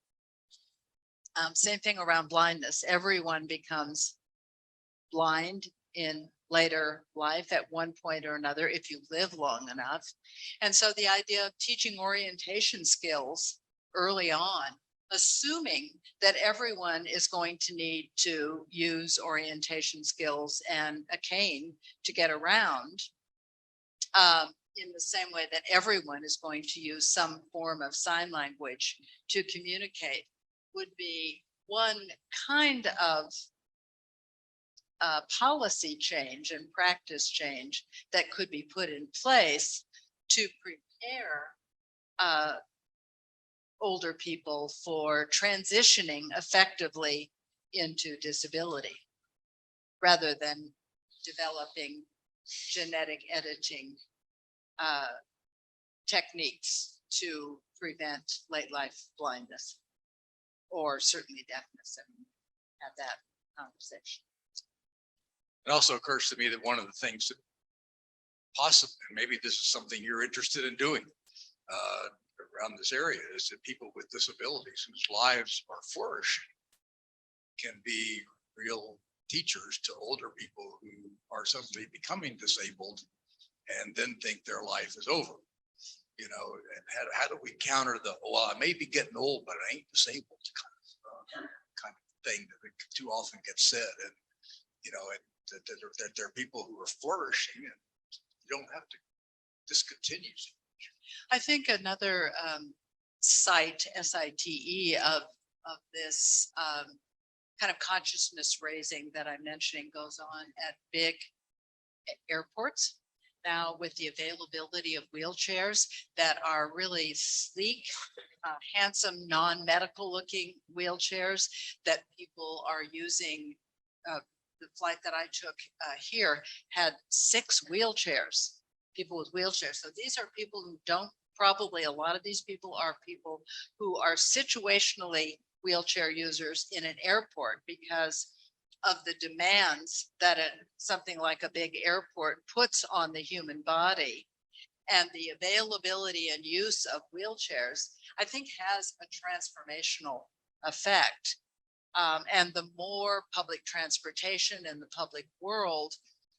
Same thing around blindness. Everyone becomes blind in later life at one point or another if you live long enough. And so the idea of teaching orientation skills early on, assuming that everyone is going to need to use orientation skills and a cane to get around, in the same way that everyone is going to use some form of sign language to communicate, would be one kind of policy change and practice change that could be put in place to prepare older people for transitioning effectively into disability, rather than developing genetic editing techniques to prevent late life blindness, or certainly deafness. I mean, have that conversation. It also occurs to me that one of the things that possibly, maybe this is something you're interested in doing around this area, is that people with disabilities whose lives are flourishing can be real teachers to older people who are suddenly becoming disabled and then think their life is over. You know, and how do we counter the, well, I may be getting old, but I ain't disabled kind of thing that too often gets said. And, you know, that there are people who are flourishing and you don't have to discontinue. I think another site, SITE, of this kind of consciousness raising that I'm mentioning goes on at big airports. now with the availability of wheelchairs that are really sleek, handsome, non-medical looking wheelchairs that people are using. The flight that I took here had 6 wheelchairs, people with wheelchairs. So these are people who don't, probably a lot of these people are people who are situationally wheelchair users in an airport because of the demands that something like a big airport puts on the human body. And the availability and use of wheelchairs, I think, has a transformational effect. And the more public transportation in the public world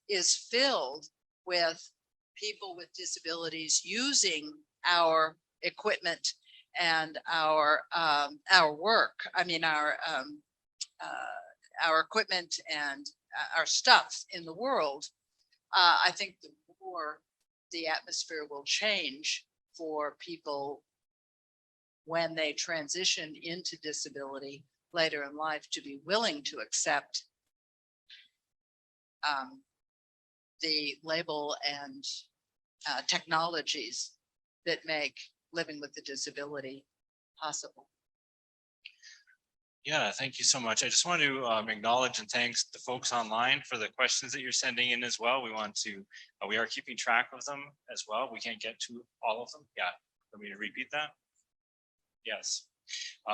is filled with people with disabilities using our equipment and our work. I mean, our equipment and our stuff in the world, I think the more the atmosphere will change for people when they transition into disability later in life to be willing to accept the label and technologies that make living with a disability possible. Yeah, thank you so much. I just want to acknowledge and thanks the folks online for the questions that you're sending in as well. We want to, we are keeping track of them as well. We can't get to all of them. Yeah, let me repeat that. Yes.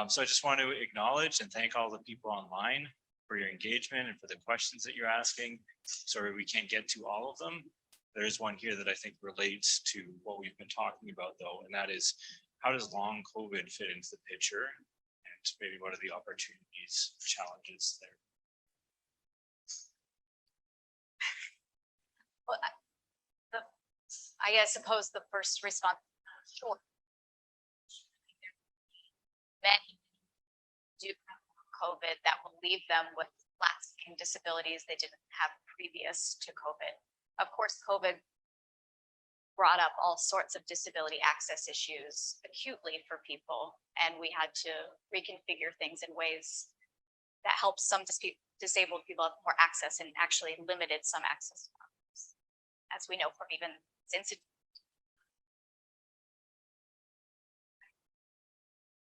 So I just want to acknowledge and thank all the people online for your engagement and for the questions that you're asking. Sorry, we can't get to all of them. There's one here that I think relates to what we've been talking about though, and that is how does long COVID fit into the picture? And maybe what are the opportunities, challenges there? Well, I suppose the first response, sure. Many do have COVID that will leave them with lasting disabilities they didn't have previous to COVID. Of course, COVID brought up all sorts of disability access issues acutely for people, and we had to reconfigure things in ways that helped some disabled people have more access and actually limited some access, as we know from even since it.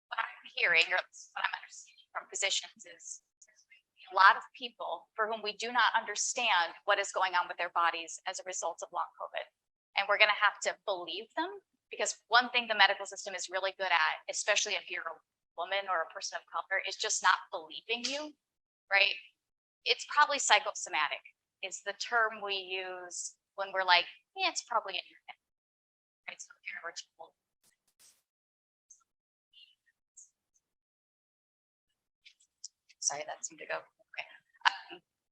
What I'm hearing, or what I'm understanding from physicians, is a lot of people for whom we do not understand what is going on with their bodies as a result of long COVID. And we're going to have to believe them, because one thing the medical system is really good at, especially if you're a woman or a person of color, is just not believing you, right? It's probably psychosomatic is the term we use when we're like, yeah, it's probably in your head, right? So if you're ever told. Sorry, that seemed to go. Okay.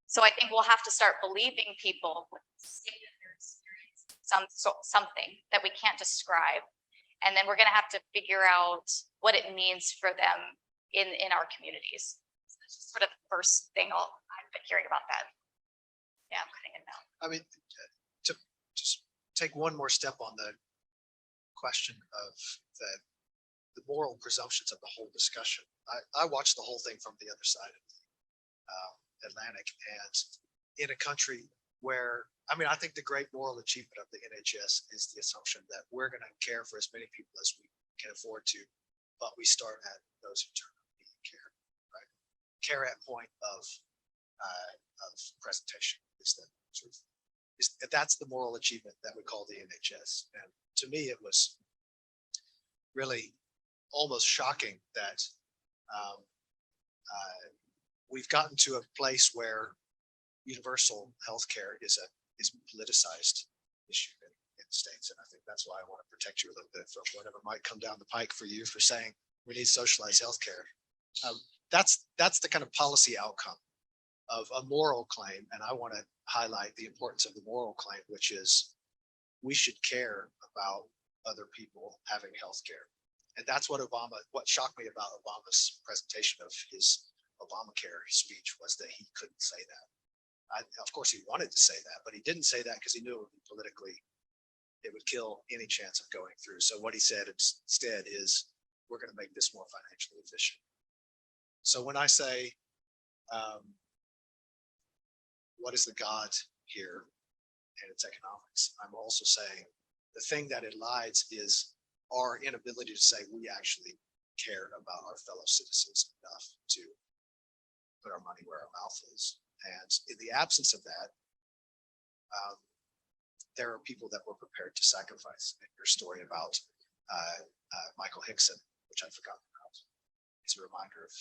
So I think we'll have to start believing people with something that we can't describe, and then we're going to have to figure out what it means for them in our communities. So that's just sort of the first thing I've been hearing about that. Yeah, I'm cutting it now. I mean, to just take one more step on the question of the moral presumptions of the whole discussion. I watched the whole thing from the other side of the Atlantic, and in a country where, I mean, I think the great moral achievement of the NHS is the assumption that we're going to care for as many people as we can afford to, but we start at those who turn out to need care, right? Care at point of presentation is the sort of, that's the moral achievement that we call the NHS. And to me, it was really almost shocking that we've gotten to a place where universal health care is a politicized issue in the States. And I think that's why I want to protect you a little bit from whatever might come down the pike for you for saying we need socialized health care. That's the kind of policy outcome of a moral claim. And I want to highlight the importance of the moral claim, which is we should care about other people having health care. And that's what shocked me about Obama's presentation of his Obamacare speech was that he couldn't say that. Of course, he wanted to say that, but he didn't say that because he knew it would be politically, it would kill any chance of going through. So what he said instead is, we're going to make this more financially efficient. So when I say, what is the God here? and its economics. I'm also saying the thing that elides is our inability to say we actually care about our fellow citizens enough to put our money where our mouth is. And in the absence of that, there are people that were prepared to sacrifice. And your story about Michael Hixson, which I've forgotten about, is a reminder of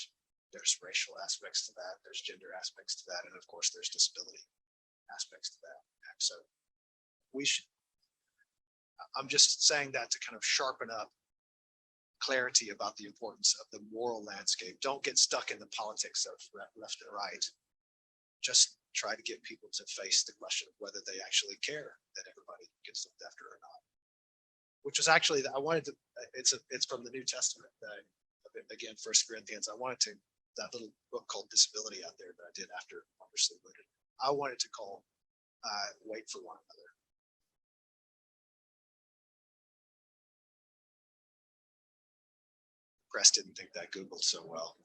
there's racial aspects to that, there's gender aspects to that, and of course there's disability aspects to that. And so we should, I'm just saying that to kind of sharpen up clarity about the importance of the moral landscape. Don't get stuck in the politics of left and right. Just try to get people to face the question of whether they actually care that everybody gets looked after or not. Which was actually, I wanted to, it's from the New Testament, again, 1 Corinthians. I wanted to, that little book called Disability out there that I did after Wonderfully Wounded, I wanted to call Wait for One Another. Press didn't think that Googled so well.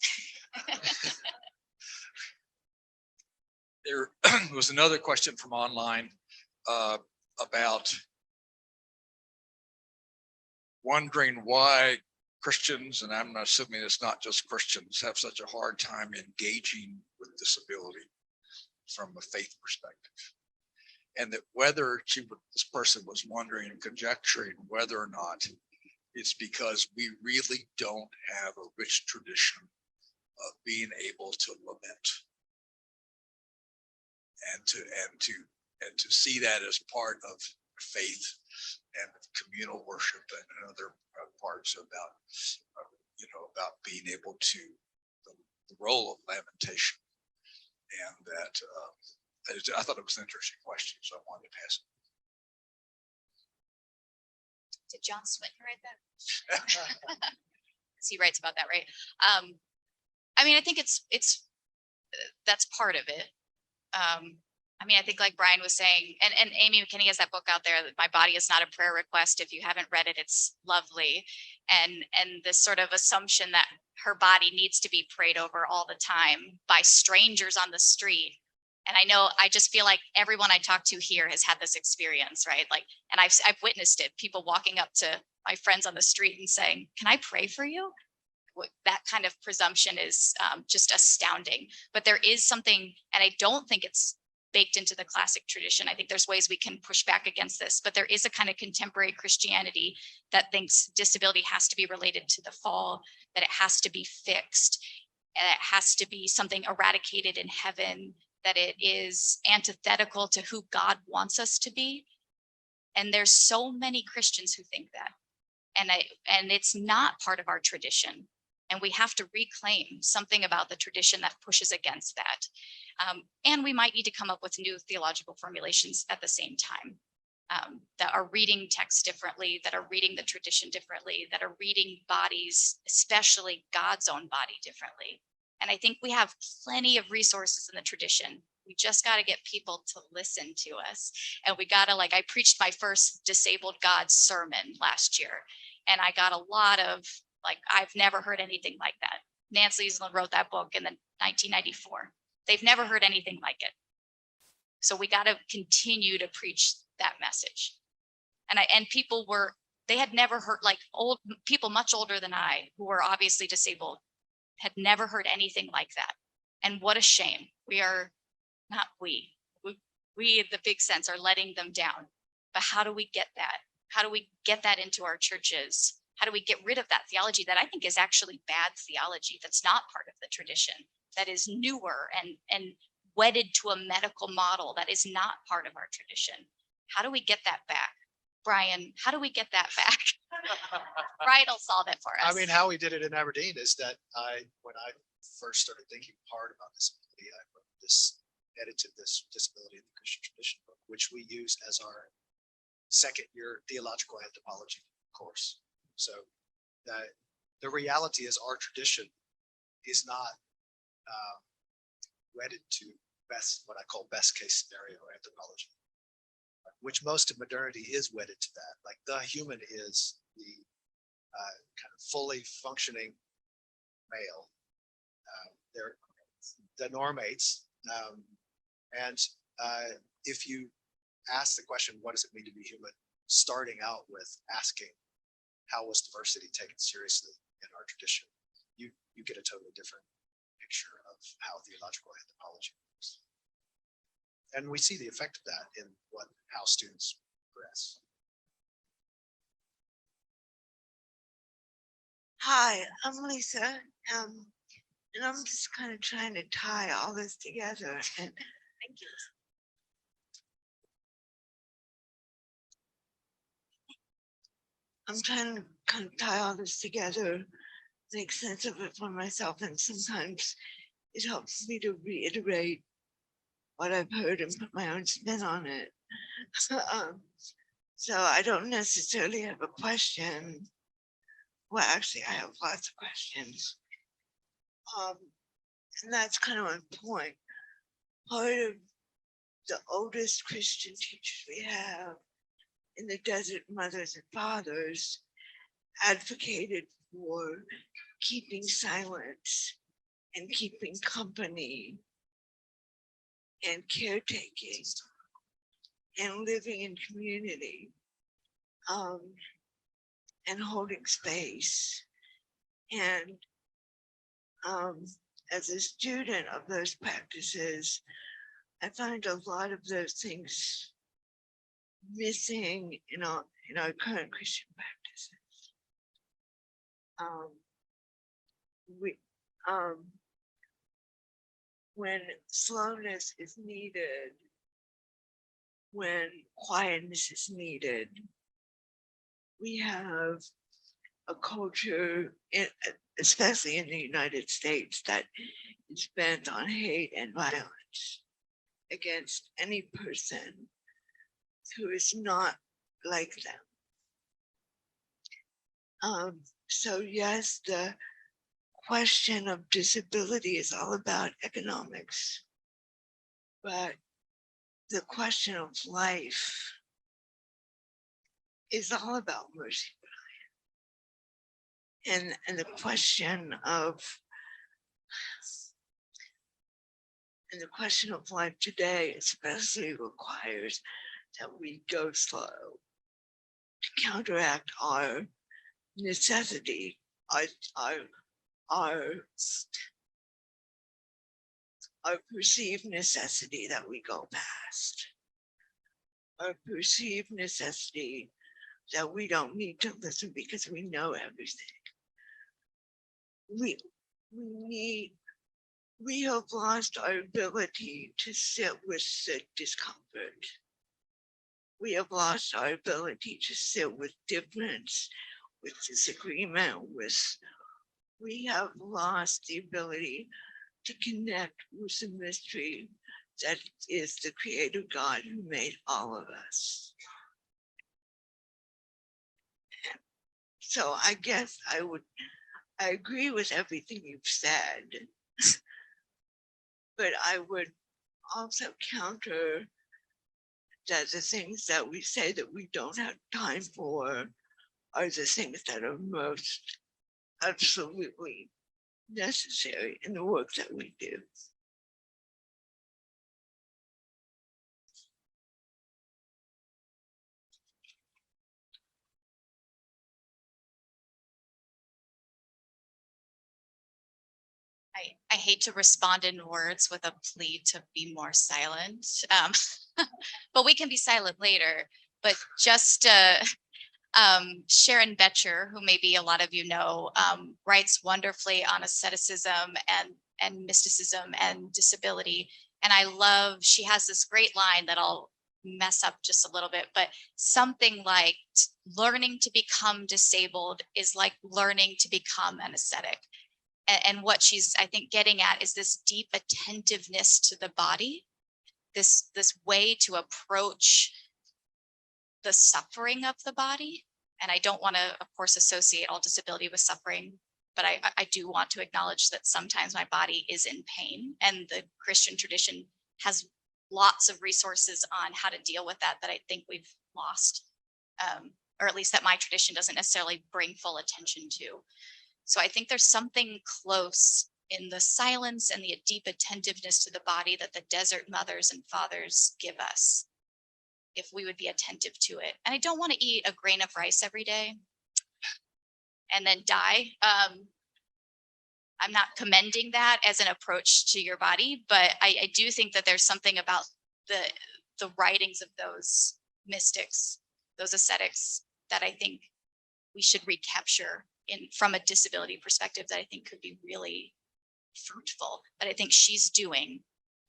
There was another question from online about wondering why Christians, and I'm assuming it's not just Christians, have such a hard time engaging with disability from a faith perspective. And that whether this person was wondering and conjecturing whether or not it's because we really don't have a rich tradition of being able to lament and to see that as part of faith and communal worship and other parts about about being able to the role of lamentation. And that I thought it was an interesting question, so I wanted to pass it. Did John Swinton write that? He writes about that, right? I mean, I think it's that's part of it. I mean, I think like Brian was saying, and Amy McKinney has that book out there, that My Body Is Not a Prayer Request. If you haven't read it, it's lovely. And this sort of assumption that her body needs to be prayed over all the time by strangers on the street. And I know, I just feel like everyone I talk to here has had this experience, right? Like, and I've witnessed it, people walking up to my friends on the street and saying, "Can I pray for you?" That kind of presumption is just astounding. But there is something, and I don't think it's baked into the classic tradition. I think there's ways we can push back against this, but there is a kind of contemporary Christianity that thinks disability has to be related to the fall, that it has to be fixed, and it has to be something eradicated in heaven, that it is antithetical to who God wants us to be. And there's so many Christians who think that, and it's not part of our tradition. And we have to reclaim something about the tradition that pushes against that. And we might need to come up with new theological formulations at the same time, that are reading texts differently, that are reading the tradition differently, that are reading bodies, especially God's own body, differently. And I think we have plenty of resources in the tradition. We just got to get people to listen to us. And we got to, like, I preached my first Disabled God sermon last year, and I got a lot of, like, I've never heard anything like that. Nancy Easland wrote that book in 1994. They've never heard anything like it. So we got to continue to preach that message. And people they had never heard, like, old people much older than I, who were obviously disabled, had never heard anything like that. And what a shame. We are not we in the big sense are letting them down. But how do we get that? How do we get that into our churches? How do we get rid of that theology that I think is actually bad theology, that's not part of the tradition, that is newer and wedded to a medical model that is not part of our tradition? How do we get that back? Brian, how do we get that back? Brian will solve it for us. I mean, how we did it in Aberdeen is that when I first started thinking hard about disability, I edited this Disability in the Christian Tradition book, which we use as our second year theological anthropology course. So the reality is our tradition is not wedded to what I call best case scenario anthropology, which most of modernity is wedded to that. Like, the human is the kind of fully functioning male. They're the normates. And if you ask the question, what does it mean to be human? Starting out with asking, how was diversity taken seriously in our tradition? You get a totally different picture of how theological anthropology works. And we see the effect of that in how students progress. Hi, I'm Lisa, and I'm just kind of trying to tie all this together. And thank you. I'm trying to kind of tie all this together, make sense of it for myself, and sometimes it helps me to reiterate what I've heard and put my own spin on it. So I don't necessarily have a question. Well, actually, I have lots of questions. And that's kind of my point. Part of the oldest Christian teachers we have in the desert mothers and fathers advocated for keeping silence and keeping company and caretaking and living in community and holding space. And as a student of those practices, I find a lot of those things missing in our current Christian practices. When slowness is needed, when quietness is needed, we have a culture, especially in the United States, that is bent on hate and violence against any person who is not like them. So yes, the question of disability is all about economics, but the question of life is all about mercy. And the question of life today especially requires that we go slow to counteract our necessity, our perceived necessity that we go past, our perceived necessity that we don't need to listen because we know everything. We have lost our ability to sit with the discomfort. We have lost our ability to sit with difference, with disagreement, we have lost the ability to connect with the mystery that is the creator God who made all of us. So I guess I agree with everything you've said, but I would also counter that the things that we say that we don't have time for are the things that are most absolutely necessary in the work that we do. I hate to respond in words with a plea to be more silent, but we can be silent later. But just Sharon Betcher, who maybe a lot of you know, writes wonderfully on asceticism and mysticism and disability. And I love, she has this great line that I'll mess up just a little bit, but something like learning to become disabled is like learning to become an ascetic. And what she's, I think, getting at is this deep attentiveness to the body, this way to approach the suffering of the body. And I don't want to, of course, associate all disability with suffering, but I do want to acknowledge that sometimes my body is in pain, and the Christian tradition has lots of resources on how to deal with that I think we've lost, or at least that my tradition doesn't necessarily bring full attention to. So I think there's something close in the silence and the deep attentiveness to the body that the desert mothers and fathers give us. if we would be attentive to it. And I don't want to eat a grain of rice every day and then die. I'm not commending that as an approach to your body, but I do think that there's something about the writings of those mystics, those ascetics, that I think we should recapture from a disability perspective, that I think could be really fruitful, that I think she's doing,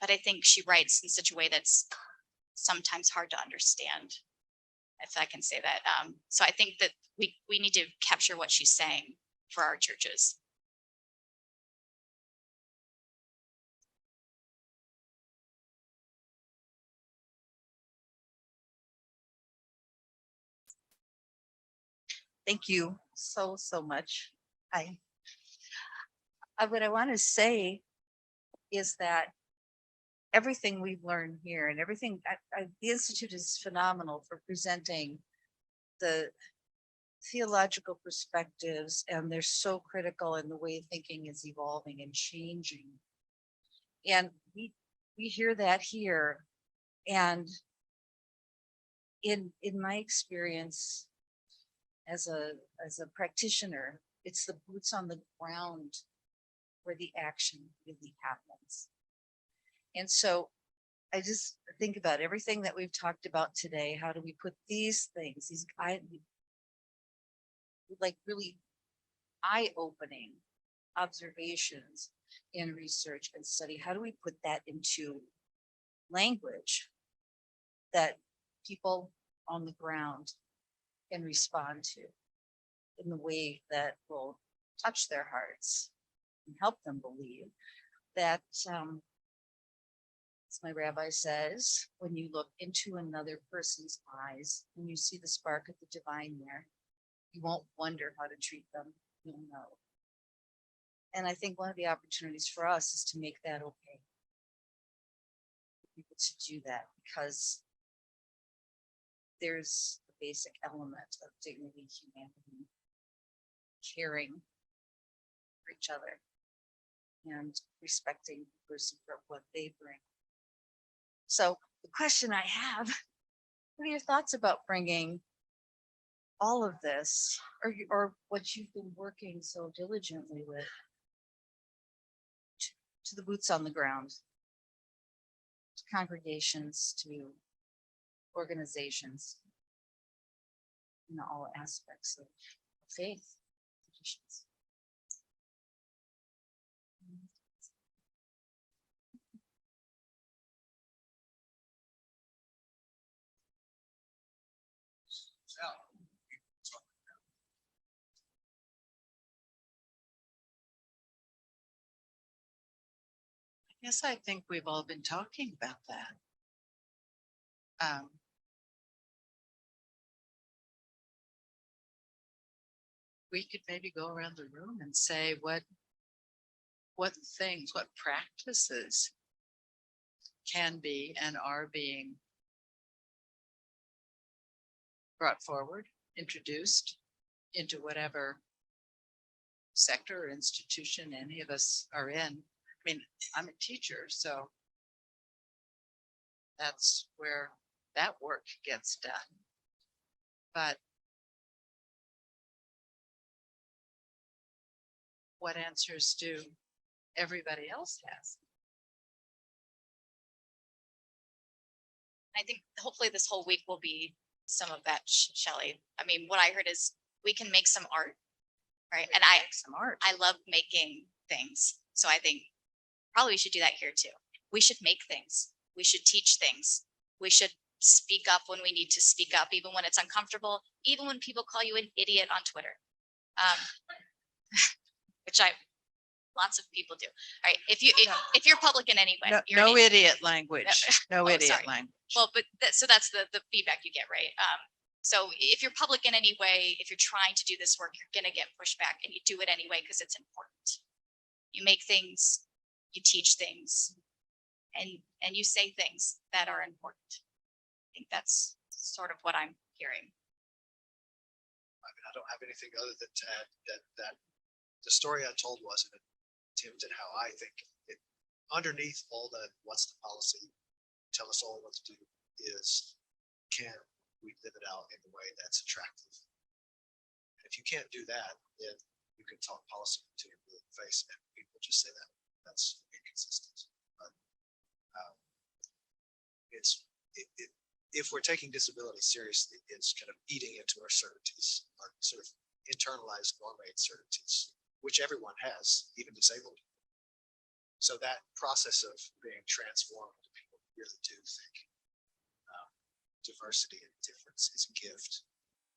but I think she writes in such a way that's sometimes hard to understand, if I can say that. So I think that we need to capture what she's saying for our churches. Thank you so much. What I want to say is that everything we've learned here and everything, the Institute is phenomenal for presenting the theological perspectives, and they're so critical in the way thinking is evolving and changing. And we hear that here. And in my experience as a practitioner, it's the boots on the ground where the action really happens. And so I just think about everything that we've talked about today. How do we put these things, like really eye-opening observations in research and study, how do we put that into language that people on the ground can respond to in the way that will touch their hearts and help them believe that, as my rabbi says, when you look into another person's eyes, when you see the spark of the divine there, you won't wonder how to treat them, you'll know. And I think one of the opportunities for us is to make that okay. For people to do that, because there's the basic element of dignity, humanity, caring for each other, and respecting the person for what they bring. So the question I have, what are your thoughts about bringing all of this, or what you've been working so diligently with, to the boots on the ground, to congregations, to organizations, in all aspects of faith traditions? Yes, I think we've all been talking about that. We could maybe go around the room and say what things, what practices can be and are being brought forward, introduced into whatever sector or institution any of us are in. I mean, I'm a teacher, so that's where that work gets done. But what answers do everybody else has? I think hopefully this whole week will be some of that, Shelley. I mean, what I heard is we can make some art, right? And I love making things. So I think probably we should do that here too. We should make things. We should teach things. We should speak up when we need to speak up, even when it's uncomfortable, even when people call you an idiot on Twitter, which lots of people do. All right, if you're public in any way, No idiot language, no Oh, idiot sorry. language. Well, but so that's the feedback you get, right? So if you're public in any way, if you're trying to do this work, you're gonna get pushback, and you do it anyway because it's important. You make things, you teach things, and you say things that are important. I think that's sort of what I'm hearing. I mean, I don't have anything other than to add that the story I told was an attempt at how I think it, underneath all that, what's the policy, tell us all what to do, is can we live it out in a way that's attractive? And if you can't do that, then you can talk policy to your face and people just say that that's inconsistent. But if we're taking disability seriously, it's kind of eating into our certainties, our sort of internalized normative certainties, which everyone has, even disabled people. So that process of being transformed, people really do think diversity and difference is a gift,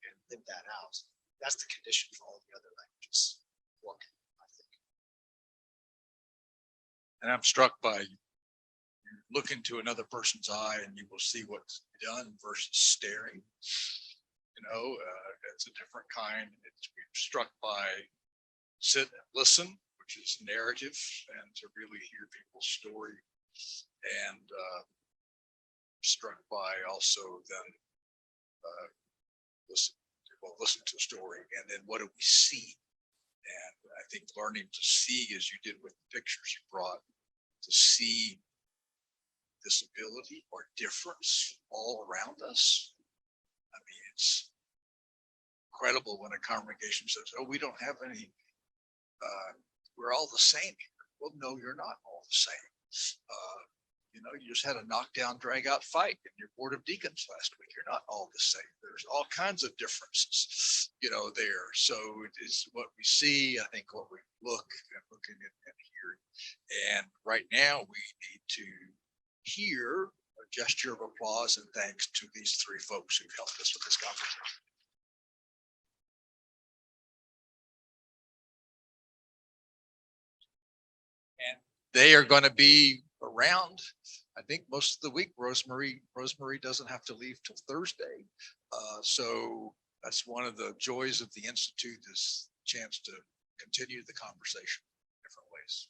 and live that out. That's the condition for all the other languages working, I think. And I'm struck by you look into another person's eye and you will see what's done versus staring. You know, it's a different kind. We're struck by sit and listen, which is narrative, and to really hear people's story. And struck by also then listen to a story, and then what do we see? And I think learning to see, as you did with the pictures you brought, to see disability or difference all around us. I mean, it's incredible when a congregation says, oh, we don't have any, we're all the same. Well, no, you're not all the same. You know, you just had a knockdown, drag out fight in your board of deacons last week. You're not all the same. There's all kinds of differences, you know, there. So it is what we see, I think what we looking and hearing. And right now we need to hear a gesture of applause and thanks to these three folks who've helped us with this conversation. And they are going to be around, I think, most of the week. Rosemarie doesn't have to leave till Thursday. So that's one of the joys of the Institute, is a chance to continue the conversation in different ways.